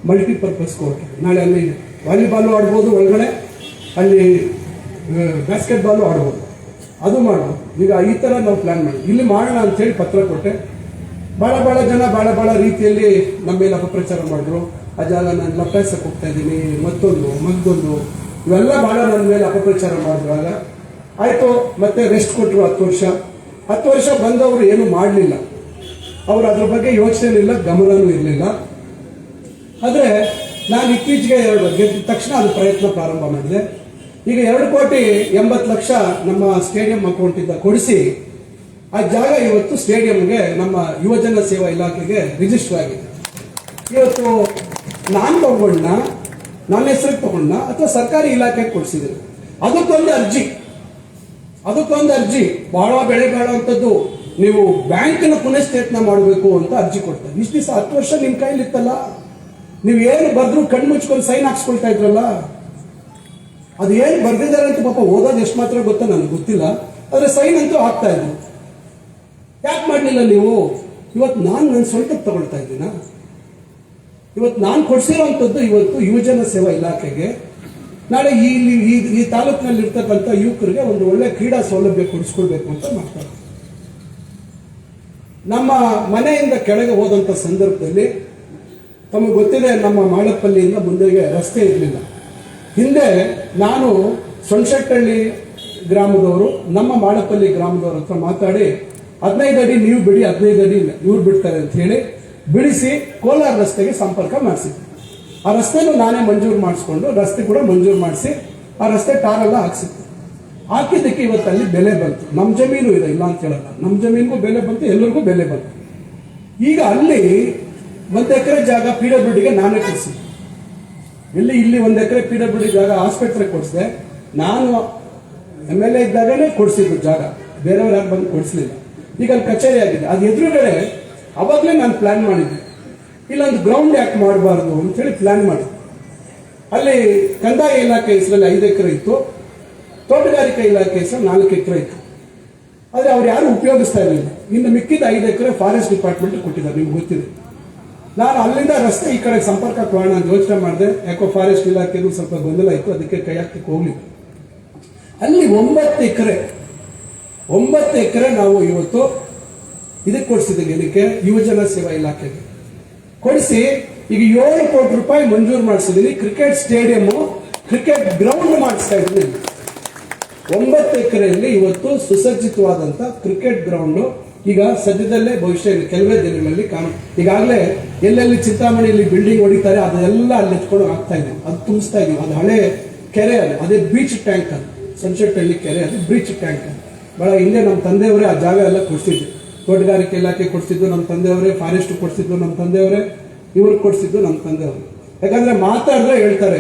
ಮಲ್ಟಿಪರ್ಪಸ್ ಕೋರ್ಟ್. ನಾಳೆ ಅಲ್ಲಿ ವಾಲಿಬಾಲು ಆಡ್ಬೋದು, ಒಳಗಡೆ ಅಲ್ಲಿ ಬ್ಯಾಸ್ಕೆಟ್ಬಾಲು ಆಡ್ಬೋದು, ಅದು ಮಾಡ್ಬೋದು. ಈಗ ಈ ಥರ ನಾವು ಪ್ಲಾನ್ ಮಾಡಿ ಇಲ್ಲಿ ಮಾಡೋಣ ಅಂತೇಳಿ ಪತ್ರ ಕೊಟ್ಟೆ. ಭಾಳ ಜನ ಭಾಳ ರೀತಿಯಲ್ಲಿ ನಮ್ಮ ಮೇಲೆ ಅಪಪ್ರಚಾರ ಮಾಡಿದ್ರು. ಆ ಜಾಗ ನಾನು ಲಪ್ಟಾಯಿಸಕ್ಕೆ ಹೋಗ್ತಾ ಇದ್ದೀನಿ, ಮತ್ತೊಂದು ಇವೆಲ್ಲ ಭಾಳ ನನ್ನ ಮೇಲೆ ಅಪಪ್ರಚಾರ ಮಾಡಿದ್ರಾಗ ಆಯಿತು, ಮತ್ತೆ ರೆಸ್ಟ್ ಕೊಟ್ಟರು 10 ವರ್ಷ. 10 ವರ್ಷ ಬಂದವರು ಏನು ಮಾಡಲಿಲ್ಲ, ಅವರು ಅದ್ರ ಬಗ್ಗೆ ಯೋಚನೆ ಇಲ್ಲ, ಗಮನವೂ ಇರಲಿಲ್ಲ. ಆದರೆ ನಾನು ಇತ್ತೀಚೆಗೆ ಗೆದ್ದ ತಕ್ಷಣ ಅದು ಪ್ರಯತ್ನ ಪ್ರಾರಂಭ ಮಾಡಿದೆ. ಈಗ 2,80,00,000 ನಮ್ಮ ಸ್ಟೇಡಿಯಂ ಅಕೌಂಟಿಂದ ಕೊಡಿಸಿ ಆ ಜಾಗ ಇವತ್ತು ಸ್ಟೇಡಿಯಂಗೆ ನಮ್ಮ ಯುವಜನ ಸೇವಾ ಇಲಾಖೆಗೆ ರಿಜಿಸ್ಟರ್ ಆಗಿದೆ. ಇವತ್ತು ನಾನು ತಗೊಂಡ, ನನ್ನ ಹೆಸರಿಗೆ ತಗೊಂಡ ಅಥವಾ ಸರ್ಕಾರಿ ಇಲಾಖೆಗೆ ಕೊಡಿಸಿದ್ದೀನಿ. ಅದಕ್ಕೊಂದು ಅರ್ಜಿ ಬಹಳ ಬೆಳೆ ಬಾಳುವಂಥದ್ದು, ನೀವು ಬ್ಯಾಂಕ್ನ ಪುನಶ್ಚೇತನ ಮಾಡಬೇಕು ಅಂತ ಅರ್ಜಿ ಕೊಡ್ತಾರೆ. ಇಷ್ಟು ದಿವಸ 10 ವರ್ಷ ನಿಮ್ಮ ಕೈಲಿತ್ತಲ್ಲ, ನೀವು ಏನು ಬರೆದ್ರು ಕಣ್ಣು ಮುಚ್ಕೊಂಡು ಸೈನ್ ಹಾಕ್ಸ್ಕೊಳ್ತಾ ಇದ್ರಲ್ಲ, ಅದು ಏನು ಬರ್ದಿದ್ದಾರೆ ಅಂತ ಪಾಪ ಓದೋದು ಎಷ್ಟು ಮಾತ್ರ ಗೊತ್ತಾ ನನಗೆ ಗೊತ್ತಿಲ್ಲ, ಆದರೆ ಸೈನ್ ಅಂತೂ ಹಾಕ್ತಾ ಇದ್ರು. ಯಾಕೆ ಮಾಡಲಿಲ್ಲ ನೀವು? ಇವತ್ತು ನಾನು ನನ್ನ ಸ್ವಂತಕ್ಕೆ ತಗೊಳ್ತಾ ಇದ್ದೀನ. ಇವತ್ತು ನಾನು ಕೊಡಿಸಿರೋವಂಥದ್ದು ಇವತ್ತು ಯುವಜನ ಸೇವಾ ಇಲಾಖೆಗೆ, ನಾಳೆ ಈ ತಾಲೂಕಿನಲ್ಲಿ ಇರ್ತಕ್ಕಂಥ ಯುವಕರಿಗೆ ಒಂದು ಒಳ್ಳೆ ಕ್ರೀಡಾ ಸೌಲಭ್ಯ ಕೊಡಿಸ್ಕೊಳ್ಬೇಕು ಅಂತ ಮಾಡ್ತಾರೆ. ನಮ್ಮ ಮನೆಯಿಂದ ಕೆಳಗೆ ಹೋದಂಥ ಸಂದರ್ಭದಲ್ಲಿ ತಮಗೆ ಗೊತ್ತಿದೆ, ನಮ್ಮ ಮಾಳಪ್ಪಲ್ಲಿಯಿಂದ ಮುಂದೆಗೆ ರಸ್ತೆ ಇರಲಿಲ್ಲ. ಹಿಂದೆ ನಾನು ಸೊಣಶೆಟ್ಟಹಳ್ಳಿ ಗ್ರಾಮದವರು ನಮ್ಮ ಮಾಳಪ್ಪಲ್ಲಿ ಗ್ರಾಮದವ್ರ ಹತ್ರ ಮಾತಾಡಿ 15 ಅಡಿ ನೀವು ಬಿಡಿ, 15 ಅಡಿ ಇವ್ರು ಬಿಡ್ತಾರೆ ಅಂತ ಹೇಳಿ ಬಿಡಿಸಿ ಕೋಲಾರ ರಸ್ತೆಗೆ ಸಂಪರ್ಕ ಮಾಡಿಸಿದ್ವಿ. ಆ ರಸ್ತೆನೂ ನಾನೇ ಮಂಜೂರು ಮಾಡಿಸ್ಕೊಂಡು ರಸ್ತೆ ಕೂಡ ಮಂಜೂರು ಮಾಡಿಸಿ ಆ ರಸ್ತೆ ಟಾರೆಲ್ಲ ಹಾಕ್ಸಿದ್ವಿ. ಹಾಕಿದ್ದಕ್ಕೆ ಇವತ್ತಲ್ಲಿ ಬೆಲೆ ಬಂತು. ನಮ್ಮ ಜಮೀನು ಇದೆ, ಇಲ್ಲ ಅಂತ ಹೇಳಲ್ಲ, ನಮ್ಮ ಜಮೀನಿಗೂ ಬೆಲೆ ಬಂತು, ಎಲ್ಲರಿಗೂ ಬೆಲೆ ಬಂತು. ಈಗ ಅಲ್ಲಿ 1 ಎಕರೆ ಜಾಗ PWDಗೆ ನಾನೇ ಕೊಡಿಸಿದ್ದೆ. ಇಲ್ಲಿ 1 ಎಕರೆ PWD ಜಾಗ ಆಸ್ಪತ್ರೆಗೆ ಕೊಡಿಸಿದೆ. ನಾನು MLA ಇದ್ದಾಗಲೇ ಕೊಡಿಸಿದ್ದು ಜಾಗ, ಬೇರೆಯವ್ರು ಯಾರು ಬಂದು ಕೊಡಿಸ್ಲಿಲ್ಲ. ಈಗ ಅಲ್ಲಿ ಕಚೇರಿ ಆಗಿದೆ. ಅದು ಎದುರುಗಡೆ ಅವಾಗಲೇ ನಾನು ಪ್ಲಾನ್ ಮಾಡಿದ್ದೆ, ಇಲ್ಲೊಂದು ಗ್ರೌಂಡ್ ಯಾಕೆ ಮಾಡಬಾರ್ದು ಅಂತೇಳಿ ಪ್ಲಾನ್ ಮಾಡಿದ್ದೆ. ಅಲ್ಲಿ ಕಂದಾಯ ಇಲಾಖೆ ಹೆಸರಲ್ಲಿ 5 ಎಕರೆ ಇತ್ತು, ತೋಟಗಾರಿಕಾ ಇಲಾಖೆ ಹೆಸರು 4 ಎಕರೆ ಇತ್ತು. ಆದರೆ ಅವ್ರು ಯಾರು ಉಪಯೋಗಿಸ್ತಾ ಇರಲಿಲ್ಲ. ಇನ್ನು ಮಿಕ್ಕಿದ 5 ಎಕರೆ ಫಾರೆಸ್ಟ್ ಡಿಪಾರ್ಟ್ಮೆಂಟ್ ಕೊಟ್ಟಿದ್ದಾರೆ, ನಿಮ್ಗೆ ಗೊತ್ತಿದೆ. ನಾನು ಅಲ್ಲಿಂದ ರಸ್ತೆ ಈ ಕಡೆ ಸಂಪರ್ಕ ಮಾಡೋಣ ಅಂತ ಯೋಚನೆ ಮಾಡಿದೆ. ಯಾಕೋ ಫಾರೆಸ್ಟ್ ಇಲಾಖೆಗೂ ಸ್ವಲ್ಪ ಗೊಂದಲ ಇತ್ತು, ಅದಕ್ಕೆ ಕೈ ಹಾಕಕ್ಕೆ ಹೋಗ್ಲಿಲ್ಲ. ಅಲ್ಲಿ 9 ಎಕರೆ ನಾವು ಇವತ್ತು ಇದಕ್ಕೆ ಕೊಡಿಸಿದ್ದೀವಿ, ಏನಕ್ಕೆ? ಯುವಜನ ಸೇವಾ ಇಲಾಖೆಗೆ ಕೊಡಿಸಿ ಈಗ 7 ಕೋಟಿ ರೂಪಾಯಿ ಮಂಜೂರು ಮಾಡಿಸಿದ್ದೀನಿ. ಕ್ರಿಕೆಟ್ ಸ್ಟೇಡಿಯಂ, ಕ್ರಿಕೆಟ್ ಗ್ರೌಂಡ್ ಮಾಡಿಸ್ತಾ ಇದ್ದೀನಿ. 9 ಎಕರೆಯಲ್ಲಿ ಇವತ್ತು ಸುಸಜ್ಜಿತವಾದಂತ ಕ್ರಿಕೆಟ್ ಗ್ರೌಂಡ್ ಈಗ ಸದ್ಯದಲ್ಲೇ ಭವಿಷ್ಯ ಕೆಲವೇ ದಿನಗಳಲ್ಲಿ ಈಗಾಗಲೇ ಎಲ್ಲೆಲ್ಲಿ ಚಿಂತಾಮಣಿಯಲ್ಲಿ ಬಿಲ್ಡಿಂಗ್ ಹೊಡಿತಾರೆ ಅದೆಲ್ಲ ಅಲ್ಲಿ ಎತ್ಕೊಂಡು ಆಗ್ತಾ ಇದೆ, ಅದು ತುಂಬಿಸ್ತಾ ಇದೀವಿ. ಅದು ಹಳೆ ಕೆರೆ, ಅದೇ ಬೀಚ್ ಟ್ಯಾಂಕ್, ಅದು ಸನ್ಸೆಟ್ಟಹಳ್ಳಿ ಕೆರೆ, ಅದು ಬೀಚ್ ಟ್ಯಾಂಕ್. ಬಹಳ ಹಿಂದೆ ನಮ್ಮ ತಂದೆಯವರೇ ಆ ಜಾಗ ಎಲ್ಲ ಕೊಡಿಸಿದ್ರು. ತೋಟಗಾರಿಕೆ ಇಲಾಖೆ ಕೊಡಿಸಿದ್ದು ನಮ್ಮ ತಂದೆಯವರೇ, ಫಾರೆಸ್ಟ್ ಕೊಡಿಸಿದ್ದು ನಮ್ಮ ತಂದೆಯವರೇ, ಇವ್ರಿಗೆ ಕೊಡಿಸಿದ್ದು ನಮ್ಮ ತಂದೆಯವರು. ಯಾಕಂದ್ರೆ ಮಾತಾಡಿದ್ರೆ ಹೇಳ್ತಾರೆ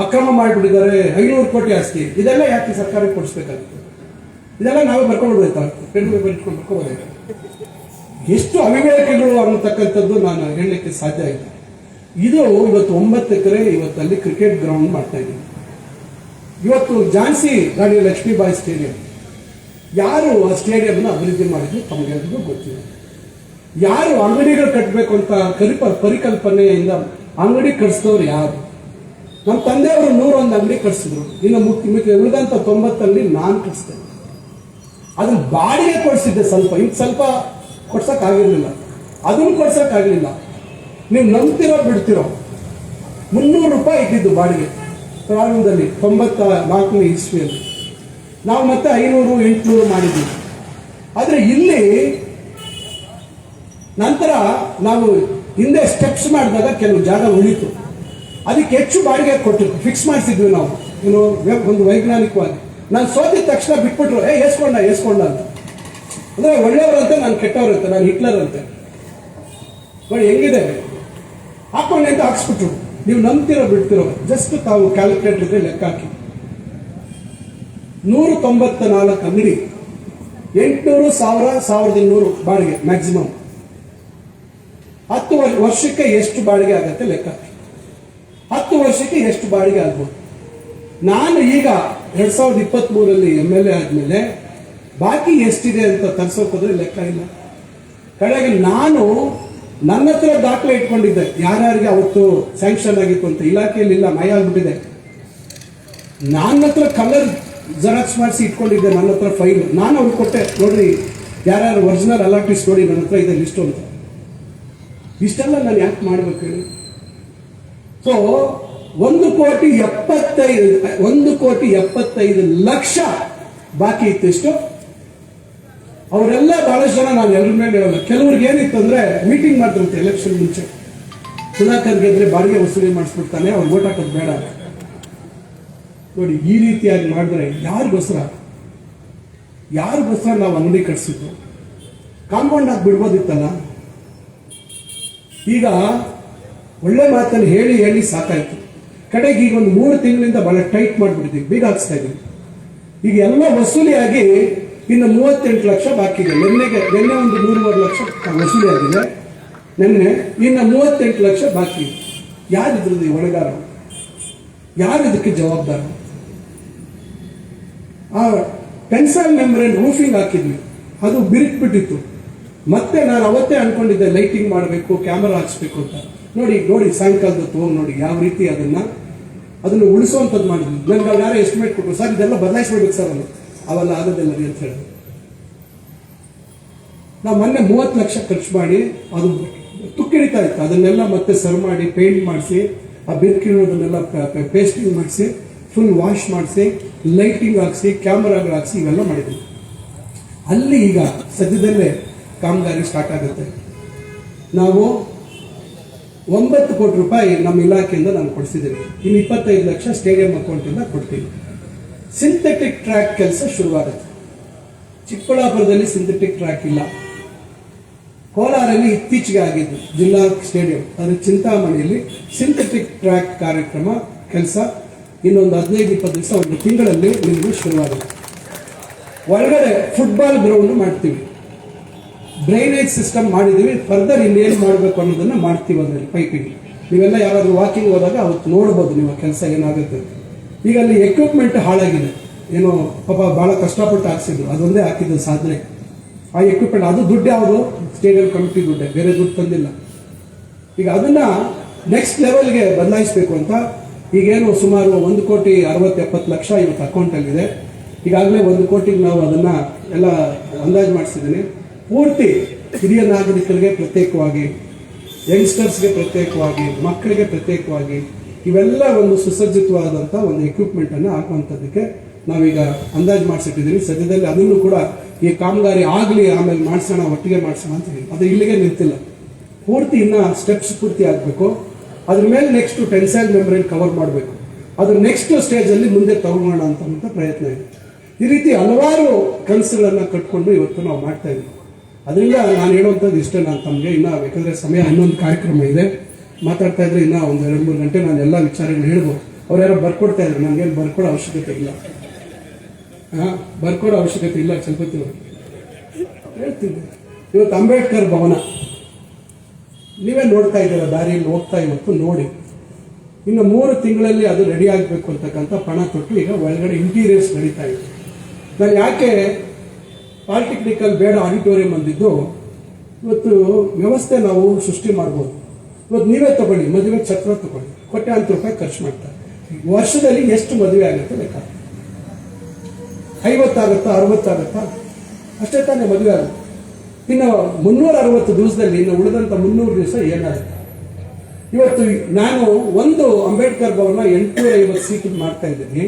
ಅಕ್ರಮ ಮಾಡಿಬಿಟ್ಟಿದ್ದಾರೆ, 500 ಕೋಟಿ ಆಸ್ತಿ, ಇದೆಲ್ಲ ಯಾಕೆ ಸರ್ಕಾರಕ್ಕೆ ಕೊಡಿಸ್ಬೇಕಾಗುತ್ತೆ? ಇದೆಲ್ಲ ನಾವೇ ಬರ್ಕೊಂಡು ಎಷ್ಟು ಅವಿವೇಕಗಳು ಅನ್ನತಕ್ಕಂಥದ್ದು ನಾನು ಹೇಳಲಿಕ್ಕೆ ಸಾಧ್ಯ ಇಲ್ಲ. ಇದು ಇವತ್ತು 9 ಎಕರೆ ಇವತ್ತಲ್ಲಿ ಕ್ರಿಕೆಟ್ ಗ್ರೌಂಡ್ ಮಾಡ್ತಾ ಇದ್ದೀವಿ. ಇವತ್ತು ಝಾನ್ಸಿ ರಾಣಿ ಲಕ್ಷ್ಮೀಬಾಯಿ ಸ್ಟೇಡಿಯಂ, ಯಾರು ಆ ಸ್ಟೇಡಿಯಂನ ಅಭಿವೃದ್ಧಿ ಮಾಡಿದ್ರು ತಮಗೆಲ್ಲರಿಗೂ ಗೊತ್ತಿದೆ. ಯಾರು ಅಂಗಡಿಗಳು ಕಟ್ಟಬೇಕು ಅಂತ ಪರಿಕಲ್ಪನೆಯಿಂದ ಅಂಗಡಿ ಕಟ್ಸಿದವ್ರು ಯಾರು? ನಮ್ಮ ತಂದೆಯವರು 101 ಅಂಗಡಿ ಕಟ್ಸಿದ್ರು. ಇನ್ನು ಉಳಿದಂತ 90 ನಾನು ಕಟ್ಸಿದೆ. ಅದನ್ನ ಬಾಡಿಗೆ ಕೊಡಿಸಿದ್ದೆ, ಸ್ವಲ್ಪ ಕೊಡ್ಸಕ್ ಆಗಿರ್ಲಿಲ್ಲ, ಅದನ್ನು ಕೊಡ್ಸಕ್ ಆಗ್ಲಿಲ್ಲ. ನೀವು ನಂಬ್ತಿರೋ ಬಿಡ್ತಿರೋ 300 ರೂಪಾಯಿ ಇದ್ದಿದ್ದು ಬಾಡಿಗೆ ಪ್ರಾರಂಭದಲ್ಲಿ 94ನೇ ಇಸ್ವಿಯಲ್ಲಿ. ನಾವು ಮತ್ತೆ 500, 800 ಮಾಡಿದ್ವಿ. ಆದ್ರೆ ಇಲ್ಲಿ ನಂತರ ನಾವು ಹಿಂದೆ ಸ್ಟೆಪ್ಸ್ ಮಾಡಿದಾಗ ಕೆಲವು ಜಾಗ ಉಳಿತು, ಅದಕ್ಕೆ ಹೆಚ್ಚು ಬಾಡಿಗೆ ಕೊಟ್ಟಿದ್ದು ಫಿಕ್ಸ್ ಮಾಡಿಸಿದ್ವಿ ನಾವು, ಒಂದು ವೈಜ್ಞಾನಿಕವಾಗಿ. ನಾನು ಸೋತಿದ ತಕ್ಷಣ ಬಿಟ್ಬಿಟ್ರು, ಏಸ್ಕೊಂಡ ಅಂತ. ಅಂದ್ರೆ ಒಳ್ಳೆಯವರಂತೆ, ನಾನು ಕೆಟ್ಟವರಂತೆ, ನಾನು ಹಿಟ್ಲರ್ ಅಂತೆ. ನೋಡಿ ಹೆಂಗಿದೆ, ಹಾಕೊಂಡೆ ಅಂತ ಹಾಕ್ಸ್ಬಿಟ್ರು. ನೀವು ನಂಬ್ತಿರೋ ಬಿಡ್ತಿರೋ ಜಸ್ಟ್ ತಾವು ಕ್ಯಾಲ್ಕುಲೇಟರ್ ಲೆಕ್ಕ ಹಾಕಿ 194 ಅಂಗಡಿ, 800, 1000, 1200 ಬಾಡಿಗೆ ಮ್ಯಾಕ್ಸಿಮಮ್. 10 ವರ್ಷಕ್ಕೆ ಎಷ್ಟು ಬಾಡಿಗೆ ಆಗತ್ತೆ ಲೆಕ್ಕ ಹಾಕಿ. 10 ವರ್ಷಕ್ಕೆ ಎಷ್ಟು ಬಾಡಿಗೆ ಆಗ್ಬೋದು? ನಾನು ಈಗ 2023 MLA ಆದ್ಮೇಲೆ ಬಾಕಿ ಎಷ್ಟಿದೆ ಅಂತ ತರಿಸೋಕೋದ್ರೆ ಲೆಕ್ಕ ಇಲ್ಲ. ಕಡೆಗೆ ನಾನು ನನ್ನ ಹತ್ರ ದಾಖಲೆ ಇಟ್ಕೊಂಡಿದ್ದೆ, ಯಾರ್ಯಾರಿಗೆ ಅವತ್ತು ಸ್ಯಾಂಕ್ಷನ್ ಆಗಿತ್ತು ಅಂತ. ಇಲಾಖೆಯಲ್ಲಿ ಇಲ್ಲ, ಮೈ ಆಗ್ಬಿಟ್ಟಿದೆ. ನನ್ನ ಹತ್ರ ಕಲರ್ ಜೆರಾಕ್ಸ್ ಮಾಡಿಸಿ ಇಟ್ಕೊಂಡಿದ್ದೆ, ನನ್ನ ಹತ್ರ ಫೈಲ್. ನಾನು ಅವ್ರಿಗೆ ಕೊಟ್ಟೆ, ನೋಡ್ರಿ ಯಾರ್ಯಾರು ಒರಿಜಿನಲ್ ಅಲಾಟಿಸ್ ನೋಡಿ, ನನ್ನ ಹತ್ರ ಇದೆ ಲಿಸ್ಟ್ ಅಂತ. ಇಷ್ಟೆಲ್ಲ ನಾನು ಯಾಕೆ ಮಾಡ್ಬೇಕು ಹೇಳಿ? ಸೊ 1,75,00,000 ಬಾಕಿ ಇತ್ತು ಎಷ್ಟು. ಅವರೆಲ್ಲ ಬಹಳಷ್ಟು ಜನ, ನಾನು ಎಲ್ಲರ ಮೇಲೆ ಹೇಳಲ್ಲ, ಕೆಲವ್ರಿಗೆ ಏನಿತ್ತು ಅಂದ್ರೆ ಮೀಟಿಂಗ್ ಮಾಡ್ತಾರಂತೆ ಎಲೆಕ್ಷನ್ ಮುಂಚೆ, ಸುಧಾಕರ್ ಗೆದ್ರೆ ಬಾಡಿಗೆ ವಸೂಲಿ ಮಾಡಿಸ್ಬಿಡ್ತಾನೆ, ಅವ್ರು ಓಟ್ ಹಾಕೋದು ಬೇಡ. ನೋಡಿ, ಈ ರೀತಿಯಾಗಿ ಮಾಡಿದ್ರೆ ಯಾರಿಗೋಸ್ಕರ ನಾವು ಅಂಗಡಿ ಕಟ್ಸಿದ್ದು? ಕಾಂಪೌಂಡ್ ಹಾಕಿ ಬಿಡ್ಬೋದಿತ್ತಲ್ಲ. ಈಗ ಒಳ್ಳೆ ಮಾತನ್ನು ಹೇಳಿ ಹೇಳಿ ಸಾಕಾಯ್ತು. ಕಡೆಗೆ ಈಗ ಒಂದು 3 ತಿಂಗಳಿಂದ ಬಹಳ ಟೈಟ್ ಮಾಡಿಬಿಡ್ತೀವಿ, ಬೀಗ ಹಾಕ್ಸ್ತಾ ಇದ್ದೀವಿ. ಈಗ ಎಲ್ಲ ವಸೂಲಿಯಾಗಿ ಇನ್ನು 38 ಲಕ್ಷ ಬಾಕಿ ಇದೆ. ನಿನ್ನೆ ಒಂದು 3.5 ಲಕ್ಷ ವಸೂಲಿ ಆಗಿದೆ ನಿನ್ನೆ, ಇನ್ನು 38 ಲಕ್ಷ ಬಾಕಿ ಇದೆ. ಯಾರಿದ್ರದ್ದು ಈ ಹೊಣೆಗಾರ? ಯಾರು ಇದಕ್ಕೆ ಜವಾಬ್ದಾರ? ಆ ಪೆನ್ಸಾಲ್ ಮೆಂಬ್ರೇನ್ ರೂಫಿಂಗ್ ಹಾಕಿದ್ವಿ, ಅದು ಬಿರುಕ್ಬಿಟ್ಟಿತ್ತು. ಮತ್ತೆ ನಾನು ಅವತ್ತೇ ಅನ್ಕೊಂಡಿದ್ದೆ ಲೈಟಿಂಗ್ ಮಾಡಬೇಕು, ಕ್ಯಾಮರಾ ಹಾಕ್ಸ್ಬೇಕು ಅಂತ. ನೋಡಿ ಸಾಯಂಕಾಲದ ಹೋಗಿ ನೋಡಿ ಯಾವ ರೀತಿ ಅದನ್ನು ಉಳಿಸುವಂಥದ್ದು ಮಾಡಿದ್ವಿ. ನನ್ಗೆ ಅವ್ರು ಯಾರೋ ಎಸ್ಟಿಮೇಟ್ ಕೊಟ್ಟರು, ಸರ್ ಇದೆಲ್ಲ ಬದಲಾಯಿಸ್ಬಿಡ್ಬೇಕು ಸರ್ ಅವೆಲ್ಲ ಆಗೋದಿಲ್ಲ ರೀ ಅಂತ ಹೇಳಿದ್ರು. ನಾವು ಮೊನ್ನೆ 30 ಲಕ್ಷ ಖರ್ಚು ಮಾಡಿ ಅದು ತುಕ್ಕಿಡಿತಾ ಇತ್ತು, ಅದನ್ನೆಲ್ಲ ಮತ್ತೆ ಸರ್ ಮಾಡಿ ಪೇಂಟ್ ಮಾಡಿಸಿ, ಆ ಬಿರ್ಕಿರೋದನ್ನೆಲ್ಲ ಪೇಸ್ಟಿಂಗ್ ಮಾಡಿಸಿ, ಫುಲ್ ವಾಶ್ ಮಾಡಿಸಿ, ಲೈಟಿಂಗ್ ಹಾಕ್ಸಿ, ಕ್ಯಾಮರಾಗಳು ಹಾಕ್ಸಿ, ಇವೆಲ್ಲ ಮಾಡಿದ್ವಿ. ಅಲ್ಲಿ ಈಗ ಸದ್ಯದಲ್ಲೇ ಕಾಮಗಾರಿ ಸ್ಟಾರ್ಟ್ ಆಗುತ್ತೆ. ನಾವು 9 ಕೋಟಿ ರೂಪಾಯಿ ನಮ್ಮ ಇಲಾಖೆಯಿಂದ ನಾನು ಕೊಡಿಸಿದ್ದೀನಿ. ಇನ್ನು 25 ಲಕ್ಷ ಸ್ಟೇಡಿಯಂ ಅಕೌಂಟಿಂದ ಕೊಡ್ತೀವಿ. ಸಿಂಥೆಟಿಕ್ ಟ್ರ್ಯಾಕ್ ಕೆಲಸ ಶುರುವಾಗುತ್ತೆ. ಚಿಕ್ಕಬಳ್ಳಾಪುರದಲ್ಲಿ ಸಿಂಥೆಟಿಕ್ ಟ್ರ್ಯಾಕ್ ಇಲ್ಲ. ಕೋಲಾರಲ್ಲಿ ಇತ್ತೀಚೆಗೆ ಆಗಿದ್ದು ಜಿಲ್ಲಾ ಸ್ಟೇಡಿಯಂ, ಅದರ ಚಿಂತಾಮಣಿಯಲ್ಲಿ ಸಿಂಥೆಟಿಕ್ ಟ್ರ್ಯಾಕ್ ಕಾರ್ಯಕ್ರಮ ಕೆಲಸ ಇನ್ನೊಂದು 15-20 ದಿವಸ, ಒಂದು ತಿಂಗಳಲ್ಲಿ ನಿಮಗೆ ಶುರುವಾಗುತ್ತೆ. ಒಳಗಡೆ ಫುಟ್ಬಾಲ್ ಗ್ರೌಂಡ್ ಮಾಡ್ತೀವಿ, ಡ್ರೈನೇಜ್ ಸಿಸ್ಟಮ್ ಮಾಡಿದ್ದೀವಿ. ಫರ್ದರ್ ಇನ್ನೇನು ಮಾಡಬೇಕು ಅನ್ನೋದನ್ನ ಮಾಡ್ತೀವಿ. ಅದರಲ್ಲಿ ಪೈಪಿಂಗ್ ನೀವೆಲ್ಲ ಯಾರಾದ್ರೂ ವಾಕಿಂಗ್ ಹೋದಾಗ ಅವತ್ತು ನೋಡ್ಬೋದು ನೀವು ಕೆಲಸ ಏನಾಗುತ್ತೆ. ಈಗ ಅಲ್ಲಿ ಎಕ್ವಿಪ್ಮೆಂಟ್ ಹಾಳಾಗಿದೆ, ಏನೋ ಪಾಪ ಬಹಳ ಕಷ್ಟಪಟ್ಟು ಹಾಕ್ಸಿದ್ರು, ಅದೊಂದೇ ಹಾಕಿದ್ದು ಸಾಧನೆ. ಆ ಎಕ್ವಿಪ್ಮೆಂಟ್ ಅದು ದುಡ್ಡು ಯಾವುದು? ಸ್ಟೇಡಿಯಂ ಕಮಿಟಿ ದುಡ್ಡೆ, ಬೇರೆ ದುಡ್ಡು ತಂದಿಲ್ಲ. ಈಗ ಅದನ್ನ ನೆಕ್ಸ್ಟ್ ಲೆವೆಲ್ಗೆ ಬದಲಾಯಿಸಬೇಕು ಅಂತ ಈಗೇನು ಸುಮಾರು 1,60,70 ಲಕ್ಷ ಇವತ್ತು ಅಕೌಂಟಲ್ಲಿದೆ. ಈಗಾಗಲೇ 1 ಕೋಟಿಗೆ ನಾವು ಅದನ್ನ ಎಲ್ಲ ಅಂದಾಜು ಮಾಡಿಸಿದ್ದೀನಿ. ಪೂರ್ತಿ ಹಿರಿಯ ನಾಗರಿಕರಿಗೆ ಪ್ರತ್ಯೇಕವಾಗಿ, ಯಂಗ್ಸ್ಟರ್ಸ್ಗೆ ಪ್ರತ್ಯೇಕವಾಗಿ, ಮಕ್ಕಳಿಗೆ ಪ್ರತ್ಯೇಕವಾಗಿ ಇವೆಲ್ಲ ಒಂದು ಸುಸಜ್ಜಿತವಾದಂಥ ಒಂದು ಎಕ್ವಿಪ್ಮೆಂಟ್ ಅನ್ನು ಹಾಕುವಂಥದ್ದಕ್ಕೆ ನಾವೀಗ ಅಂದಾಜು ಮಾಡಿಸಿಟ್ಟಿದ್ದೀವಿ. ಸದ್ಯದಲ್ಲಿ ಅದನ್ನು ಕೂಡ ಈ ಕಾಮಗಾರಿ ಆಗಲಿ, ಆಮೇಲೆ ಮಾಡಿಸೋಣ, ಒಟ್ಟಿಗೆ ಮಾಡಿಸೋಣ ಅಂತ ಹೇಳಿ ಅದು ಇಲ್ಲಿಗೆ ನಿಂತಿಲ್ಲ. ಪೂರ್ತಿ ಇನ್ನ ಸ್ಟೆಪ್ಸ್ ಪೂರ್ತಿ ಆಗಬೇಕು. ಅದ್ರ ಮೇಲೆ ನೆಕ್ಸ್ಟ್ ಟೆನ್ಸೈಲ್ ಮೆಂಬ್ರೇನ್ ಕವರ್ ಮಾಡಬೇಕು. ಅದ್ರ ನೆಕ್ಸ್ಟ್ ಸ್ಟೇಜಲ್ಲಿ ಮುಂದೆ ತಗೊಳ್ಳೋಣ ಅಂತ ಪ್ರಯತ್ನ ಇದೆ. ಈ ರೀತಿ ಹಲವಾರು ಕನಸುಗಳನ್ನು ಕಟ್ಕೊಂಡು ಇವತ್ತು ನಾವು ಮಾಡ್ತಾ ಇದ್ದೀವಿ. ಅದರಿಂದ ನಾನು ಹೇಳುವಂಥದ್ದು ಇಷ್ಟೇ. ನಾನು ತಮಗೆ ಇನ್ನ ಬೇಕಾದ್ರೆ ಸಮಯ, ಇನ್ನೊಂದು ಕಾರ್ಯಕ್ರಮ ಇದೆ, ಮಾತಾಡ್ತಾ ಇದ್ರೆ ಇನ್ನ ಒಂದು 2-3 ಗಂಟೆ ನಾನು ಎಲ್ಲ ವಿಚಾರಗಳು ಹೇಳ್ಬೋದು. ಅವ್ರು ಯಾರೋ ಬರ್ಕೊಡ್ತಾ ಇದ್ರು, ನನಗೇನು ಬರ್ಕೊಡೋ ಅವಶ್ಯಕತೆ ಇಲ್ಲ. ಬರ್ಕೊಡೋ ಅವಶ್ಯಕತೆ ಇಲ್ಲ. ಸ್ವಲ್ಪ ಹೇಳ್ತಿದ್ದೆ. ಇವತ್ತು ಅಂಬೇಡ್ಕರ್ ಭವನ ನೀವೇ ನೋಡ್ತಾ ಇದ್ದೀರ, ದಾರಿಯಲ್ಲಿ ಹೋಗ್ತಾ ಇವತ್ತು ನೋಡಿ. ಇನ್ನು 3 ತಿಂಗಳಲ್ಲಿ ಅದು ರೆಡಿ ಆಗಬೇಕು ಅಂತಕ್ಕಂಥ ಪಣ ತೊಟ್ಟು ಈಗ ಒಳಗಡೆ ಇಂಟೀರಿಯರ್ಸ್ ನಡೀತಾ ಇದೆ. ನಾನು ಯಾಕೆ ಪಾಲಿಟೆಕ್ನಿಕಲ್ ಬೇಡ ಆಡಿಟೋರಿಯಂ ಅಂದಿದ್ದು, ಇವತ್ತು ವ್ಯವಸ್ಥೆ ನಾವು ಸೃಷ್ಟಿ ಮಾಡ್ಬೋದು. ಇವತ್ತು ನೀವೇ ತಗೊಳ್ಳಿ, ಮದುವೆ ಛತ್ರ ತಗೊಳ್ಳಿ, ಕೋಟ್ಯಾಂತರ ರೂಪಾಯಿ ಖರ್ಚು ಮಾಡ್ತಾರೆ. ವರ್ಷದಲ್ಲಿ ಎಷ್ಟು ಮದುವೆ ಆಗುತ್ತೆ ಲೆಕ್ಕ? 50 ಆಗುತ್ತಾ, 60 ಆಗುತ್ತಾ? ಅಷ್ಟೇ ತಾನೇ ಮದುವೆ ಆಗುತ್ತೆ. ಇನ್ನು 360 ದಿವಸದಲ್ಲಿ ಇನ್ನು ಉಳಿದಂತ 300 ದಿವಸ ಏನಾಗುತ್ತೆ? ಇವತ್ತು ನಾನು ಒಂದು ಅಂಬೇಡ್ಕರ್ ಭವನ 850 ಸೀಟ್ ಮಾಡ್ತಾ ಇದ್ದೀನಿ.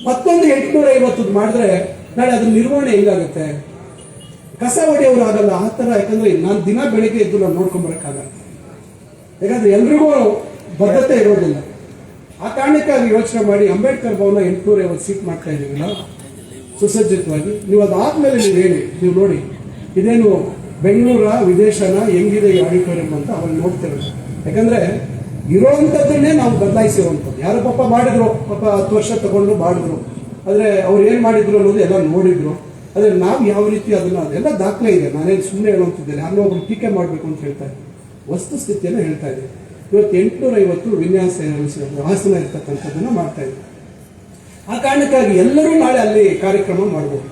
ಮತ್ತೊಂದು 850 ಮಾಡಿದ್ರೆ ನಾಳೆ ಅದ್ರ ನಿರ್ವಹಣೆ ಹೆಂಗಾಗುತ್ತೆ? ಕಸ ಹೊಡೆಯವರು ಆಗಲ್ಲ ಆ ಥರ. ಯಾಕಂದ್ರೆ ನಾನು ದಿನ ಬೆಳಿಗ್ಗೆ ಎದ್ದು ನಾನು ನೋಡ್ಕೊಂಬರಕ್ಕಾಗಲ್ಲ. ಯಾಕಂದ್ರೆ ಎಲ್ರಿಗೂ ಬದ್ಧತೆ ಇರೋದಿಲ್ಲ. ಆ ಕಾರಣಕ್ಕಾಗಿ ಯೋಚನೆ ಮಾಡಿ ಅಂಬೇಡ್ಕರ್ ಭವನ 850 ಸೀಟ್ ಮಾಡ್ತಾ ಇದ್ದೀವಿ ಸುಸಜ್ಜಿತವಾಗಿ. ನೀವು ಅದಾದ್ಮೇಲೆ ನೀವು ಹೇಳಿ, ನೀವು ನೋಡಿ ಇದೇನು ಬೆಂಗಳೂರ ವಿದೇಶನ ಹೆಂಗಿದೆ ಈ ಆಡಿಟೋರಿಯಂ ಅಂತ ಅವ್ರು ನೋಡ್ತೇವೆ. ಯಾಕಂದ್ರೆ ಇರೋವಂಥದ್ದನ್ನೇ ನಾವು ಬದಲಾಯಿಸಿರುವಂಥದ್ದು. ಯಾರೋ ಪಾಪ ಮಾಡಿದ್ರು, ಪಾಪ 10 ವರ್ಷ ತಗೊಂಡು ಮಾಡಿದ್ರು, ಆದ್ರೆ ಅವ್ರು ಏನ್ ಮಾಡಿದ್ರು ಅನ್ನೋದು ಎಲ್ಲ ನೋಡಿದ್ರು. ಆದ್ರೆ ನಾವು ಯಾವ ರೀತಿ ಅದೆಲ್ಲ ದಾಖಲೆ ಇದೆ. ನಾನೇನು ಸುಮ್ಮನೆ ಹೇಳುವಂತಿದ್ದೇನೆ, ಯಾರೋ ಒಬ್ರು ಟೀಕೆ ಮಾಡಬೇಕು ಅಂತ ಹೇಳ್ತಾ ಇದ್ದೀನಿ, ವಸ್ತುಸ್ಥಿತಿಯನ್ನು ಹೇಳ್ತಾ ಇದ್ದೀನಿ. ಇವತ್ತು 850 ವಿನ್ಯಾಸ ಆಸನ ಇರ್ತಕ್ಕಂಥದ್ದನ್ನ ಮಾಡ್ತಾ ಇದ್ದೀವಿ. ಆ ಕಾರಣಕ್ಕಾಗಿ ಎಲ್ಲರೂ ನಾಳೆ ಅಲ್ಲಿ ಕಾರ್ಯಕ್ರಮ ಮಾಡ್ಬೋದು.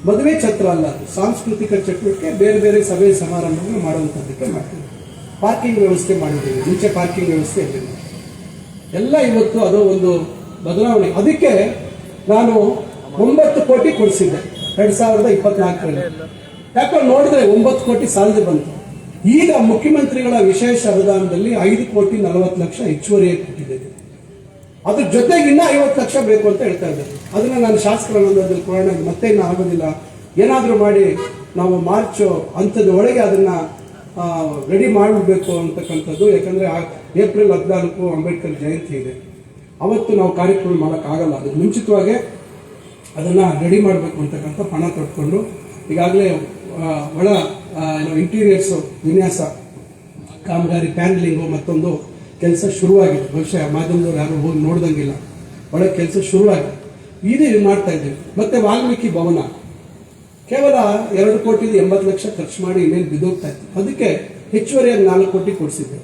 ಮದುವೆ ಛತ್ರ ಅಲ್ಲ, ಸಾಂಸ್ಕೃತಿಕ ಚಟುವಟಿಕೆ, ಬೇರೆ ಬೇರೆ ಸಭೆ ಸಮಾರಂಭಗಳು ಮಾಡುವಂಥದ್ದಕ್ಕೆ ಮಾಡ್ತೀವಿ. ಪಾರ್ಕಿಂಗ್ ವ್ಯವಸ್ಥೆ ಮಾಡಿದ್ದೀವಿ, ಮುಂಚೆ ಪಾರ್ಕಿಂಗ್ ವ್ಯವಸ್ಥೆ ಇರಲಿಲ್ಲ. ಎಲ್ಲ ಇವತ್ತು ಅದು ಒಂದು ಬದಲಾವಣೆ. ಅದಕ್ಕೆ ನಾನು 9 ಕೋಟಿ ಕೊಡಿಸಿದ್ದೆ 2024ರಲ್ಲಿ. ಯಾಕಂದ್ರೆ ನೋಡಿದ್ರೆ 9 ಕೋಟಿ ಸಾಲದೆ ಬಂತು. ಈಗ ಮುಖ್ಯಮಂತ್ರಿಗಳ ವಿಶೇಷ ಅನುದಾನದಲ್ಲಿ 5,40,00,000 ಹೆಚ್ಚುವರಿಯಾಗಿ ಕೊಟ್ಟಿದ್ದೇನೆ. ಅದ್ರ ಜೊತೆಗೆ ಇನ್ನ 50 ಲಕ್ಷ ಬೇಕು ಅಂತ ಹೇಳ್ತಾ ಇದ್ದಾರೆ. ಅದನ್ನ ನಾನು ಶಾಸಕರಲ್ಲಿ ಕೊಡೋಣ, ಮತ್ತೆ ಇನ್ನು ಆಗೋದಿಲ್ಲ, ಏನಾದರೂ ಮಾಡಿ ನಾವು ಮಾರ್ಚ್ ಅಂಥದ್ದು ಒಳಗೆ ಅದನ್ನ ರೆಡಿ ಮಾಡಬೇಕು ಅಂತಕ್ಕಂಥದ್ದು. ಯಾಕಂದ್ರೆ ಏಪ್ರಿಲ್ 14 ಅಂಬೇಡ್ಕರ್ ಜಯಂತಿ ಇದೆ, ಅವತ್ತು ನಾವು ಕಾರ್ಯಕ್ರಮ ಮಾಡೋಕ್ಕಾಗಲ್ಲ. ಅದಕ್ಕೆ ಮುಂಚಿತವಾಗಿ ಅದನ್ನ ರೆಡಿ ಮಾಡಬೇಕು ಅಂತಕ್ಕಂಥ ಪಣ ತೊಟ್ಕೊಂಡು ಈಗಾಗಲೇ ಒಳ ಇಂಟೀರಿಯರ್ಸ್ ವಿನ್ಯಾಸ ಕಾಮಗಾರಿ, ಪ್ಯಾನಲಿಂಗು ಮತ್ತೊಂದು ಕೆಲಸ ಶುರುವಾಗಿದೆ. ಬಹುಶಃ ಮಾಧ್ಯಮದವ್ರು ಯಾರು ಹೋಗಿ ನೋಡ್ದಂಗಿಲ್ಲ, ಒಳ್ಳೆ ಕೆಲಸ ಶುರುವಾಗಿದೆ. ಇದು ಮಾಡ್ತಾ ಇದ್ದೇವೆ. ಮತ್ತೆ ವಾಲ್ಮೀಕಿ ಭವನ ಕೇವಲ 2,80,00,000 ಖರ್ಚು ಮಾಡಿ ಇನ್ನೇನು ಬಿದ್ದೋಗ್ತಾ ಇತ್ತು. ಅದಕ್ಕೆ ಹೆಚ್ಚುವರಿಯಾಗಿ 4 ಕೋಟಿ ಕೊಡಿಸಿದ್ದೆ.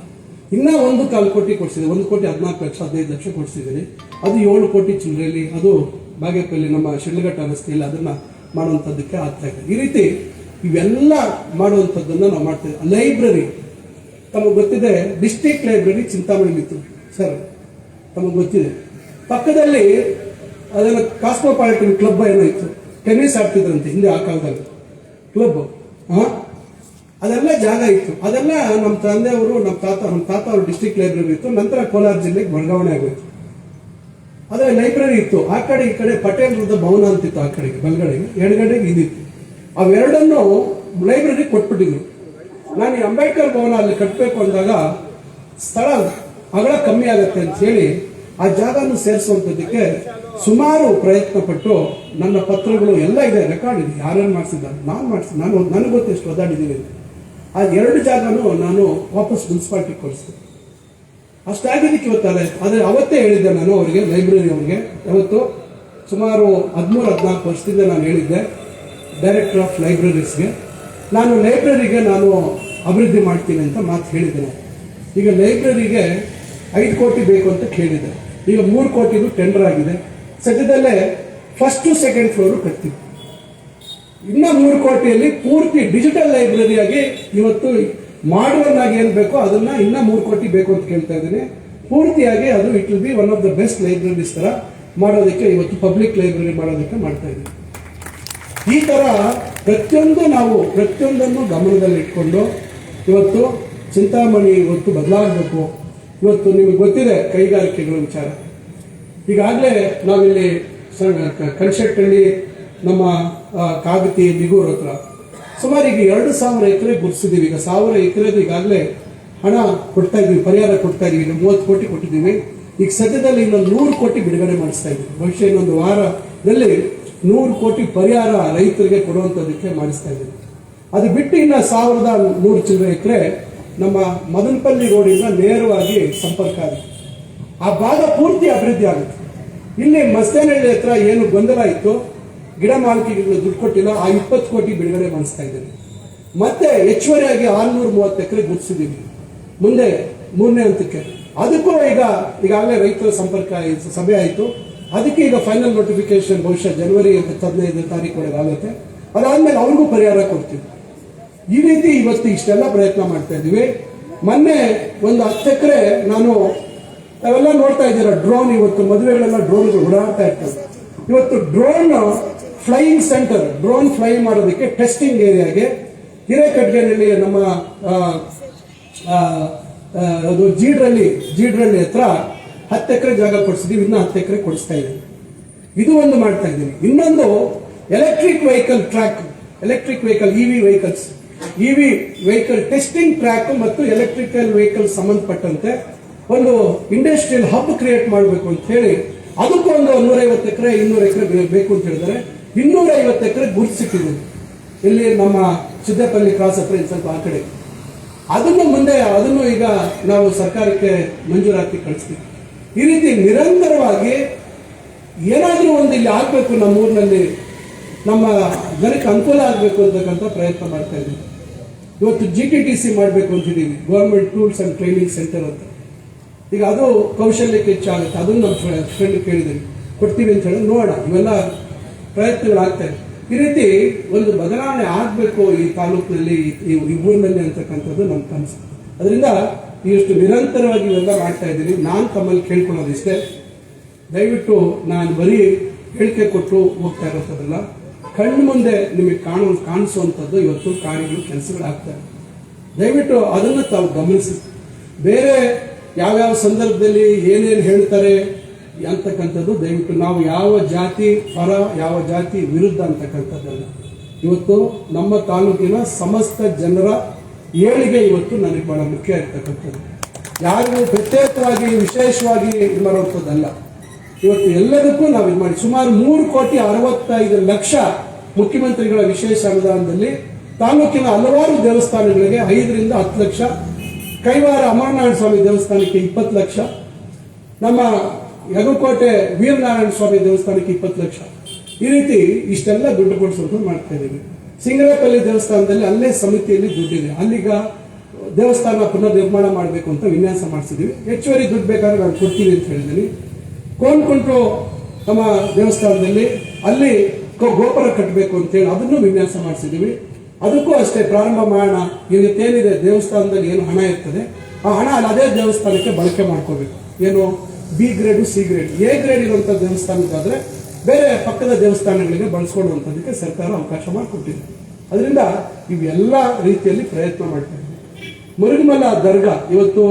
ಇನ್ನ 1,4 ಕೋಟಿ ಕೊಡಿಸಿದೆ. 1,14,00,000 15 ಲಕ್ಷ ಕೊಡಿಸಿದ್ದೀನಿ. ಅದು 7 ಕೋಟಿ ಚಿಲ್ಲರೆಯಲ್ಲಿ, ಅದು ಬಾಗೇಪಲ್ಲಿ ನಮ್ಮ ಶಿಡ್ಲಘಟ್ಟ ರಸ್ತೆಯಲ್ಲಿ ಅದನ್ನ ಮಾಡುವಂಥದ್ದಕ್ಕೆ ಆಗ್ತಾ ಇದೆ. ಈ ರೀತಿ ಇವೆಲ್ಲ ಮಾಡುವಂಥದ್ದನ್ನು ನಾವು ಮಾಡ್ತೇವೆ. ಲೈಬ್ರರಿ ತಮಗೆ ಗೊತ್ತಿದೆ, ಡಿಸ್ಟ್ರಿಕ್ಟ್ ಲೈಬ್ರರಿ ಚಿಂತಾಮಣಿ ಇತ್ತು ಸರ್, ತಮಗೆ ಗೊತ್ತಿದೆ. ಪಕ್ಕದಲ್ಲಿ ಅದನ್ನ ಕಾಸ್ಮೋಪಾಲಿಟನ್ ಕ್ಲಬ್ ಏನೋ ಇತ್ತು, ಟೆನ್ನಿಸ್ ಆಡ್ತಿದ್ರಂತೆ ಹಿಂದೆ ಆ ಕಾಲದಲ್ಲಿ ಕ್ಲಬ್. ಅದೆಲ್ಲ ಜಾಗ ಇತ್ತು. ಅದೆಲ್ಲ ನಮ್ಮ ತಂದೆಯವರು, ನಮ್ಮ ತಾತ ಅವರು ಡಿಸ್ಟ್ರಿಕ್ಟ್ ಲೈಬ್ರರಿ ಇತ್ತು. ನಂತರ ಕೋಲಾರ ಜಿಲ್ಲೆಗೆ ವರ್ಗಾವಣೆ ಆಗೋಯ್ತು. ಅದರ ಲೈಬ್ರರಿ ಇತ್ತು. ಆ ಕಡೆ ಈ ಕಡೆ ಪಟೇಲ್ ವೃದ್ಧ ಭವನ ಅಂತಿತ್ತು, ಆ ಕಡೆಗೆ ಬಲಗಡೆಗೆ, ಎಡಗಡೆಗೆ ಇದಿತ್ತು. ಅವೆರಡನ್ನು ಲೈಬ್ರರಿ ಕೊಟ್ಬಿಟ್ಟಿದ್ರು. ನಾನು ಈ ಅಂಬೇಡ್ಕರ್ ಭವನ ಅಲ್ಲಿ ಕಟ್ಟಬೇಕು ಅಂದಾಗ ಸ್ಥಳ ಅಗಲ ಕಮ್ಮಿ ಆಗುತ್ತೆ ಅಂತ ಹೇಳಿ ಆ ಜಾಗವನ್ನು ಸೇರಿಸುವಂಥದ್ದಕ್ಕೆ ಸುಮಾರು ಪ್ರಯತ್ನ ಪಟ್ಟು ನನ್ನ ಪತ್ರಗಳು ಎಲ್ಲ ಇದೆ, ರೆಕಾರ್ಡ್ ಇದೆ, ಯಾರ್ಯಾರು ಮಾಡಿಸಿದ್ದಾರೆ, ನಾನು ನನಗೆ ಗೊತ್ತು ಎಷ್ಟು ಒದ್ದಾಡಿದ್ದೀನಿ. ಆ 2 ಜಾಗನೂ ನಾನು ವಾಪಸ್ ಮುನ್ಸಿಪಾಲಿಟಿ ಕೊಡಿಸಿದೆ. ಅಷ್ಟಾಗಿದ್ದಕ್ಕೆ ಇವತ್ತಲ್ಲ. ಆದರೆ ಅವತ್ತೇ ಹೇಳಿದ್ದೆ ನಾನು ಅವರಿಗೆ, ಲೈಬ್ರರಿ ಅವರಿಗೆ ಅವತ್ತು ಸುಮಾರು 13-14 ವರ್ಷದಿಂದ ನಾನು ಹೇಳಿದ್ದೆ ಡೈರೆಕ್ಟರ್ ಆಫ್ ಲೈಬ್ರರೀಸ್ಗೆ, ನಾನು ಲೈಬ್ರರಿಗೆ ನಾನು ಅಭಿವೃದ್ಧಿ ಮಾಡ್ತೀನಿ ಅಂತ ಮಾತು ಹೇಳಿದ್ದೇನೆ. ಈಗ ಲೈಬ್ರರಿಗೆ 5 ಕೋಟಿ ಬೇಕು ಅಂತ ಕೇಳಿದೆ. ಈಗ 3 ಕೋಟಿದು ಟೆಂಡರ್ ಆಗಿದೆ. ಸದ್ಯದಲ್ಲೇ ಫಸ್ಟ್ ಸೆಕೆಂಡ್ ಫ್ಲೋರು ಕಟ್ತೀವಿ. ಇನ್ನ 3 ಕೋಟಿಯಲ್ಲಿ ಪೂರ್ತಿ ಡಿಜಿಟಲ್ ಲೈಬ್ರರಿಯಾಗಿ ಇವತ್ತು ಮಾಡುವನ್ನಾಗಿ ಏನ್ ಬೇಕೋ ಅದನ್ನ ಇನ್ನ 3 ಕೋಟಿ ಬೇಕು ಅಂತ ಕೇಳ್ತಾ ಇದ್ದೀನಿ. ಪೂರ್ತಿಯಾಗಿ ಅದು it will be one of the best libraries ತರ ಮಾಡೋದಕ್ಕೆ, ಇವತ್ತು ಪಬ್ಲಿಕ್ ಲೈಬ್ರರಿ ಮಾಡೋದಕ್ಕೆ ಮಾಡ್ತಾ ಇದ್ದೀವಿ. ಈ ತರ ಪ್ರತಿಯೊಂದನ್ನು ಗಮನದಲ್ಲಿ ಇಟ್ಕೊಂಡು ಇವತ್ತು ಚಿಂತಾಮಣಿ ಇವತ್ತು ಬದಲಾಗಬೇಕು. ಇವತ್ತು ನಿಮಗೆ ಗೊತ್ತಿದೆ ಕೈಗಾರಿಕೆಗಳ ವಿಚಾರ. ಈಗಾಗಲೇ ನಾವಿಲ್ಲಿ ಕನ್ಸೆಟ್ಟಲ್ಲಿ ನಮ್ಮ ಕಾಗತಿ ನಿಗೂರ್ ಹತ್ರ ಸುಮಾರು ಈಗ 2,000 ಎಕರೆ ಗುರುತಿಸಿದೀವಿ. ಈಗ 1,000 ಎಕರೆದು ಈಗಾಗಲೇ ಹಣ ಕೊಡ್ತಾ ಇದೀವಿ, ಪರಿಹಾರ ಕೊಡ್ತಾ ಇದೀವಿ. 30 ಕೋಟಿ ಕೊಟ್ಟಿದ್ದೀವಿ. ಈಗ ಸದ್ಯದಲ್ಲಿ ಇನ್ನೊಂದು 100 ಕೋಟಿ ಬಿಡುಗಡೆ ಮಾಡಿಸ್ತಾ ಇದ್ದೀವಿ. ಬಹುಶಃ ಇನ್ನೊಂದು ವಾರದಲ್ಲಿ 100 ಕೋಟಿ ಪರಿಹಾರ ರೈತರಿಗೆ ಕೊಡುವಂಥದ್ದಕ್ಕೆ ಮಾಡಿಸ್ತಾ ಇದ್ದೀವಿ. ಅದು ಬಿಟ್ಟು ಇನ್ನು 1,100 ಚಿಲ್ಲರೆ ಎಕರೆ ನಮ್ಮ ಮದನಪಲ್ಲಿ ರೋಡಿಂದ ನೇರವಾಗಿ ಸಂಪರ್ಕ ಆಗುತ್ತೆ. ಆ ಭಾಗ ಪೂರ್ತಿ ಅಭಿವೃದ್ಧಿ ಆಗುತ್ತೆ. ಇಲ್ಲಿ ಮಸ್ತೇನಹಳ್ಳಿ ಹತ್ರ ಏನು ಗೊಂದಲ ಇತ್ತು, ಗಿಡ ಮಾಲಕಿಗಳು ದುಡ್ಡು ಕೊಟ್ಟಿಲ್ಲ, ಆ 20 ಕೋಟಿ ಬಿಡುಗಡೆ ಮಾಡಿಸ್ತಾ ಇದ್ದೇವೆ. ಮತ್ತೆ ಹೆಚ್ಚುವರಿಯಾಗಿ 630 ಎಕರೆ ಗುರುತಿಸಿದ್ದೀವಿ. ಮುಂದೆ 3ನೇ ಹಂತಕ್ಕೆ ಅದಕ್ಕೂ ಈಗಾಗಲೇ ರೈತರ ಸಂಪರ್ಕ ಸಭೆ ಆಯಿತು. ಅದಕ್ಕೆ ಈಗ ಫೈನಲ್ ನೋಟಿಫಿಕೇಶನ್ ಬಹುಶಃ ಜನವರಿ 15ನೇ ತಾರೀಕು ಒಳಗೆ ಆಗುತ್ತೆ. ಅದಾದ್ಮೇಲೆ ಅವ್ರಿಗೂ ಪರಿಹಾರ ಕೊಡ್ತೀವಿ. ಈ ರೀತಿ ಇವತ್ತು ಇಷ್ಟೆಲ್ಲ ಪ್ರಯತ್ನ ಮಾಡ್ತಾ ಇದ್ದೀವಿ. ಮೊನ್ನೆ ಒಂದು 10 ಎಕರೆ ನಾನು ಅವೆಲ್ಲ ನೋಡ್ತಾ ಇದ್ದೀರಾ, ಡ್ರೋನ್ ಇವತ್ತು ಮದುವೆಗಳೆಲ್ಲ ಡ್ರೋನ್ಗಳು ಓಡಾಡ್ತಾ ಇರ್ತವೆ. ಇವತ್ತು drone flying centre, drone fly ಮಾಡೋದಕ್ಕೆ ಟೆಸ್ಟಿಂಗ್ ಏರಿಯಾಗೆ ಹಿರೇಕಟ್ಗೆನಲ್ಲಿ ನಮ್ಮ ಅದು ಜೀಡ್ರಳ್ಳಿ ಹತ್ರ 10 ಎಕರೆ ಜಾಗ ಕೊಡಿಸಿದೀವಿ. ಇನ್ನು 10 ಎಕರೆ ಕೊಡಿಸ್ತಾ ಇದ್ದೀವಿ. ಇದು ಒಂದು ಮಾಡ್ತಾ ಇದ್ದೀನಿ. ಇನ್ನೊಂದು electric vehicle track, electric vehicle EV vehicle testing track ಮತ್ತು ಎಲೆಕ್ಟ್ರಿಕಲ್ ವೆಹಿಕಲ್ ಸಂಬಂಧಪಟ್ಟಂತೆ ಒಂದು ಇಂಡಸ್ಟ್ರಿಯಲ್ ಹಬ್ ಕ್ರಿಯೇಟ್ ಮಾಡಬೇಕು ಅಂತ ಹೇಳಿ ಅದಕ್ಕೂ ಒಂದು 150 ಎಕರೆ 200 ಎಕರೆ ಬೇಕು ಅಂತ ಹೇಳಿದರೆ 250 ಎಕರೆ ಗುರುತಿಸಿಟ್ಟಿದ್ದೀವಿ. ಇಲ್ಲಿ ನಮ್ಮ ಸಿದ್ದಪಲ್ಲಿ ಕ್ರಾಸ್ ಹತ್ರ ಸ್ವಲ್ಪ ಆ ಕಡೆ ಅದನ್ನು ಈಗ ನಾವು ಸರ್ಕಾರಕ್ಕೆ ಮಂಜೂರಾತಿ ಕಳಿಸ್ತೀವಿ. ಈ ರೀತಿ ನಿರಂತರವಾಗಿ ಏನಾದರೂ ಒಂದು ಇಲ್ಲಿ ಆಗಬೇಕು, ನಮ್ಮ ಊರಿನಲ್ಲಿ ನಮ್ಮ ಜನಕ್ಕೆ ಅನುಕೂಲ ಆಗಬೇಕು ಅಂತಕ್ಕಂಥ ಪ್ರಯತ್ನ ಮಾಡ್ತಾ ಇದ್ದೀವಿ. ಇವತ್ತು GTTC ಮಾಡಬೇಕು ಅಂತಿದ್ದೀವಿ, government tools and training centre ಅಂತ. ಈಗ ಅದು ಕೌಶಲ್ಯಕ್ಕೆ ಹೆಚ್ಚಾಗುತ್ತೆ. ಅದನ್ನು ನಮ್ಮ ಫ್ರೆಂಡ್ ಕೇಳಿದ್ದೀವಿ, ಕೊಡ್ತೀವಿ ಅಂತ ಹೇಳಿ ನೋಡೋಣ. ಇವೆಲ್ಲ ಪ್ರಯತ್ನಗಳಾಗ್ತಾ ಇದೆ. ಈ ರೀತಿ ಒಂದು ಬದಲಾವಣೆ ಆಗಬೇಕು ಈ ತಾಲೂಕಿನಲ್ಲಿ, ಈ ಊರಿನಲ್ಲಿ ಅಂತಕ್ಕಂಥದ್ದು ನಮ್ಮ ಕನಸು. ಅದರಿಂದ ಇಷ್ಟು ನಿರಂತರವಾಗಿ ಇವೆಲ್ಲ ಮಾಡ್ತಾ ಇದ್ದೀನಿ. ನಾನು ತಮ್ಮಲ್ಲಿ ಕೇಳ್ಕೊಳ್ಳೋದಿಷ್ಟೇ, ದಯವಿಟ್ಟು ನಾನು ಬರೀ ಹೇಳಿಕೆ ಕೊಟ್ಟು ಹೋಗ್ತಾ ಇರೋದಲ್ಲ, ಕಣ್ಣು ಮುಂದೆ ನಿಮಗೆ ಕಾಣಿಸುವಂಥದ್ದು ಇವತ್ತು ಕಾರ್ಯಗಳು ಕೆಲಸಗಳಾಗ್ತವೆ. ದಯವಿಟ್ಟು ಅದನ್ನು ತಾವು ಗಮನಿಸಿ. ಬೇರೆ ಯಾವ್ಯಾವ ಸಂದರ್ಭದಲ್ಲಿ ಏನೇನು ಹೇಳ್ತಾರೆ, ಅಂತಕ್ಕಂಥದ್ದು ದಯವಿಟ್ಟು ನಾವು ಯಾವ ಜಾತಿ ಪರ ಯಾವ ಜಾತಿ ವಿರುದ್ಧ ಅಂತಕ್ಕಂಥದ್ದಲ್ಲ. ಇವತ್ತು ನಮ್ಮ ತಾಲೂಕಿನ ಸಮಸ್ತ ಜನರ ಏಳಿಗೆ ಇವತ್ತು ನನಗೆ ಬಹಳ ಮುಖ್ಯ ಇರ್ತಕ್ಕಂಥದ್ದು. ಯಾರಿಗೂ ಪ್ರತ್ಯೇಕವಾಗಿ ವಿಶೇಷವಾಗಿ ಇದು ಮಾಡುವಂಥದ್ದಲ್ಲ. ಇವತ್ತು ಎಲ್ಲದಕ್ಕೂ ನಾವು ಇದು ಮಾಡಿ ಸುಮಾರು 3,65,00,000 ಮುಖ್ಯಮಂತ್ರಿಗಳ ವಿಶೇಷ ಅನುದಾನದಲ್ಲಿ ತಾಲೂಕಿನ ಹಲವಾರು ದೇವಸ್ಥಾನಗಳಿಗೆ 5ರಿಂದ 10 ಲಕ್ಷ, ಕೈವಾರ ಅಮರನಾರಾಯಣ ಸ್ವಾಮಿ ದೇವಸ್ಥಾನಕ್ಕೆ 20 ಲಕ್ಷ, ನಮ್ಮ ಯಗಕೋಟೆ ವೀರನಾರಾಯಣ ಸ್ವಾಮಿ ದೇವಸ್ಥಾನಕ್ಕೆ 20 ಲಕ್ಷ, ಈ ರೀತಿ ಇಷ್ಟೆಲ್ಲ ದುಡ್ಡು ಕೊಡಿಸೋದು ಮಾಡ್ತಾ ಇದ್ದೀವಿ. ಸಿಂಗರೇಪಲ್ಲಿ ದೇವಸ್ಥಾನದಲ್ಲಿ ಅಲ್ಲೇ ಸಮಿತಿಯಲ್ಲಿ ದುಡ್ಡಿದೆ, ಅಲ್ಲಿಗ ದೇವಸ್ಥಾನ ಪುನರ್ ನಿರ್ಮಾಣ ಮಾಡಬೇಕು ಅಂತ ವಿನ್ಯಾಸ ಮಾಡಿಸಿದೀವಿ. ಹೆಚ್ಚುವರಿ ದುಡ್ಡು ಬೇಕಾದ್ರೆ ನಾನು ಕೊಡ್ತೀವಿ ಅಂತ ಹೇಳಿದ್ದೀನಿ. ಕೋನ್ಕುಂಟು ನಮ್ಮ ದೇವಸ್ಥಾನದಲ್ಲಿ ಅಲ್ಲಿ ಗೋಪುರ ಕಟ್ಟಬೇಕು ಅಂತೇಳಿ ಅದನ್ನು ವಿನ್ಯಾಸ ಮಾಡಿಸಿದೀವಿ. ಅದಕ್ಕೂ ಅಷ್ಟೇ ಪ್ರಾರಂಭ ಮಾಡೋಣ. ಇವತ್ತೇನಿದೆ ದೇವಸ್ಥಾನದಲ್ಲಿ ಏನು ಹಣ ಇರ್ತದೆ ಆ ಹಣ ಅಲ್ಲಿ ಅದೇ ದೇವಸ್ಥಾನಕ್ಕೆ ಬಳಕೆ ಮಾಡ್ಕೋಬೇಕು. ಏನು B grade C grade, A grade ಇರುವಂಥ ದೇವಸ್ಥಾನಕ್ಕಾದ್ರೆ ಬೇರೆ ಪಕ್ಕದ ದೇವಸ್ಥಾನಗಳಿಗೆ ಬಳಸ್ಕೊಳ್ಳುವಂಥದ್ದಕ್ಕೆ ಸರ್ಕಾರ ಅವಕಾಶ ಮಾಡಿಕೊಟ್ಟಿದೆ. ಅದರಿಂದ ಇವೆಲ್ಲ ರೀತಿಯಲ್ಲಿ ಪ್ರಯತ್ನ ಮಾಡ್ತಾ ಇದ್ದೀವಿ. ಮುರುಗಮಲ ದರ್ಗಾ ಇವತ್ತು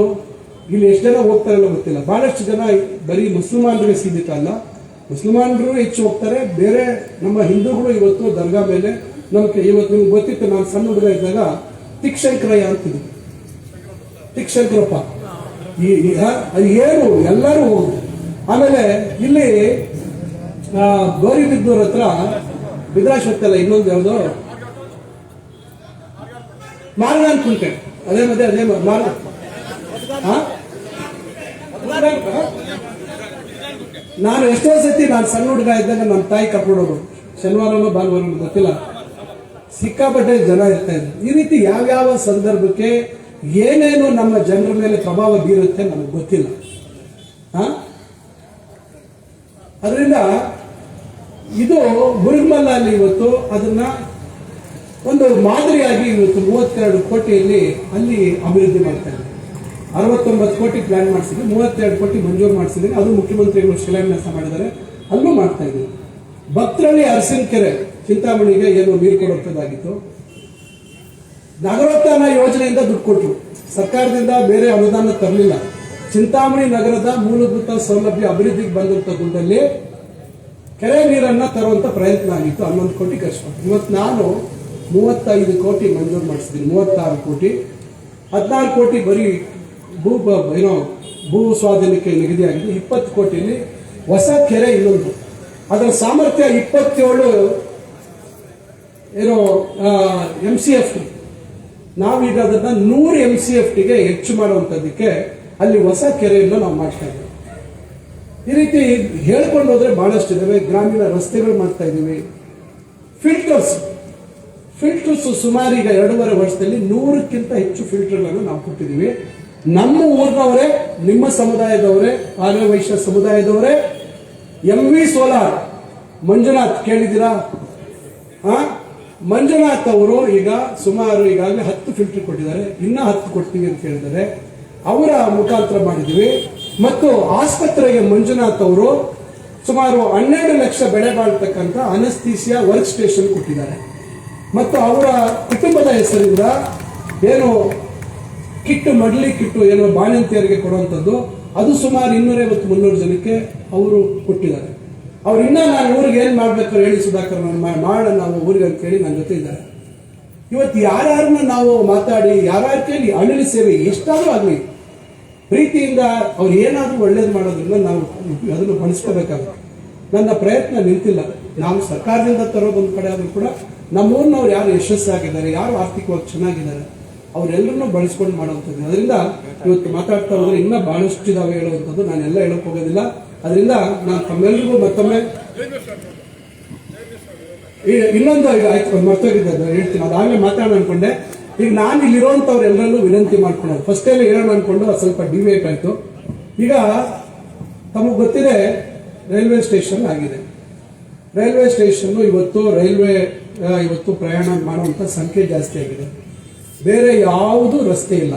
ಇಲ್ಲಿ ಎಷ್ಟು ಜನ ಹೋಗ್ತಾರಲ್ಲ ಗೊತ್ತಿಲ್ಲ. ಬಹಳಷ್ಟು ಜನ ಬರೀ ಮುಸಲ್ಮಾನರಿಗೆ ಸೀಮಿತ ಅಲ್ಲ, ಮುಸಲ್ಮಾನರು ಹೆಚ್ಚು ಹೋಗ್ತಾರೆ. ಬೇರೆ ನಮ್ಮ ಹಿಂದೂಗಳು ಇವತ್ತು ದರ್ಗಾ ಮೇಲೆ ನಮಗೆ ಇವತ್ತು ನಿಮ್ಗೆ ಗೊತ್ತಿತ್ತು. ನಾನು ಸಣ್ಣ ಹುಡುಗ ಇದ್ದಾಗ ತಿಕ್ಷಂಕರಯ್ಯ ಅಂತಿದ್ವಿ, ತಿಕ್ಷಂಕರಪ್ಪ ಅದು ಏನು ಎಲ್ಲರೂ ಹೋಗುದು. ಆಮೇಲೆ ಇಲ್ಲಿ ಗೌರಿಬಿದ್ದೂರ್ ಹತ್ರ ಬಿದ್ರಾಶ್ವತ್ತಲ್ಲ ಇನ್ನೊಂದು ಯಾವುದು ಮಾರ್ಗಾನ್ ಕುಂಟೆ, ಅದೇ ಮತ್ತೆ ಅದೇ ನಾನು ಎಷ್ಟೋ ಸತಿ ನಾನು ಸಣ್ಣ ಹುಡುಗ ಇದ್ದಾಗ ನನ್ನ ತಾಯಿ ಕರ್ಕೊಂಡೋರು ಶನಿವಾರನೋ ಭಾನುವಾರನೋ ಗೊತ್ತಿಲ್ಲ, ಸಿಕ್ಕಾಪಟ್ಟೆ ಜನ ಇರ್ತಾ ಇದ್ರು. ಈ ರೀತಿ ಯಾವ್ಯಾವ ಸಂದರ್ಭಕ್ಕೆ ಏನೇನು ನಮ್ಮ ಜನರ ಮೇಲೆ ಪ್ರಭಾವ ಬೀರುತ್ತೆ ನಮಗೆ ಗೊತ್ತಿಲ್ಲ. ಅದರಿಂದ ಇದು ಮುರುಗಮಲ್ಲ ಅಲ್ಲಿ ಇವತ್ತು ಅದನ್ನ ಒಂದು ಮಾದರಿಯಾಗಿ ಇವತ್ತು 32 ಕೋಟಿಯಲ್ಲಿ ಅಲ್ಲಿ ಅಭಿವೃದ್ಧಿ ಮಾಡ್ತಾ ಇದ್ದಾರೆ. 69 ಕೋಟಿ ಪ್ಲಾನ್ ಮಾಡಿಸಿದ್ವಿ, 32 ಕೋಟಿ ಮಂಜೂರು ಮಾಡಿಸಿದ್ವಿ. ಅದು ಮುಖ್ಯಮಂತ್ರಿಗಳು ಶಿಲಾನ್ಯಾಸ ಮಾಡಿದ್ದಾರೆ, ಅಲ್ಲೂ ಮಾಡ್ತಾ ಇದ್ದೀವಿ. ಭಕ್ತರಳ್ಳಿ ಅರಸಿನಕೆರೆ ಚಿಂತಾಮಣಿಗೆ ಏನು ನೀರು ಕೊಡುವಂಥದ್ದಾಗಿತ್ತು, ನಗರೋತ್ಥಾನ ಯೋಜನೆಯಿಂದ ದುಡ್ಡು ಕೊಟ್ಟರು. ಸರ್ಕಾರದಿಂದ ಬೇರೆ ಅನುದಾನ ತರಲಿಲ್ಲ. ಚಿಂತಾಮಣಿ ನಗರದ ಮೂಲಭೂತ ಸೌಲಭ್ಯ ಅಭಿವೃದ್ಧಿಗೆ ಬಂದಂತ ದುಡ್ಡಲ್ಲಿ ಕೆರೆ ನೀರನ್ನ ತರುವಂತ ಪ್ರಯತ್ನ ಆಗಿತ್ತು. 11 ಕೋಟಿ ಖರ್ಚು ಮಾಡಿ ಇವತ್ತು ನಾನು 35 ಕೋಟಿ ಮಂಜೂರು ಮಾಡಿಸಿದ್ದೀನಿ. 36 ಕೋಟಿ, 14 ಕೋಟಿ ಬರೀ ಭೂ ಸ್ವಾಧೀನಕ್ಕೆ ನಿಗದಿಯಾಗಿದೆ. 20 ಕೋಟಿಯಲ್ಲಿ ಹೊಸ ಕೆರೆ ಇನ್ನೊಂದು, ಅದರ ಸಾಮರ್ಥ್ಯ 27 MCF. ನಾವೀಗ ಅದನ್ನ 100 MCFಗೆ ಹೆಚ್ಚು ಮಾಡುವಂತದಕ್ಕೆ ಅಲ್ಲಿ ಹೊಸ ಕೆರೆಯನ್ನು ನಾವು ಮಾಡ್ತಾ ಇದ್ದೀವಿ. ಈ ರೀತಿ ಹೇಳ್ಕೊಂಡು ಹೋದ್ರೆ ಬಹಳಷ್ಟು ಇದಾವೆ. ಗ್ರಾಮೀಣ ರಸ್ತೆಗಳು ಮಾಡ್ತಾ ಇದ್ದೀವಿ. ಫಿಲ್ಟರ್ಸ್ ಸುಮಾರು ಈಗ 2.5 ವರ್ಷದಲ್ಲಿ 100ಕ್ಕಿಂತ ಹೆಚ್ಚು ಫಿಲ್ಟರ್ಗಳನ್ನು ನಾವು ಕೊಟ್ಟಿದ್ದೀವಿ. ನಮ್ಮ ಊರಿನವರೇ, ನಿಮ್ಮ ಸಮುದಾಯದವರೇ, ಆರ್ಯ ವೈಶ್ಯ ಸಮುದಾಯದವರೇ MV ಸೋಲಾರ್ ಮಂಜುನಾಥ್ ಕೇಳಿದ್ದೀರಾ? ಮಂಜುನಾಥ್ ಅವರು ಈಗ ಸುಮಾರು ಈಗಾಗಲೇ 10 ಫಿಲ್ಟರ್ ಕೊಟ್ಟಿದ್ದಾರೆ, ಇನ್ನ 10 ಕೊಡ್ತೀವಿ ಅಂತ ಹೇಳಿದ್ದಾರೆ. ಅವರ ಮುಖಾಂತರ ಮಾಡಿದ್ದೀವಿ. ಮತ್ತು ಆಸ್ಪತ್ರೆಗೆ ಮಂಜುನಾಥ್ ಅವರು ಸುಮಾರು 12 ಲಕ್ಷ ಬೆಲೆ ಬಾಳ್ತಕ್ಕಂಥ ಅನಸ್ಥೀಸಿಯಾ ವರ್ಕ್ ಸ್ಟೇಷನ್ ಕೊಟ್ಟಿದ್ದಾರೆ. ಮತ್ತು ಅವರ ಕುಟುಂಬದ ಹೆಸರಿಂದ ಏನು ಕಿಟ್ಟು ಮಡ್ಲಿ ಕಿಟ್ಟು ಏನೋ ಬಾಣಂತಿಯರಿಗೆ ಕೊಡುವಂಥದ್ದು, ಅದು ಸುಮಾರು 250-300 ಜನಕ್ಕೆ ಅವರು ಕೊಟ್ಟಿದ್ದಾರೆ. ಅವ್ರು ಇನ್ನ ನಾನು ಊರಿಗೆ ಏನ್ ಮಾಡ್ಬೇಕು ಹೇಳಿ ಸುಧಾಕರ್, ಮಾಡೋಣ ನಾವು ಊರಿಗೆ ಅಂತ ಹೇಳಿ ನನ್ನ ಜೊತೆ ಇದ್ದಾರೆ. ಇವತ್ತು ಯಾರ್ಯಾರನ್ನ ನಾವು ಮಾತಾಡಿ ಯಾರ್ಯಾರ ಕೇಳಿ ಅಳಿಲು ಸೇವೆ ಎಷ್ಟಾದ್ರೂ ಆಗಲಿ ಪ್ರೀತಿಯಿಂದ ಅವ್ರು ಏನಾದ್ರೂ ಒಳ್ಳೇದು ಮಾಡೋದ್ರಿಂದ ನಾವು ಅದನ್ನು ಬಳಸ್ಕೋಬೇಕಾಗುತ್ತೆ. ನನ್ನ ಪ್ರಯತ್ನ ನಿಂತಿಲ್ಲ. ನಾವು ಸರ್ಕಾರದಿಂದ ತರೋದೊಂದು ಕಡೆ ಆದ್ರೂ ಕೂಡ ನಮ್ಮೂರಿನವ್ರು ಯಾರು ಯಶಸ್ಸಾಗಿದ್ದಾರೆ, ಯಾರು ಆರ್ಥಿಕವಾಗಿ ಚೆನ್ನಾಗಿದ್ದಾರೆ, ಅವರೆಲ್ಲರನ್ನೂ ಬಳಸ್ಕೊಂಡು ಮಾಡುವಂಥದ್ದು. ಅದರಿಂದ ಇವತ್ತು ಮಾತಾಡ್ತಾ ಹೋದ್ರೆ ಇನ್ನೂ ಬಹಳಷ್ಟು ಇದಾವೆ ಹೇಳುವಂಥದ್ದು. ನಾನೆಲ್ಲ ಹೇಳಕ್ ಹೋಗೋದಿಲ್ಲ. ಅದರಿಂದ ನಾನು ತಮ್ಮೆಲ್ಲರಿಗೂ ಮತ್ತೊಮ್ಮೆ ಇನ್ನೊಂದು ಆಯ್ತು ಮರ್ತೋಗಿದ್ದೆ ಹೇಳ್ತೀನಿ, ಅದಾಗಲೇ ಮಾತಾಡೋಣ ಅನ್ಕೊಂಡೆ. ಈಗ ನಾನು ಇಲ್ಲಿರುವಂಥವ್ರೆಲ್ಲರಲ್ಲೂ ವಿನಂತಿ ಮಾಡ್ಕೊಳ್ಳೋದು. ಫಸ್ಟ್ ಎಲ್ಲ ಹೇಳೋಣ ಅನ್ಕೊಂಡು ಅದು ಸ್ವಲ್ಪ ಡಿವೇಟ್ ಆಯ್ತು. ಈಗ ತಮಗೆ ಗೊತ್ತಿದೆ ರೈಲ್ವೆ ಸ್ಟೇಷನ್ ಆಗಿದೆ. ರೈಲ್ವೆ ಸ್ಟೇಷನ್ ಇವತ್ತು ಪ್ರಯಾಣ ಮಾಡುವಂತ ಸಂಖ್ಯೆ ಜಾಸ್ತಿ ಆಗಿದೆ. ಬೇರೆ ಯಾವುದು ರಸ್ತೆ ಇಲ್ಲ.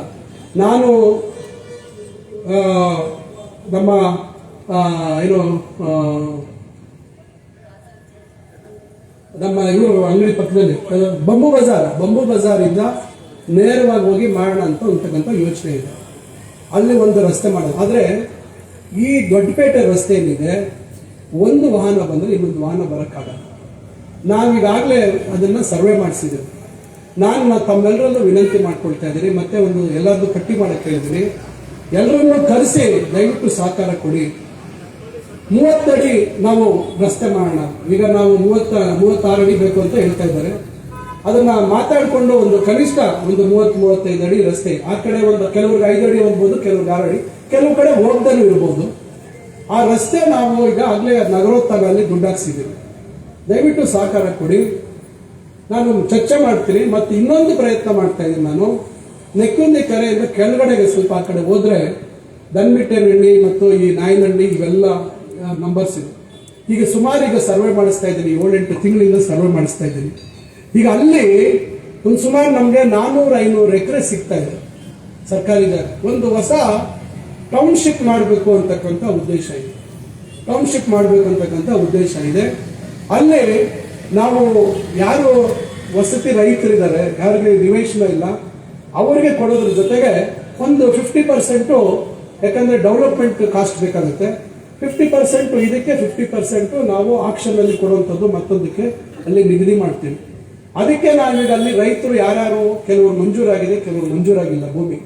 ನಾನು ನಮ್ಮ ನಮ್ಮ ಇವರು ಅಂಗಡಿ ಪಕ್ಕದಲ್ಲಿ ಬಂಬು ಬಜಾರಿಂದ ನೇರವಾಗಿ ಹೋಗಿ ಮಾಡೋಣ ಅಂತ ಅಂತಕ್ಕಂಥ ಯೋಚನೆ ಇದೆ. ಅಲ್ಲಿ ಒಂದು ರಸ್ತೆ ಮಾಡೋದು. ಆದರೆ ಈ ದೊಡ್ಡಪೇಟೆ ರಸ್ತೆ ಏನಿದೆ, ಒಂದು ವಾಹನ ಬಂದರೆ ಇನ್ನೊಂದು ವಾಹನ ಬರೋಕ್ಕಾಗಲ್ಲ. ನಾವೀಗಾಗಲೇ ಅದನ್ನು ಸರ್ವೆ ಮಾಡಿಸಿದ್ದೀವಿ. ನಾನು ತಮ್ಮೆಲ್ಲರಲ್ಲೂ ವಿನಂತಿ ಮಾಡ್ಕೊಳ್ತಾ ಇದ್ದೀನಿ, ಮತ್ತೆ ಒಂದು ಎಲ್ಲರದ್ದು ಪಟ್ಟಿ ಮಾಡಕ್ಕೆ ಹೇಳಿದ್ದೀನಿ. ಎಲ್ಲರನ್ನೂ ಕರೆಸಿ ದಯವಿಟ್ಟು ಸಹಕಾರ ಕೊಡಿ. 30 ಅಡಿ ನಾವು ರಸ್ತೆ ಮಾಡೋಣ. ಈಗ ನಾವು 36 ಅಡಿ ಬೇಕು ಅಂತ ಹೇಳ್ತಾ ಇದ್ದಾರೆ. ಅದನ್ನ ಮಾತಾಡಿಕೊಂಡು ಒಂದು ಕನಿಷ್ಠ ಒಂದು 30-35 ಅಡಿ ರಸ್ತೆ, ಆ ಕಡೆ ಒಂದು ಕೆಲವ್ರಿಗೆ 5 ಅಡಿ ಹೋಗ್ಬೋದು, ಕೆಲವ್ರಿಗೆ 6 ಅಡಿ, ಕೆಲವು ಕಡೆ ಹೋಗ್ದಲೂ ಇರ್ಬೋದು. ಆ ರಸ್ತೆ ನಾವು ಈಗ ಆಗಲೇ ನಗರೋತ್ಥಾನಲ್ಲಿ ದುಡ್ಡು ಹಾಕ್ಸಿದ್ದೀವಿ. ದಯವಿಟ್ಟು ಸಹಕಾರ ಕೊಡಿ. ನಾನು ಚರ್ಚೆ ಮಾಡ್ತೀನಿ. ಮತ್ತು ಇನ್ನೊಂದು ಪ್ರಯತ್ನ ಮಾಡ್ತಾ ಇದ್ದೀನಿ. ನಾನು ನೆಕ್ಕುಂದಿ ಕೆರೆಯಿಂದ ಕೆಳಗಡೆಗೆ ಸ್ವಲ್ಪ ಆ ಕಡೆ ಹೋದ್ರೆ ದನ್ಮಿಟ್ಟೇನಹಳ್ಳಿ ಮತ್ತು ಈ ನಾಯನಹಳ್ಳಿ ಇವೆಲ್ಲ ನಂಬರ್ಸ್ ಇದೆ. ಈಗ ಸುಮಾರು ಈಗ ಸರ್ವೆ ಮಾಡಿಸ್ತಾ ಇದ್ದೀನಿ, 7-8 ತಿಂಗಳಿಂದ ಸರ್ವೆ ಮಾಡಿಸ್ತಾ ಇದ್ದೀನಿ. ಈಗ ಅಲ್ಲಿ ಒಂದು ಸುಮಾರು ನಮಗೆ 400-500 ಎಕರೆ ಸಿಗ್ತಾ ಇದೆ ಸರ್ಕಾರಿ ಜಾಗ. ಒಂದು ಹೊಸ ಟೌನ್ಶಿಪ್ ಮಾಡಬೇಕು ಅಂತಕ್ಕಂಥ ಉದ್ದೇಶ ಇದೆ. ಟೌನ್ಶಿಪ್ ಮಾಡಬೇಕು ಅಂತಕ್ಕಂಥ ಉದ್ದೇಶ ಇದೆ. ಅಲ್ಲಿ ನಾವು ಯಾರು ವಸತಿ ರೈತರಿದ್ದಾರೆ, ಯಾರಿಗೆ ನಿವೇಶನ ಇಲ್ಲ, ಅವರಿಗೆ ಕೊಡೋದ್ರ ಜೊತೆಗೆ ಒಂದು 50%, ಯಾಕಂದ್ರೆ ಡೆವಲಪ್ಮೆಂಟ್ ಕಾಸ್ಟ್ ಬೇಕಾಗುತ್ತೆ, 50% ಇದಕ್ಕೆ, 50% ನಾವು ಆಕ್ಷನ್ ಅಲ್ಲಿ ಕೊಡುವಂಥದ್ದು ಮತ್ತೊಂದಕ್ಕೆ ಅಲ್ಲಿ ನಿಗದಿ ಮಾಡ್ತೀವಿ. ಅದಕ್ಕೆ ನಾವೀಗ ಅಲ್ಲಿ ರೈತರು ಯಾರ್ಯಾರು, ಕೆಲವರು ಮಂಜೂರಾಗಿದೆ, ಕೆಲವರು ಮಂಜೂರಾಗಿಲ್ಲ ಭೂಮಿ,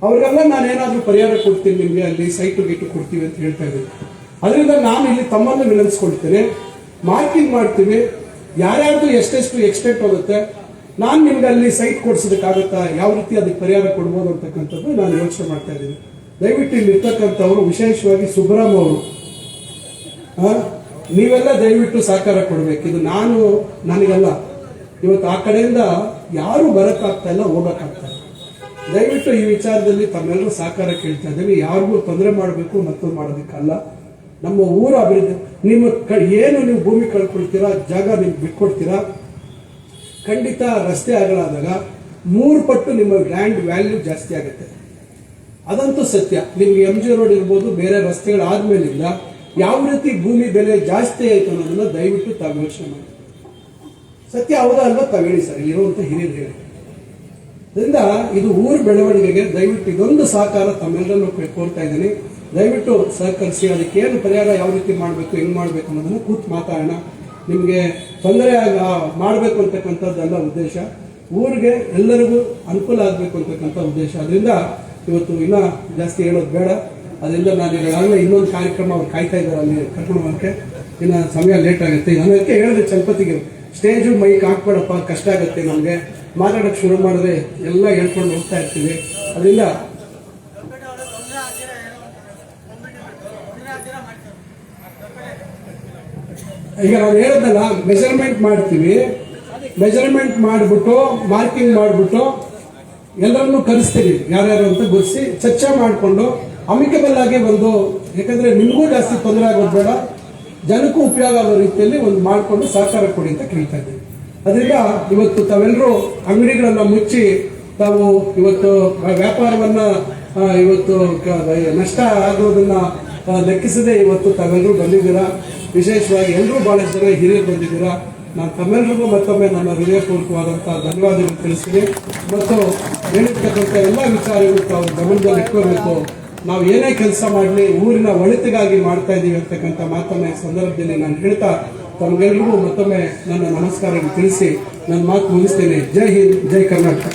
ಅವ್ರಿಗೆಲ್ಲ ನಾನೇನಾದ್ರೂ ಪರಿಹಾರ ಕೊಡ್ತೀನಿ, ನಿಮಗೆ ಅಲ್ಲಿ ಸೈಟು ಗೀಟು ಕೊಡ್ತೀವಿ ಅಂತ ಹೇಳ್ತಾ ಇದ್ದೀನಿ. ಅದರಿಂದ ನಾನು ಇಲ್ಲಿ ತಮ್ಮನ್ನು ವಿನಂತಿಸ್ಕೊಳ್ತೇನೆ, ಮಾರ್ಕಿಂಗ್ ಮಾಡ್ತೀವಿ, ಯಾರ್ಯಾರ್ದು ಎಷ್ಟೆಷ್ಟು ಎಕ್ಸ್ಟೆಂಟ್ ಹೋಗುತ್ತೆ, ನಾನು ನಿಮ್ಗೆ ಅಲ್ಲಿ ಸೈಟ್ ಕೊಡ್ಸೋದಕ್ಕಾಗುತ್ತಾ, ಯಾವ ರೀತಿ ಅದಕ್ಕೆ ಪರಿಹಾರ ಕೊಡ್ಬೋದು ಅಂತಕ್ಕಂಥದ್ದು ನಾನು ಯೋಚನೆ ಮಾಡ್ತಾ ಇದ್ದೀನಿ. ದಯವಿಟ್ಟು ಇಲ್ಲಿ ಇರ್ತಕ್ಕಂಥವ್ರು, ವಿಶೇಷವಾಗಿ ಸುಬ್ರಾಮ್ ಅವರು, ನೀವೆಲ್ಲ ದಯವಿಟ್ಟು ಸಹಕಾರ ಕೊಡ್ಬೇಕು. ಇದು ನನಗಲ್ಲ, ಇವತ್ತು ಆ ಕಡೆಯಿಂದ ಯಾರು ಬರೋಕ್ಕಾಗ್ತಾ ಇಲ್ಲ, ಹೋಗೋಕ್ಕಾಗ್ತಾ ಇಲ್ಲ. ದಯವಿಟ್ಟು ಈ ವಿಚಾರದಲ್ಲಿ ತಮ್ಮೆಲ್ಲರೂ ಸಹಕಾರ ಕೇಳ್ತಾ ಇದ್ದೀನಿ. ಯಾರಿಗೂ ತೊಂದರೆ ಮಾಡಬೇಕು ಮತ್ತೊಂದು ಮಾಡೋದಕ್ಕಲ್ಲ. ನಮ್ಮ ಊರ ಅಭಿವೃದ್ಧಿ, ಏನು ನೀವು ಭೂಮಿ ಕಳ್ಕೊಳ್ತೀರಾ, ಜಾಗ ನೀವು ಬಿಟ್ಕೊಡ್ತೀರಾ, ಖಂಡಿತ ರಸ್ತೆ ಆಗಲಾದಾಗ 3 ಪಟ್ಟು ನಿಮ್ಮ ಲ್ಯಾಂಡ್ ವ್ಯಾಲ್ಯೂ ಜಾಸ್ತಿ ಆಗುತ್ತೆ. ಅದಂತೂ ಸತ್ಯ. ನಿಮ್ಗೆ MG ರೋಡ್ ಇರ್ಬೋದು, ಬೇರೆ ರಸ್ತೆಗಳಾದ್ಮೇಲಿಂದ ಯಾವ ರೀತಿ ಭೂಮಿ ಬೆಲೆ ಜಾಸ್ತಿ ಆಯಿತು ಅನ್ನೋದನ್ನ ದಯವಿಟ್ಟು ತಾವು ಯೋಚನೆ ಮಾಡಿ. ಸತ್ಯ ಹೌದಾ ಅಲ್ವಾ ತಾವು ಹೇಳಿ ಸರ್, ಇರುವಂತ ಹಿರಿಯರು ಹೇಳಿ. ಅದರಿಂದ ಇದು ಊರು ಬೆಳವಣಿಗೆಗೆ ದಯವಿಟ್ಟು ಇದೊಂದು ಸಹಕಾರ ತಮ್ಮೆಲ್ಲರನ್ನು ಕೋರ್ತಾ ಇದ್ದೀನಿ. ದಯವಿಟ್ಟು ಸಹಕರಿಸಿ. ಅದಕ್ಕೆ ಏನು ಪರಿಹಾರ ಯಾವ ರೀತಿ ಮಾಡಬೇಕು, ಹೆಂಗ್ ಮಾಡಬೇಕು ಅನ್ನೋದನ್ನು ಕೂತ್ ಮಾತಾಡೋಣ. ನಿಮಗೆ ತೊಂದರೆ ಮಾಡಬೇಕು ಅಂತಕ್ಕಂಥದ್ದೆಲ್ಲ ಉದ್ದೇಶ, ಊರಿಗೆ ಎಲ್ಲರಿಗೂ ಅನುಕೂಲ ಆಗಬೇಕು ಅಂತಕ್ಕಂಥ ಉದ್ದೇಶ. ಅದರಿಂದ ಇವತ್ತು ಇನ್ನೂ ಜಾಸ್ತಿ ಹೇಳೋದು ಬೇಡ. ಅದರಿಂದ ನಾನು ಈಗಾಗಲೇ ಇನ್ನೊಂದು ಕಾರ್ಯಕ್ರಮ ಅವ್ರು ಕಾಯ್ತಾ ಇದ್ದಾರೆ ಅಲ್ಲಿ ಕರ್ಕೊಂಡು ಹೋಗೋಕ್ಕೆ, ಇನ್ನು ಸಮಯ ಲೇಟ್ ಆಗುತ್ತೆ. ನಾನು ಅದಕ್ಕೆ ಹೇಳಿದೆ ಚಲಪತಿಗೆ, ಸ್ಟೇಜು ಮೈಕ್ ಹಾಕ್ಬೇಡಪ್ಪ, ಕಷ್ಟ ಆಗುತ್ತೆ ನಮಗೆ, ಮಾತಾಡೋಕ್ಕೆ ಶುರು ಮಾಡಿದ್ರೆ ಎಲ್ಲ ಹೇಳ್ಕೊಂಡು ಹೋಗ್ತಾ ಇರ್ತೀವಿ. ಅದರಿಂದ ಈಗ ನಾನು ಹೇಳೋದಲ್ಲ, ಮೆಜರ್ಮೆಂಟ್ ಮಾಡ್ತೀವಿ, ಮೆಜರ್ಮೆಂಟ್ ಮಾಡಿಬಿಟ್ಟು ಮಾರ್ಕಿಂಗ್ ಮಾಡಿಬಿಟ್ಟು ಎಲ್ಲರನ್ನೂ ಕರೆಸ್ತೀವಿ, ಯಾರ್ಯಾರು ಅಂತ ಗುರುತಿಸಿ ಚರ್ಚೆ ಮಾಡಿಕೊಂಡು ಅಮಿಕಬಲ್ ಆಗಿ ಒಂದು, ಯಾಕಂದ್ರೆ ನಿಮಗೂ ಜಾಸ್ತಿ ತೊಂದರೆ ಆಗೋದು ಬೇಡ, ಜನಕ್ಕೂ ಉಪಯೋಗ ಆಗೋ ರೀತಿಯಲ್ಲಿ ಒಂದು ಮಾಡಿಕೊಂಡು ಸಹಕಾರ ಕೊಡಿ ಅಂತ ಕೇಳ್ತಾ ಇದ್ದೀವಿ. ಅದರಿಂದ ಇವತ್ತು ತಾವೆಲ್ಲರೂ ಅಂಗಡಿಗಳನ್ನ ಮುಚ್ಚಿ ತಾವು ಇವತ್ತು ವ್ಯಾಪಾರವನ್ನ ಇವತ್ತು ನಷ್ಟ ಆಗೋದನ್ನ ಲೆಕ್ಕಿಸದೆ ಇವತ್ತು ತಾವೆಲ್ಲರೂ ಬಂದಿದ್ದೀರಾ. ವಿಶೇಷವಾಗಿ ಎಲ್ಲರೂ ಬಹಳಷ್ಟು ಜನ ಹಿರಿಯರು ಬಂದಿದ್ದೀರಾ. ನಾನು ತಮ್ಮೆಲ್ಲರಿಗೂ ಮತ್ತೊಮ್ಮೆ ನನ್ನ ಹೃದಯಪೂರ್ವಕವಾದಂತಹ ಧನ್ಯವಾದಗಳು ತಿಳಿಸ್ತೀನಿ. ಮತ್ತು ಹೇಳಿರ್ತಕ್ಕಂಥ ಎಲ್ಲ ವಿಚಾರಗಳು ತಾವು ಗಮನದಲ್ಲಿ ಇಟ್ಕೋಬೇಕು. ನಾವು ಏನೇ ಕೆಲಸ ಮಾಡಲಿ ಊರಿನ ಒಳಿತಿಗಾಗಿ ಮಾಡ್ತಾ ಇದ್ದೀವಿ ಅಂತಕ್ಕಂಥ ಮಾತನ್ನ ಈ ಸಂದರ್ಭದಲ್ಲಿ ನಾನು ಹೇಳ್ತಾ ತಮಗೆಲ್ಲರಿಗೂ ಮತ್ತೊಮ್ಮೆ ನನ್ನ ನಮಸ್ಕಾರಗಳು ತಿಳಿಸಿ ನನ್ನ ಮಾತು ಮುಗಿಸ್ತೇನೆ. ಜೈ ಹಿಂದ್, ಜೈ ಕರ್ನಾಟಕ.